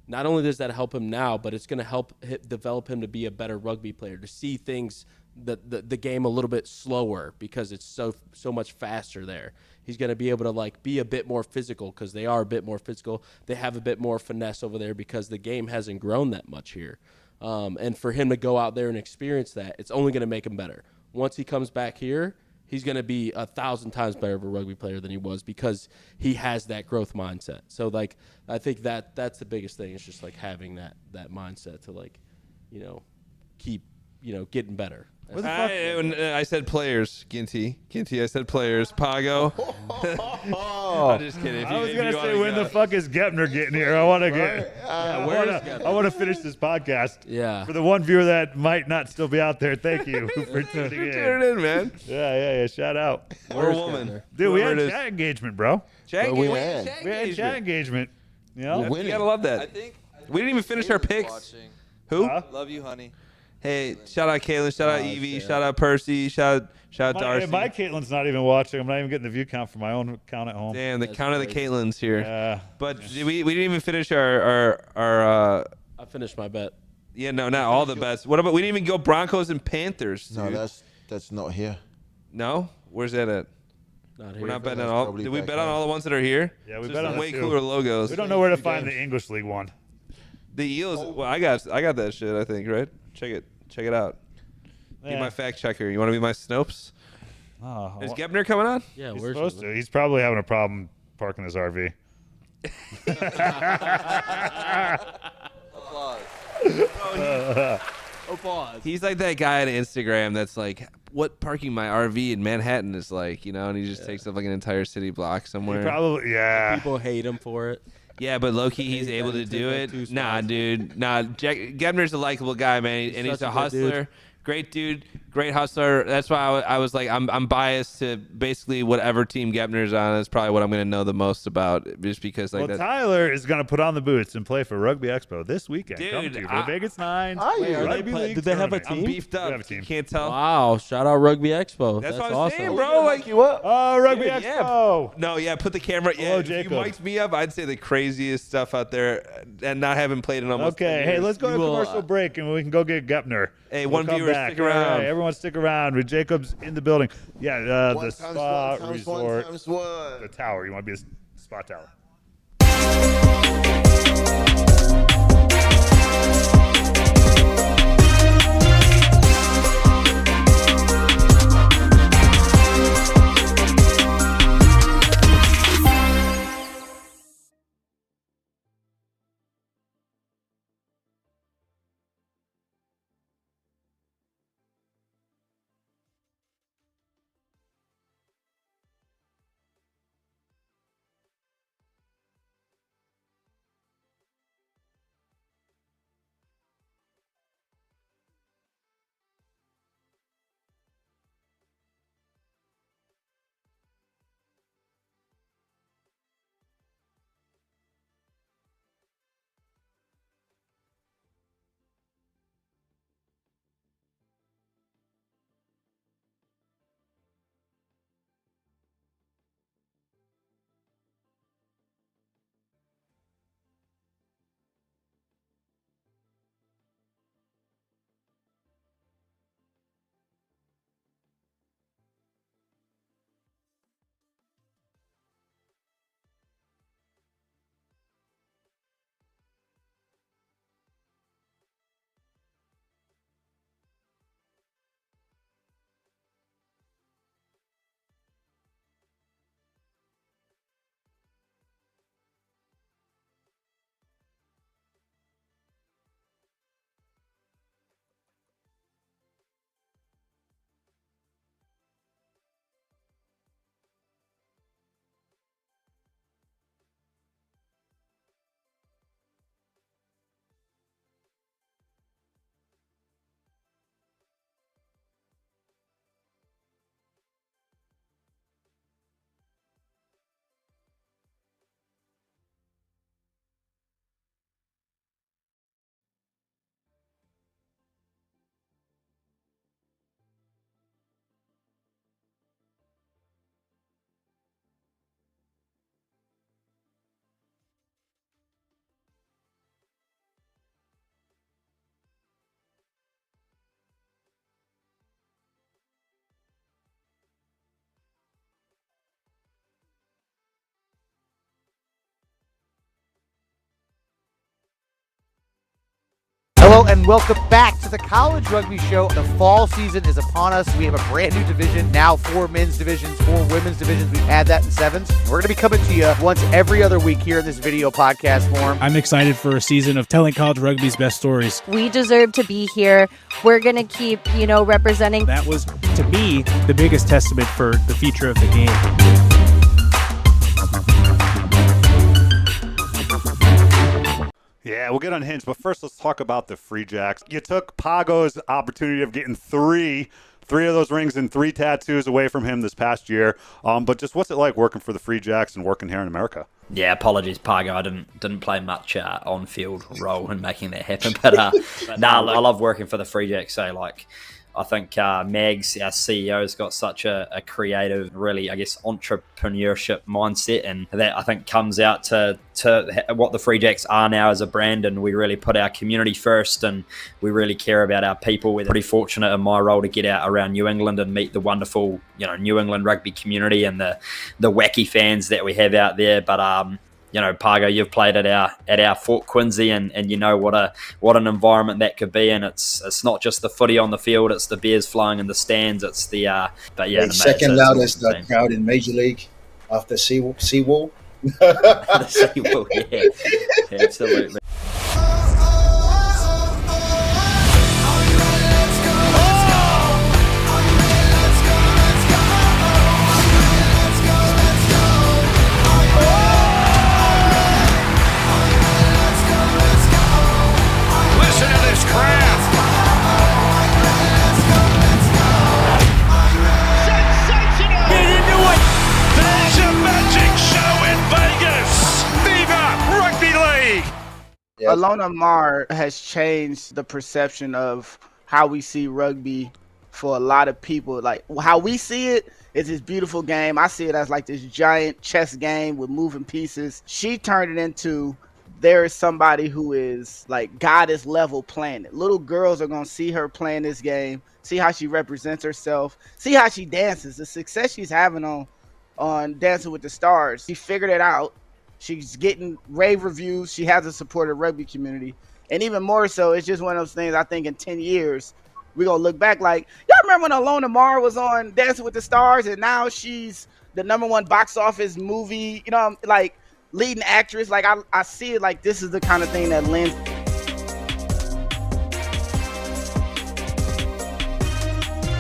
Not only does that help him now, but it's going to help develop him to be a better rugby player, to see things, the game a little bit slower because it's so much faster there. He's going to be able to like be a bit more physical because they are a bit more physical. They have a bit more finesse over there because the game hasn't grown that much here. And for him to go out there and experience that, it's only going to make him better. Once he comes back here, he's going to be 1,000 times better of a rugby player than he was because he has that growth mindset. So, like, I think that's the biggest thing is just, like, having that mindset to, like, you know, keep getting better. I said players, Ginty. I said players. Pago. I'm just kidding. I was gonna say, when the fuck is Goeppner getting here? I want to get. I want to finish this podcast. Yeah. For the one viewer that might not still be out there, thank you for tuning in. Tuning in, man. Yeah. Shout out. Or a woman. Dude, we had chat engagement, bro. We had chat engagement. You know, you gotta love that. We didn't even finish our picks. Watching. Who? Love you, honey. Hey, shout out Caitlin, shout out Evie, shout out Percy, shout out Darcy. My Caitlin's not even watching. I'm not even getting the view count for my own account at home. Damn, the count of the Caitlins here. Yeah. But we didn't even finish our I finished my bet. Yeah, no, not all the bets. What about we didn't even go Broncos and Panthers? No, dude. that's not here. No? Where's that at? Not here. We're not betting on all. Did we bet on all the ones that are here? Yeah, we So bet on way the cooler logos. We don't know where to find the English League one. The Eels. Well, I got that shit. I think right. Check it out. Be my fact checker. You want to be my Snopes? Oh, Is Goeppner coming on? Yeah, he's we're supposed to. He's probably having a problem parking his RV. Applause. He's like that guy on Instagram that's like, what parking my RV in Manhattan is like, and he just takes up like an entire city block somewhere. Probably, yeah. People hate him for it. Yeah, but low-key, he's able to do it. Nah, dude. Nah, Goeppner's a likable guy, man, and he's a hustler. Great dude, great hustler. That's why I was like, I'm biased to basically whatever team Goeppner's on. That's probably what I'm going to know the most about, just because like that. Tyler is going to put on the boots and play for Rugby Expo this weekend. Dude, Come to for the Vegas Nines. Did they have a team? I'm beefed up. We have a team. You can't tell. Wow! Shout out Rugby Expo. That's That's what I'm awesome. saying, bro. Like you up? Oh, Rugby Dude, Expo. No, yeah, put the camera. Yeah, Hello, if you Jacob. mic'd me up, I'd say the craziest stuff out there, and not having played in almost. 10 Okay, hey, years. let's go to You will, commercial break and we can go get Goeppner. Hey, We'll one come viewer, back. stick around. All right, everyone stick around. With Jacob's in the building. Yeah, the spa resort. The tower. You want to be a spa tower. Hello and welcome back to the College Rugby Show. The fall season is upon us. We have a brand new division, now 4 men's divisions, 4 women's divisions. We've had that in 7s. We're going to be coming to you once every other week here in this video podcast form. I'm excited for a season of telling college rugby's best stories. We deserve to be here. We're going to keep, representing. That was, to me, the biggest testament for the future of the game. Yeah, we'll get unhinged, but first let's talk about the Free Jacks. You took Pago's opportunity of getting three of those rings and 3 tattoos away from him this past year. But just what's it like working for the Free Jacks and working here in America? Yeah, apologies, Pago. I didn't play much on-field role in making that happen. But I love working for the Free Jacks. So, I think Mags, our CEO, has got such a creative, really, entrepreneurship mindset, and that I think comes out to what the Free Jacks are now as a brand, and we really put our community first, and we really care about our people. We're pretty fortunate in my role to get out around New England and meet the wonderful, New England rugby community and the wacky fans that we have out there. But Pago, you've played at our Fort Quincy, and you know what an environment that could be. And it's not just the footy on the field; it's the beers flowing in the stands. It's the second loudest crowd in Major League after Seawall. The Seawall, yeah, absolutely. Alona Mar has changed the perception of how we see rugby for a lot of people. Like, how we see it is this beautiful game. I see it as like this giant chess game with moving pieces. She turned it into, there is somebody who is like goddess level playing it. Little girls are going to see her playing this game, see how she represents herself, see how she dances, the success she's having on Dancing with the Stars. She figured it out. She's getting rave reviews. She has a supportive rugby community. And even more so, it's just one of those things, I think in 10 years, we're going to look back like, y'all remember when Alona Mar was on Dancing with the Stars, and now she's the #1 box office movie, leading actress. Like, I see it like this is the kind of thing that lends.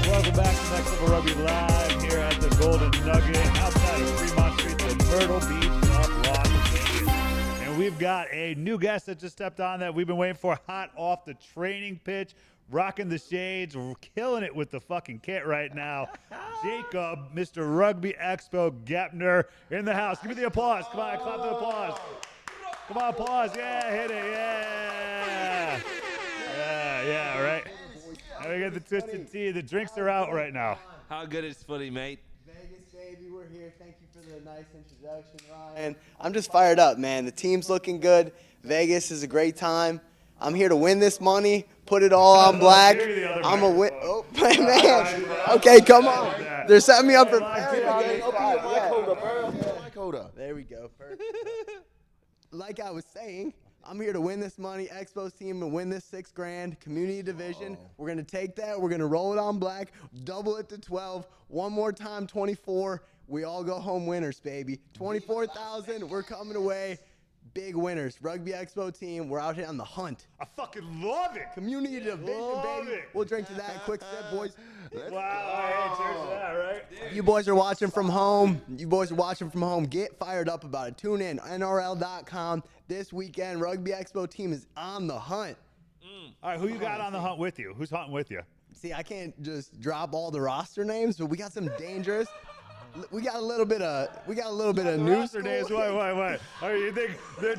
Welcome back to Next Level Rugby Live here at the Golden Nugget outside of Fremont Street, the Myrtle Beach of Las Vegas. And we've got a new guest that just stepped on that we've been waiting for, hot off the training pitch, rocking the shades, killing it with the fucking kit right now. Jacob, Mr. Rugby Expo Goeppner in the house. Give me the applause. Come on, clap the applause. Come on, applause. Yeah, hit it. Yeah. Yeah, right. Now we got the twisted tea. The drinks are out right now. How good is footy, mate? Vegas, baby, we're here. Thank you for the nice introduction, Ryan. I'm just fired up, man. The team's looking good. Vegas is a great time. I'm here to win this money, put it all on black. I'm a win. Oh, man. Okay, come on. They're setting me up for. There we go. Perfect. Like I was saying, I'm here to win this money. Expo's team and win this $6,000 community division. We're going to take that. We're going to roll it on black, double it to 12. One more time, 24. We all go home winners, baby. 24,000. We're coming away. Big winners. Rugby Expo team. We're out here on the hunt. I fucking love it. Community division, baby. We'll drink to that. Quick sip, boys. Wow. Hey, cheers to that, right? You boys are watching from home. Get fired up about it. Tune in. NRL.com. This weekend, Rugby Expo team is on the hunt. All right, who you got on the hunt with you? Who's hunting with you? See, I can't just drop all the roster names, but we got some dangerous. We got a little bit of news. Wait. All right, you think?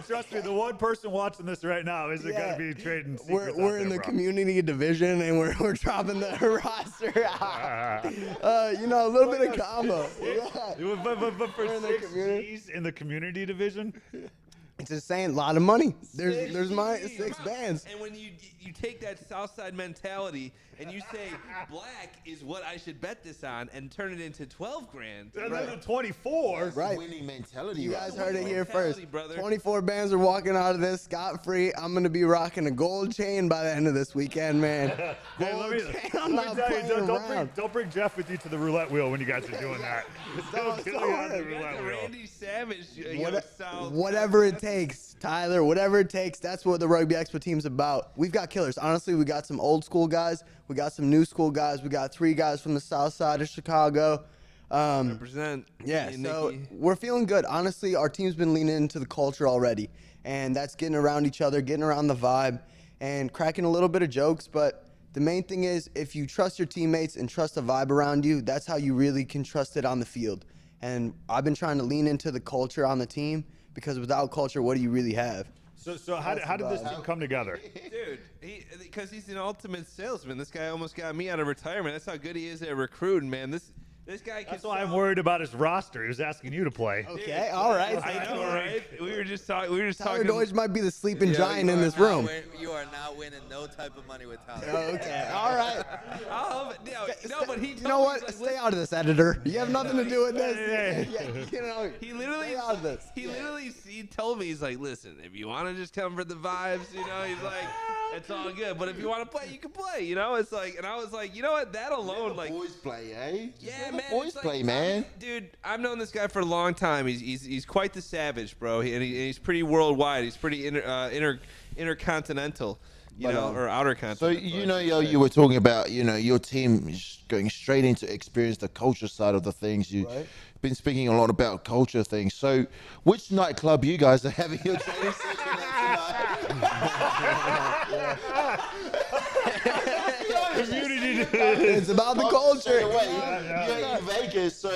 Trust me, the one person watching this right now isn't going to be trading secrets. We're in the community division, and we're dropping the roster out. A little bit of combo. But for 6 G's in the community division. It's insane. A lot of money. There's my 6 bands. And when you take that Southside mentality and you say black is what I should bet this on and turn it into 12 grand. Right. 24. Right. Winning mentality. You guys heard it here first. Brother. 24 bands are walking out of this scot-free. I'm going to be rocking a gold chain by the end of this weekend, man. Gold chain. I'm not playing around. Don't bring Jeff with you to the roulette wheel when you guys are doing that. Don't kill you on the roulette wheel. Randy Savage. Whatever it takes, Tyler, whatever it takes, that's what the Rugby Expo team's about. We've got killers. Honestly, we got some old school guys. We got some new school guys. We got 3 guys from the south side of Chicago. Represent. Yeah, so we're feeling good. Honestly, our team's been leaning into the culture already, and that's getting around each other, getting around the vibe, and cracking a little bit of jokes. But the main thing is, if you trust your teammates and trust the vibe around you, that's how you really can trust it on the field. And I've been trying to lean into the culture on the team, because without culture, what do you really have? So how did this team come together? Dude, because he's an ultimate salesman. This guy almost got me out of retirement. That's how good he is at recruiting, man. This guy. That's why I'm worried about his roster. He was asking you to play. Okay, all right. I know, right? We were just talking. Tyler Doidge might be the sleeping giant in this room. You are not winning no type of money with Tyler. Okay, all right. But he. You know what? Stay out of this, editor. You have nothing to do with this. He literally. Stay out of this. He told me, he's like, listen, if you want to just come for the vibes, he's like, it's all good. But if you want to play, you can play. It's like, and I was like, you know what? That alone, like, boys play, eh? Yeah, man. Boys play, man. Dude, I've known this guy for a long time. He's quite the savage, bro. And he's pretty worldwide. He's pretty intercontinental, or outer continent. So you were talking about your team is going straight into experience the culture side of the things. You've been speaking a lot about culture things. So which nightclub you guys are having your training session at tonight? It's about the culture. You're in Vegas, so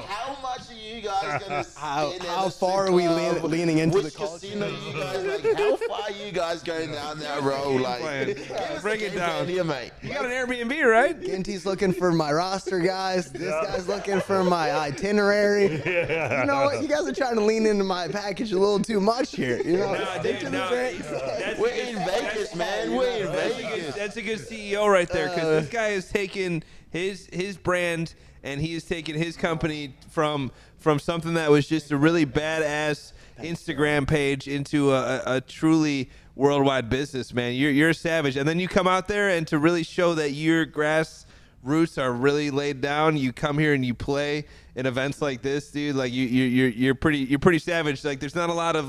how much are you guys gonna spend? How far are we leaning into the culture? Casino you guys how far are you guys going down that road? Break it down here, mate. You got an Airbnb, right? Ginty's looking for my roster, guys. This guy's looking for my itinerary. You know what? You guys are trying to lean into my package a little too much here. We're in Vegas, man. We're in Vegas. That's a good CEO right there, because this guy has taken his brand and he has taken his company from something that was just a really badass Instagram page into a truly worldwide business, man. You're a savage, and then you come out there and to really show that your grass roots are really laid down. You come here and you play in events like this, dude. Like you're pretty savage. Like there's not a lot of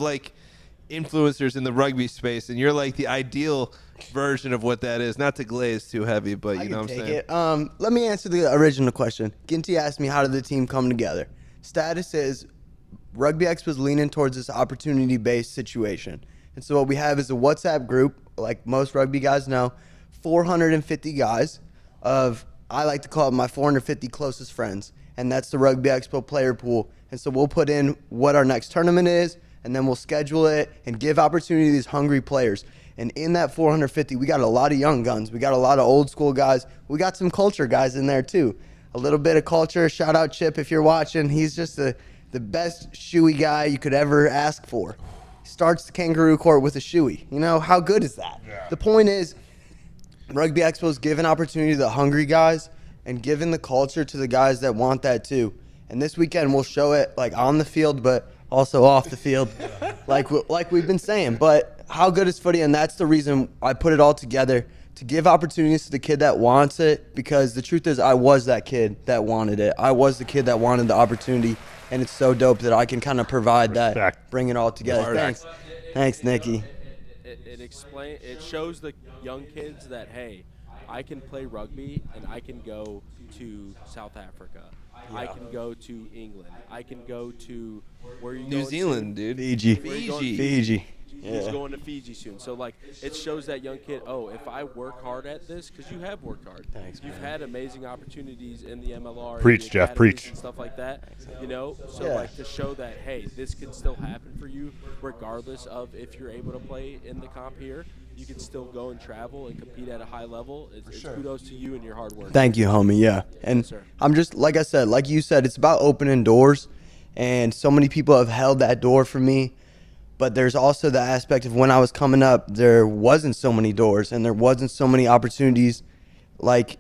influencers in the rugby space, and you're like the ideal version of what that is. Not to glaze too heavy, but you know what I'm saying. Let me answer the original question. Ginty asked me, how did the team come together? Status is Rugby Expo is leaning towards this opportunity-based situation. And so what we have is a WhatsApp group, like most rugby guys know, 450 guys I like to call it my 450 closest friends. And that's the Rugby Expo player pool. And so we'll put in what our next tournament is, and then we'll schedule it and give opportunity to these hungry players. And in that 450, we got a lot of young guns. We got a lot of old school guys. We got some culture guys in there too. A little bit of culture. Shout out Chip if you're watching. He's just the best shoey guy you could ever ask for. He starts the kangaroo court with a shoey. How good is that? Yeah. The point is, Rugby Expo's giving opportunity to the hungry guys and giving the culture to the guys that want that too. And this weekend we'll show it on the field, but also off the field, like we've been saying. But how good is footy? And that's the reason I put it all together, to give opportunities to the kid that wants it, because the truth is I was that kid that wanted it. I was the kid that wanted the opportunity, and it's so dope that I can kind of provide that, bring it all together. Thanks, Nikki. It shows the young kids that, hey, I can play rugby and I can go to South Africa. Yeah. I can go to England. I can go to New Zealand, dude. Fiji. He's going to Fiji soon. So, it shows that young kid, if I work hard at this, because you have worked hard. Thanks, You've had amazing opportunities in the MLR. Preach, Jeff, preach. And stuff like that, So, to show that, hey, this can still happen for you, regardless of if you're able to play in the comp here. You can still go and travel and compete at a high level. It's kudos to you and your hard work. Thank you, homie. Yeah. And I'm just, like I said, like you said, it's about opening doors. And so many people have held that door for me. But there's also the aspect of when I was coming up, there wasn't so many doors and there wasn't so many opportunities. Like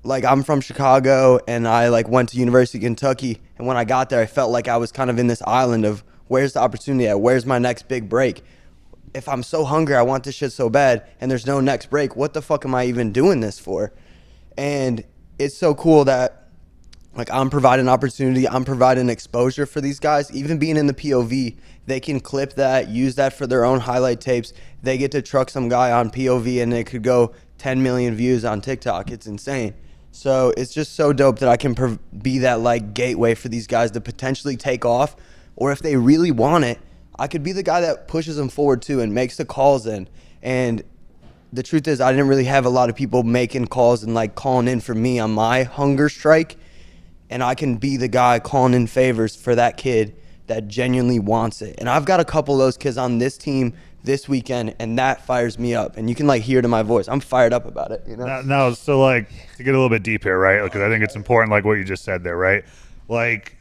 I'm from Chicago and I like went to University of Kentucky. And when I got there, I felt like I was kind of in this island of where's the opportunity at? Where's my next big break? If I'm so hungry, I want this shit so bad and there's no next break, what the fuck am I even doing this for? And it's so cool that like I'm providing opportunity, I'm providing exposure for these guys. Even being in the POV, they can clip that, use that for their own highlight tapes. They get to truck some guy on POV and it could go 10 million views on TikTok. It's insane. So it's just so dope that I can be that like gateway for these guys to potentially take off. Or if they really want it, I could be the guy that pushes them forward too and makes the calls in. And the truth is I didn't really have a lot of people making calls and like calling in for me on my hunger strike. And I can be the guy calling in favors for that kid that genuinely wants it. And I've got a couple of those kids on this team this weekend, and that fires me up. And you can like hear it in my voice. I'm fired up about it, you know? Now, so like to get a little bit deep here, right? Because I think it's important, like what you just said there, right? Like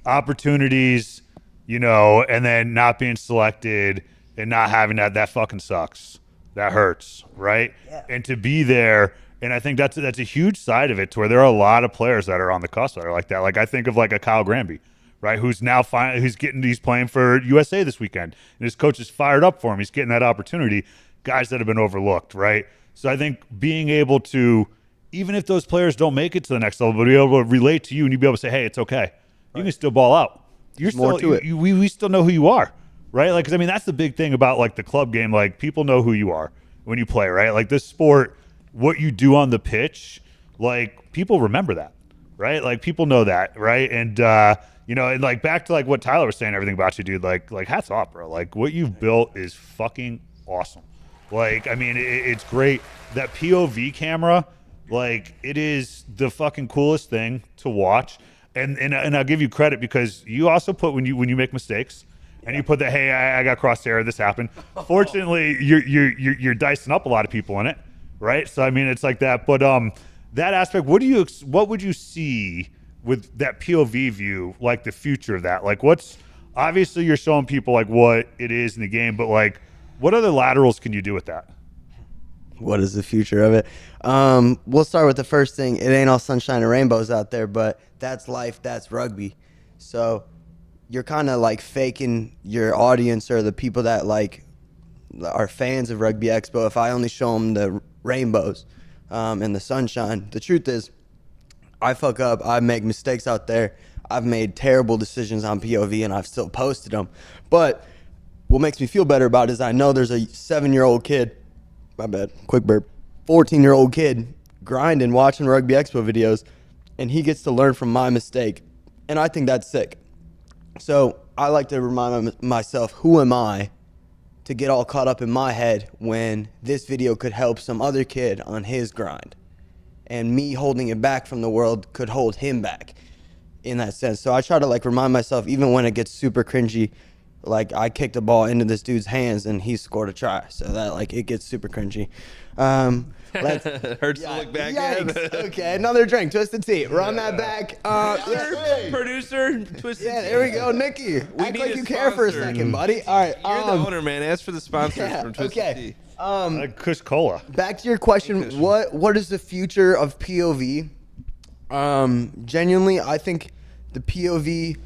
opportunities, you know, and then not being selected and not having that fucking sucks. That hurts, right? Yeah. And to be there. And I think that's a huge side of it, to where there are a lot of players that are on the cusp that are like that. Like I think of like a Kyle Granby, right? Who's now he's playing for USA this weekend, and his coach is fired up for him. He's getting that opportunity. Guys that have been overlooked, right? So I think being able to, even if those players don't make it to the next level, but be able to relate to you and you be able to say, hey, it's okay. Right. You can still ball out. You're more still, to it. We still know who you are, right? Like, because I mean that's the big thing about like the club game. Like people know who you are when you play, right? Like this sport. What you do on the pitch, like people remember that, right? Like people know that, right? And you know, and like back to like what Tyler was saying, everything about you, dude. Like hats off, bro. Like what you've built is fucking awesome. Like I mean, it's great. That POV camera, like it is the fucking coolest thing to watch. And I'll give you credit because you also put when you make mistakes. And you put that, hey, I got crosshair, this happened. Fortunately, you're dicing up a lot of people in it. Right, so I mean it's like that, but that aspect. What would you see with that POV view, like the future of that? Like, what's obviously you're showing people like what it is in the game, but like, what other laterals can you do with that? What is the future of it? We'll start with the first thing. It ain't all sunshine and rainbows out there, but that's life. That's rugby. So you're kind of like faking your audience or the people that like are fans of Rugby Expo if I only show them the rainbows and the sunshine. The truth is I fuck up. I make mistakes out there. I've made terrible decisions on POV and I've still posted them. But what makes me feel better about it is I know there's a 7-year-old kid, my bad, quick burp, 14-year-old kid grinding, watching Rugby Expo videos, and he gets to learn from my mistake. And I think that's sick. So I like to remind myself, who am I to get all caught up in my head when this video could help some other kid on his grind, and me holding it back from the world could hold him back in that sense. So I try to like remind myself, even when it gets super cringy, like I kicked a ball into this dude's hands and he scored a try, so that like it gets super cringy. Hurts to look back at. Okay, another drink, Twisted Tea. Run that back. Producer, Twisted Tea. Yeah, there we go, Nikki. Act like you care for a second, buddy. All right, you're the owner, man. Ask for the sponsors from Twisted Tea. Kush Cola. Back to your question, what is the future of POV? Genuinely, I think the POV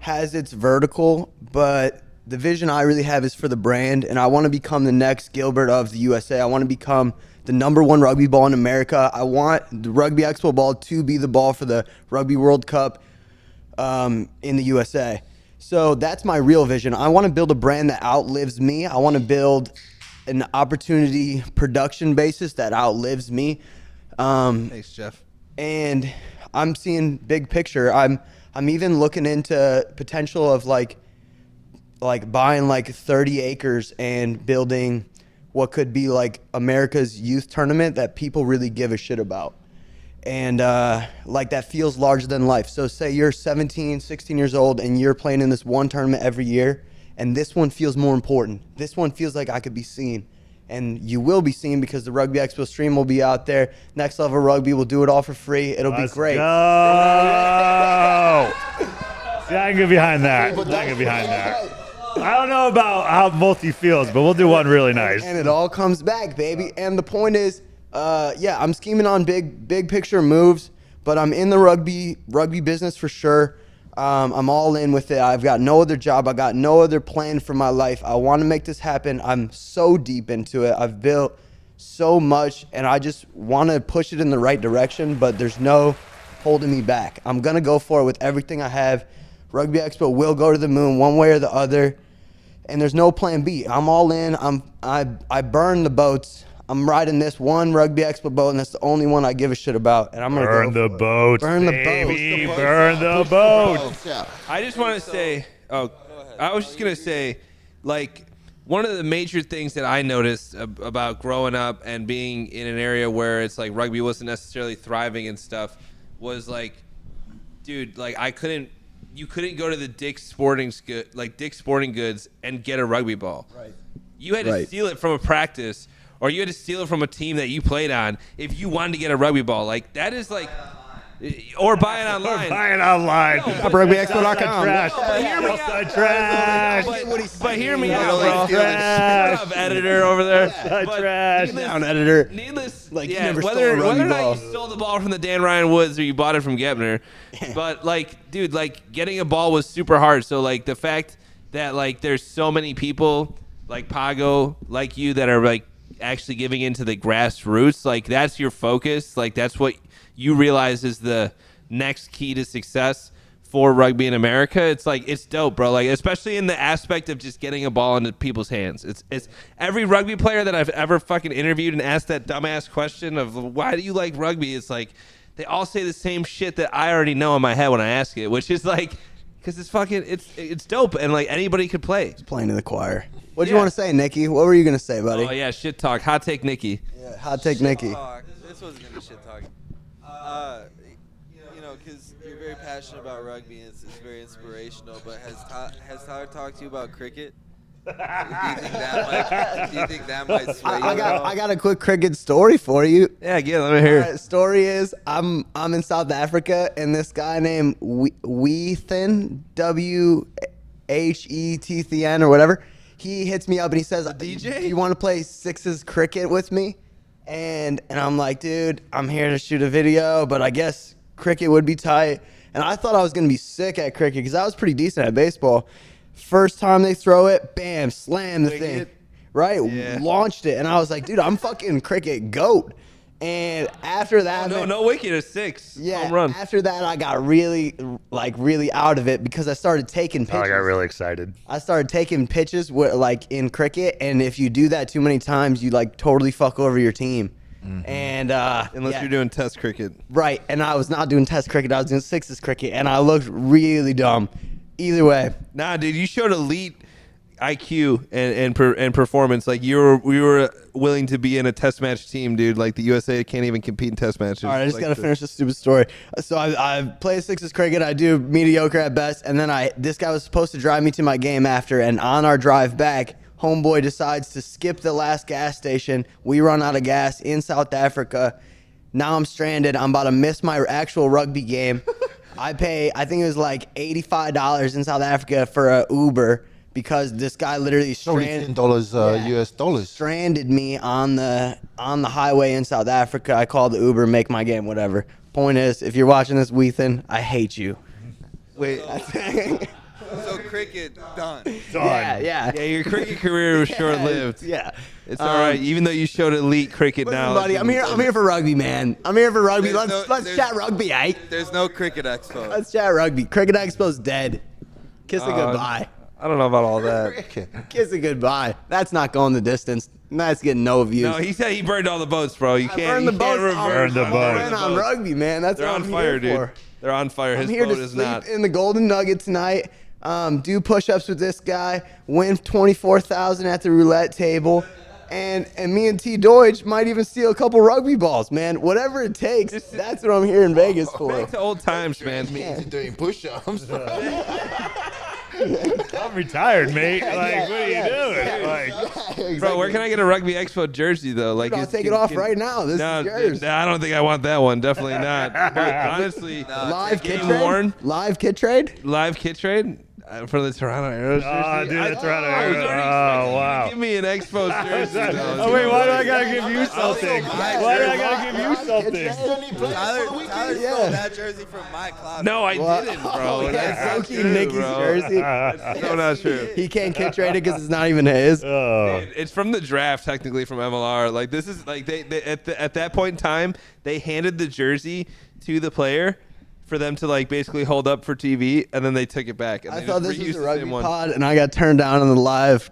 has its vertical, but the vision I really have is for the brand, and I want to become the next Gilbert of the USA. I want to become the #1 rugby ball in America. I want the Rugby Expo ball to be the ball for the Rugby World Cup in the USA. So that's my real vision. I want to build a brand that outlives me. I want to build an opportunity production basis that outlives me. Thanks, Jeff. And I'm seeing big picture. I'm even looking into potential of like buying like 30 acres and building what could be like America's youth tournament that people really give a shit about. And like that feels larger than life. So say you're 17, 16 years old and you're playing in this one tournament every year, and this one feels more important. This one feels like I could be seen. And you will be seen because the Rugby Expo stream will be out there. Next Level Rugby will do it all for free. It'll be great. Go! See, I can get behind that. I can get behind that. I don't know about how multi-fields, but we'll do one really nice. And it all comes back, baby. And the point is, yeah, I'm scheming on big picture moves, but I'm in the rugby business for sure. I'm all in with it. I've got no other job. I got no other plan for my life. I want to make this happen. I'm so deep into it. I've built so much, and I just want to push it in the right direction, but there's no holding me back. I'm going to go for it with everything I have. Rugby Expo will go to the moon one way or the other, and there's no plan B. I'm all in. I burn the boats. I'm riding this one Rugby Expo boat, and that's the only one I give a shit about. And I'm gonna burn the boats, burn the baby, boats, burn the boats. Yeah. I just want to say, I was just gonna say, like, one of the major things that I noticed about growing up and being in an area where it's like rugby wasn't necessarily thriving and stuff was like, dude, like you couldn't go to the Dick's Sporting Goods and get a rugby ball. Right. You had to steal it from a practice, or you had to steal it from a team that you played on if you wanted to get a rugby ball. Like, that is like, or buy it online. Or buy it online. RugbyExpo.com. Trash. Trash. But hear me out, bro. Shut up, editor over there. Trash. Down, editor. Needless, Like, you yeah, never whether stole a rugby or not ball. you stole the ball from the Dan Ryan Woods or you bought it from Goeppner, but like, dude, like getting a ball was super hard. So like the fact that like there's so many people like Pago, like you, that are like actually giving into the grassroots, like that's your focus. Like that's what you realize is the next key to success for rugby in America. It's like, it's dope, bro. Like, especially in the aspect of just getting a ball into people's hands. It's every rugby player that I've ever fucking interviewed and asked that dumbass question of why do you like rugby? It's like, they all say the same shit that I already know in my head when I ask it, which is like, because it's fucking, it's dope, and like anybody could play. It's playing to the choir. What do you want to say, Nikki? What were you going to say, buddy? Oh yeah, shit talk. Hot take Nikki. Yeah, hot take Nikki. This wasn't going to be shit talk. You know, because you're very passionate about rugby, and it's very inspirational, but has Tyler talked to you about cricket? Do you think that might sway you? I got a quick cricket story for you. Yeah, let me hear. The story is I'm in South Africa, and this guy named Whethen, WHETN or whatever, he hits me up and he says, DJ? Do you want to play sixes cricket with me? And I'm like, dude, I'm here to shoot a video, but I guess cricket would be tight. And I thought I was going to be sick at cricket because I was pretty decent at baseball. First time they throw it, bam, slam the thing. Right? Yeah. Launched it. And I was like, dude, I'm fucking cricket goat. And after that, no wicket, a six. Yeah. Home run. After that, I got really out of it because I started taking pitches. I got really excited. I started taking pitches like in cricket, and if you do that too many times, you like totally fuck over your team. Mm-hmm. And unless you're doing test cricket, right? And I was not doing test cricket; I was doing sixes cricket, and I looked really dumb. Either way, nah, dude, you showed elite IQ and performance. Like we were willing to be in a test match team, dude. Like the USA can't even compete in test matches. All right, I just like gotta finish this stupid story. So I play sixes cricket. I do mediocre at best, and then this guy was supposed to drive me to my game after, and on our drive back, homeboy decides to skip the last gas station. We run out of gas in South Africa. Now I'm stranded. I'm about to miss my actual rugby game. I think it was like $85 in South Africa for a Uber because this guy literally $10 US dollars. Stranded me on the highway in South Africa. I called the Uber, make my game, whatever. Point is, if you're watching this, Whethen, I hate you. Wait. So cricket done. Yeah. Your cricket career was short-lived. Yeah. It's all right, even though you showed elite cricket Listen, now. buddy, I'm here for rugby, man. I'm here for rugby. Let's chat rugby, eh? There's no cricket expo. Let's chat rugby. Cricket expo's dead. Kiss it goodbye. I don't know about all that. Kiss it goodbye. That's not going the distance. That's getting no views. No, he said he burned all the boats, bro. You can't. Burn the boats. Burn the boats. I'm on rugby, man. That's They're what on I'm fire, here dude. for. They're on fire. His I'm here boat to is sleep not. in the Golden Nugget tonight. Do push-ups with this guy. Win $24,000 at the roulette table. And me and T. Doidge might even steal a couple rugby balls, man. Whatever it takes, that's what I'm here in Vegas for. Back to old times, man. Doing push-ups. I'm retired, mate. Like, what are you doing? Like, exactly. Bro, where can I get a Rugby Expo jersey though? Like, Dude, I'll take it off right now. This is yours. I don't think I want that one. Definitely not. But honestly, live kit getting trade. worn. Live kit trade. Live kit trade. For the Toronto Arrows jersey? Oh, dude, the Toronto Arrows. Oh, wow. Give me an Expo jersey. Oh, wait, why do I got to give you something? Why do I got to give you something? Tyler stole that jersey from my closet. No, I didn't, bro. That's Loki Nicky's jersey. That's so not true. He can't catch rated because it's not even his. It's from the draft, technically, from MLR. Like, this is, like, they at that point in time, they handed the jersey to the player for them to, like, basically hold up for TV, and then they took it back. And I they thought just this was reused a the rugby same one. pod, and I got turned down on the live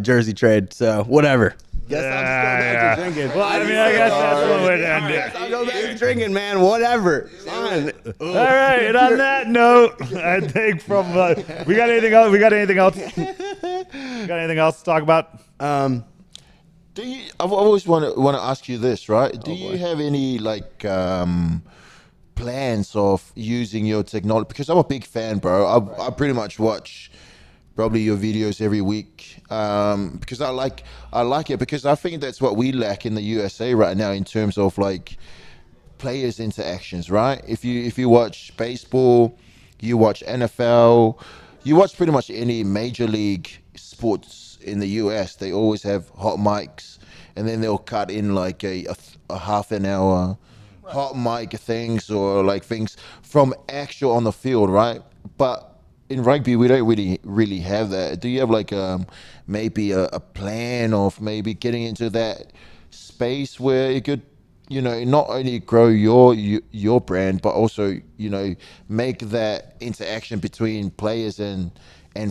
jersey trade. So whatever. Guess I'll just go back to drinking. Well, I mean, I guess that's one way to end it. I'll go back to drinking, man. Whatever. Fine. All right, and on that note, I think from we got anything else? Got anything else to talk about? Do you? I've always want to ask you this, right? Do you have any like plans of using your technology? Because I'm a big fan, bro. I pretty much watch probably your videos every week because I like it, because I think that's what we lack in the USA right now in terms of like players interactions, right? If you watch baseball, you watch NFL, you watch pretty much any major league sports in the US, they always have hot mics, and then they'll cut in like a half an hour hot mic things or like things from actual on the field, right? But in rugby, we don't really have that. Do you have like maybe a plan of maybe getting into that space where you could, you know, not only grow your brand, but also, you know, make that interaction between players and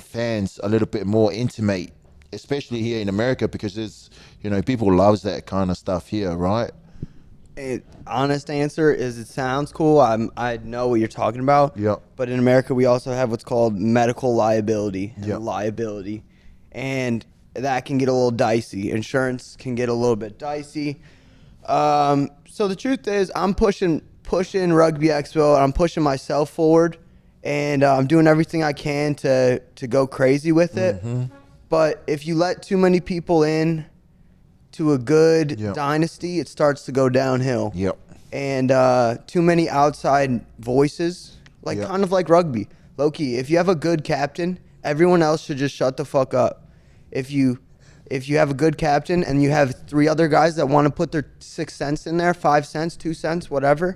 fans a little bit more intimate, especially here in America, because it's, you know, people loves that kind of stuff here, right? Honest answer is it sounds cool. I know what you're talking about. Yep. But in America, we also have what's called medical liability and liability, and that can get a little dicey. Insurance can get a little bit dicey. So the truth is, I'm pushing Rugby Expo. I'm pushing myself forward, and I'm doing everything I can to go crazy with it. Mm-hmm. But if you let too many people in to a good dynasty, it starts to go downhill. Yep. And too many outside voices, like kind of like rugby. Low-key, if you have a good captain, everyone else should just shut the fuck up. If you have a good captain and you have 3 other guys that want to put their 6 cents in there, 5 cents, 2 cents, whatever,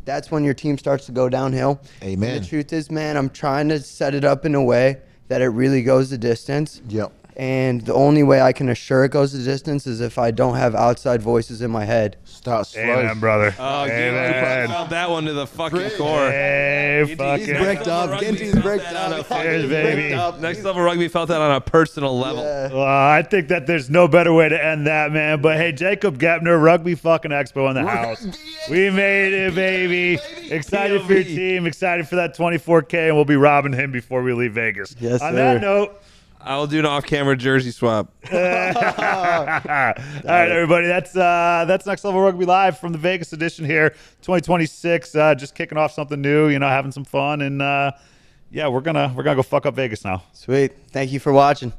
that's when your team starts to go downhill. Amen. And the truth is, man, I'm trying to set it up in a way that it really goes the distance. Yep. And the only way I can assure it goes the distance is if I don't have outside voices in my head. Start slow. Amen, brother. Oh, you Amen. felt that one to the fucking core. Hey, fucking. He's bricked up. Ginty's bricked up. Cheers, baby. Next level rugby felt that on a personal level. Well, I think that there's no better way to end that, man. But hey, Jacob Goeppner, Rugby fucking Expo in the house. We made it, baby. Excited for your team. Excited for that 24K, and we'll be robbing him before we leave Vegas. Yes, on sir. that note, I will do an off-camera jersey swap. all right, everybody. That's Next Level Rugby Live from the Vegas edition here, 2026. Just kicking off something new, you know, having some fun, and yeah, we're gonna go fuck up Vegas now. Sweet. Thank you for watching.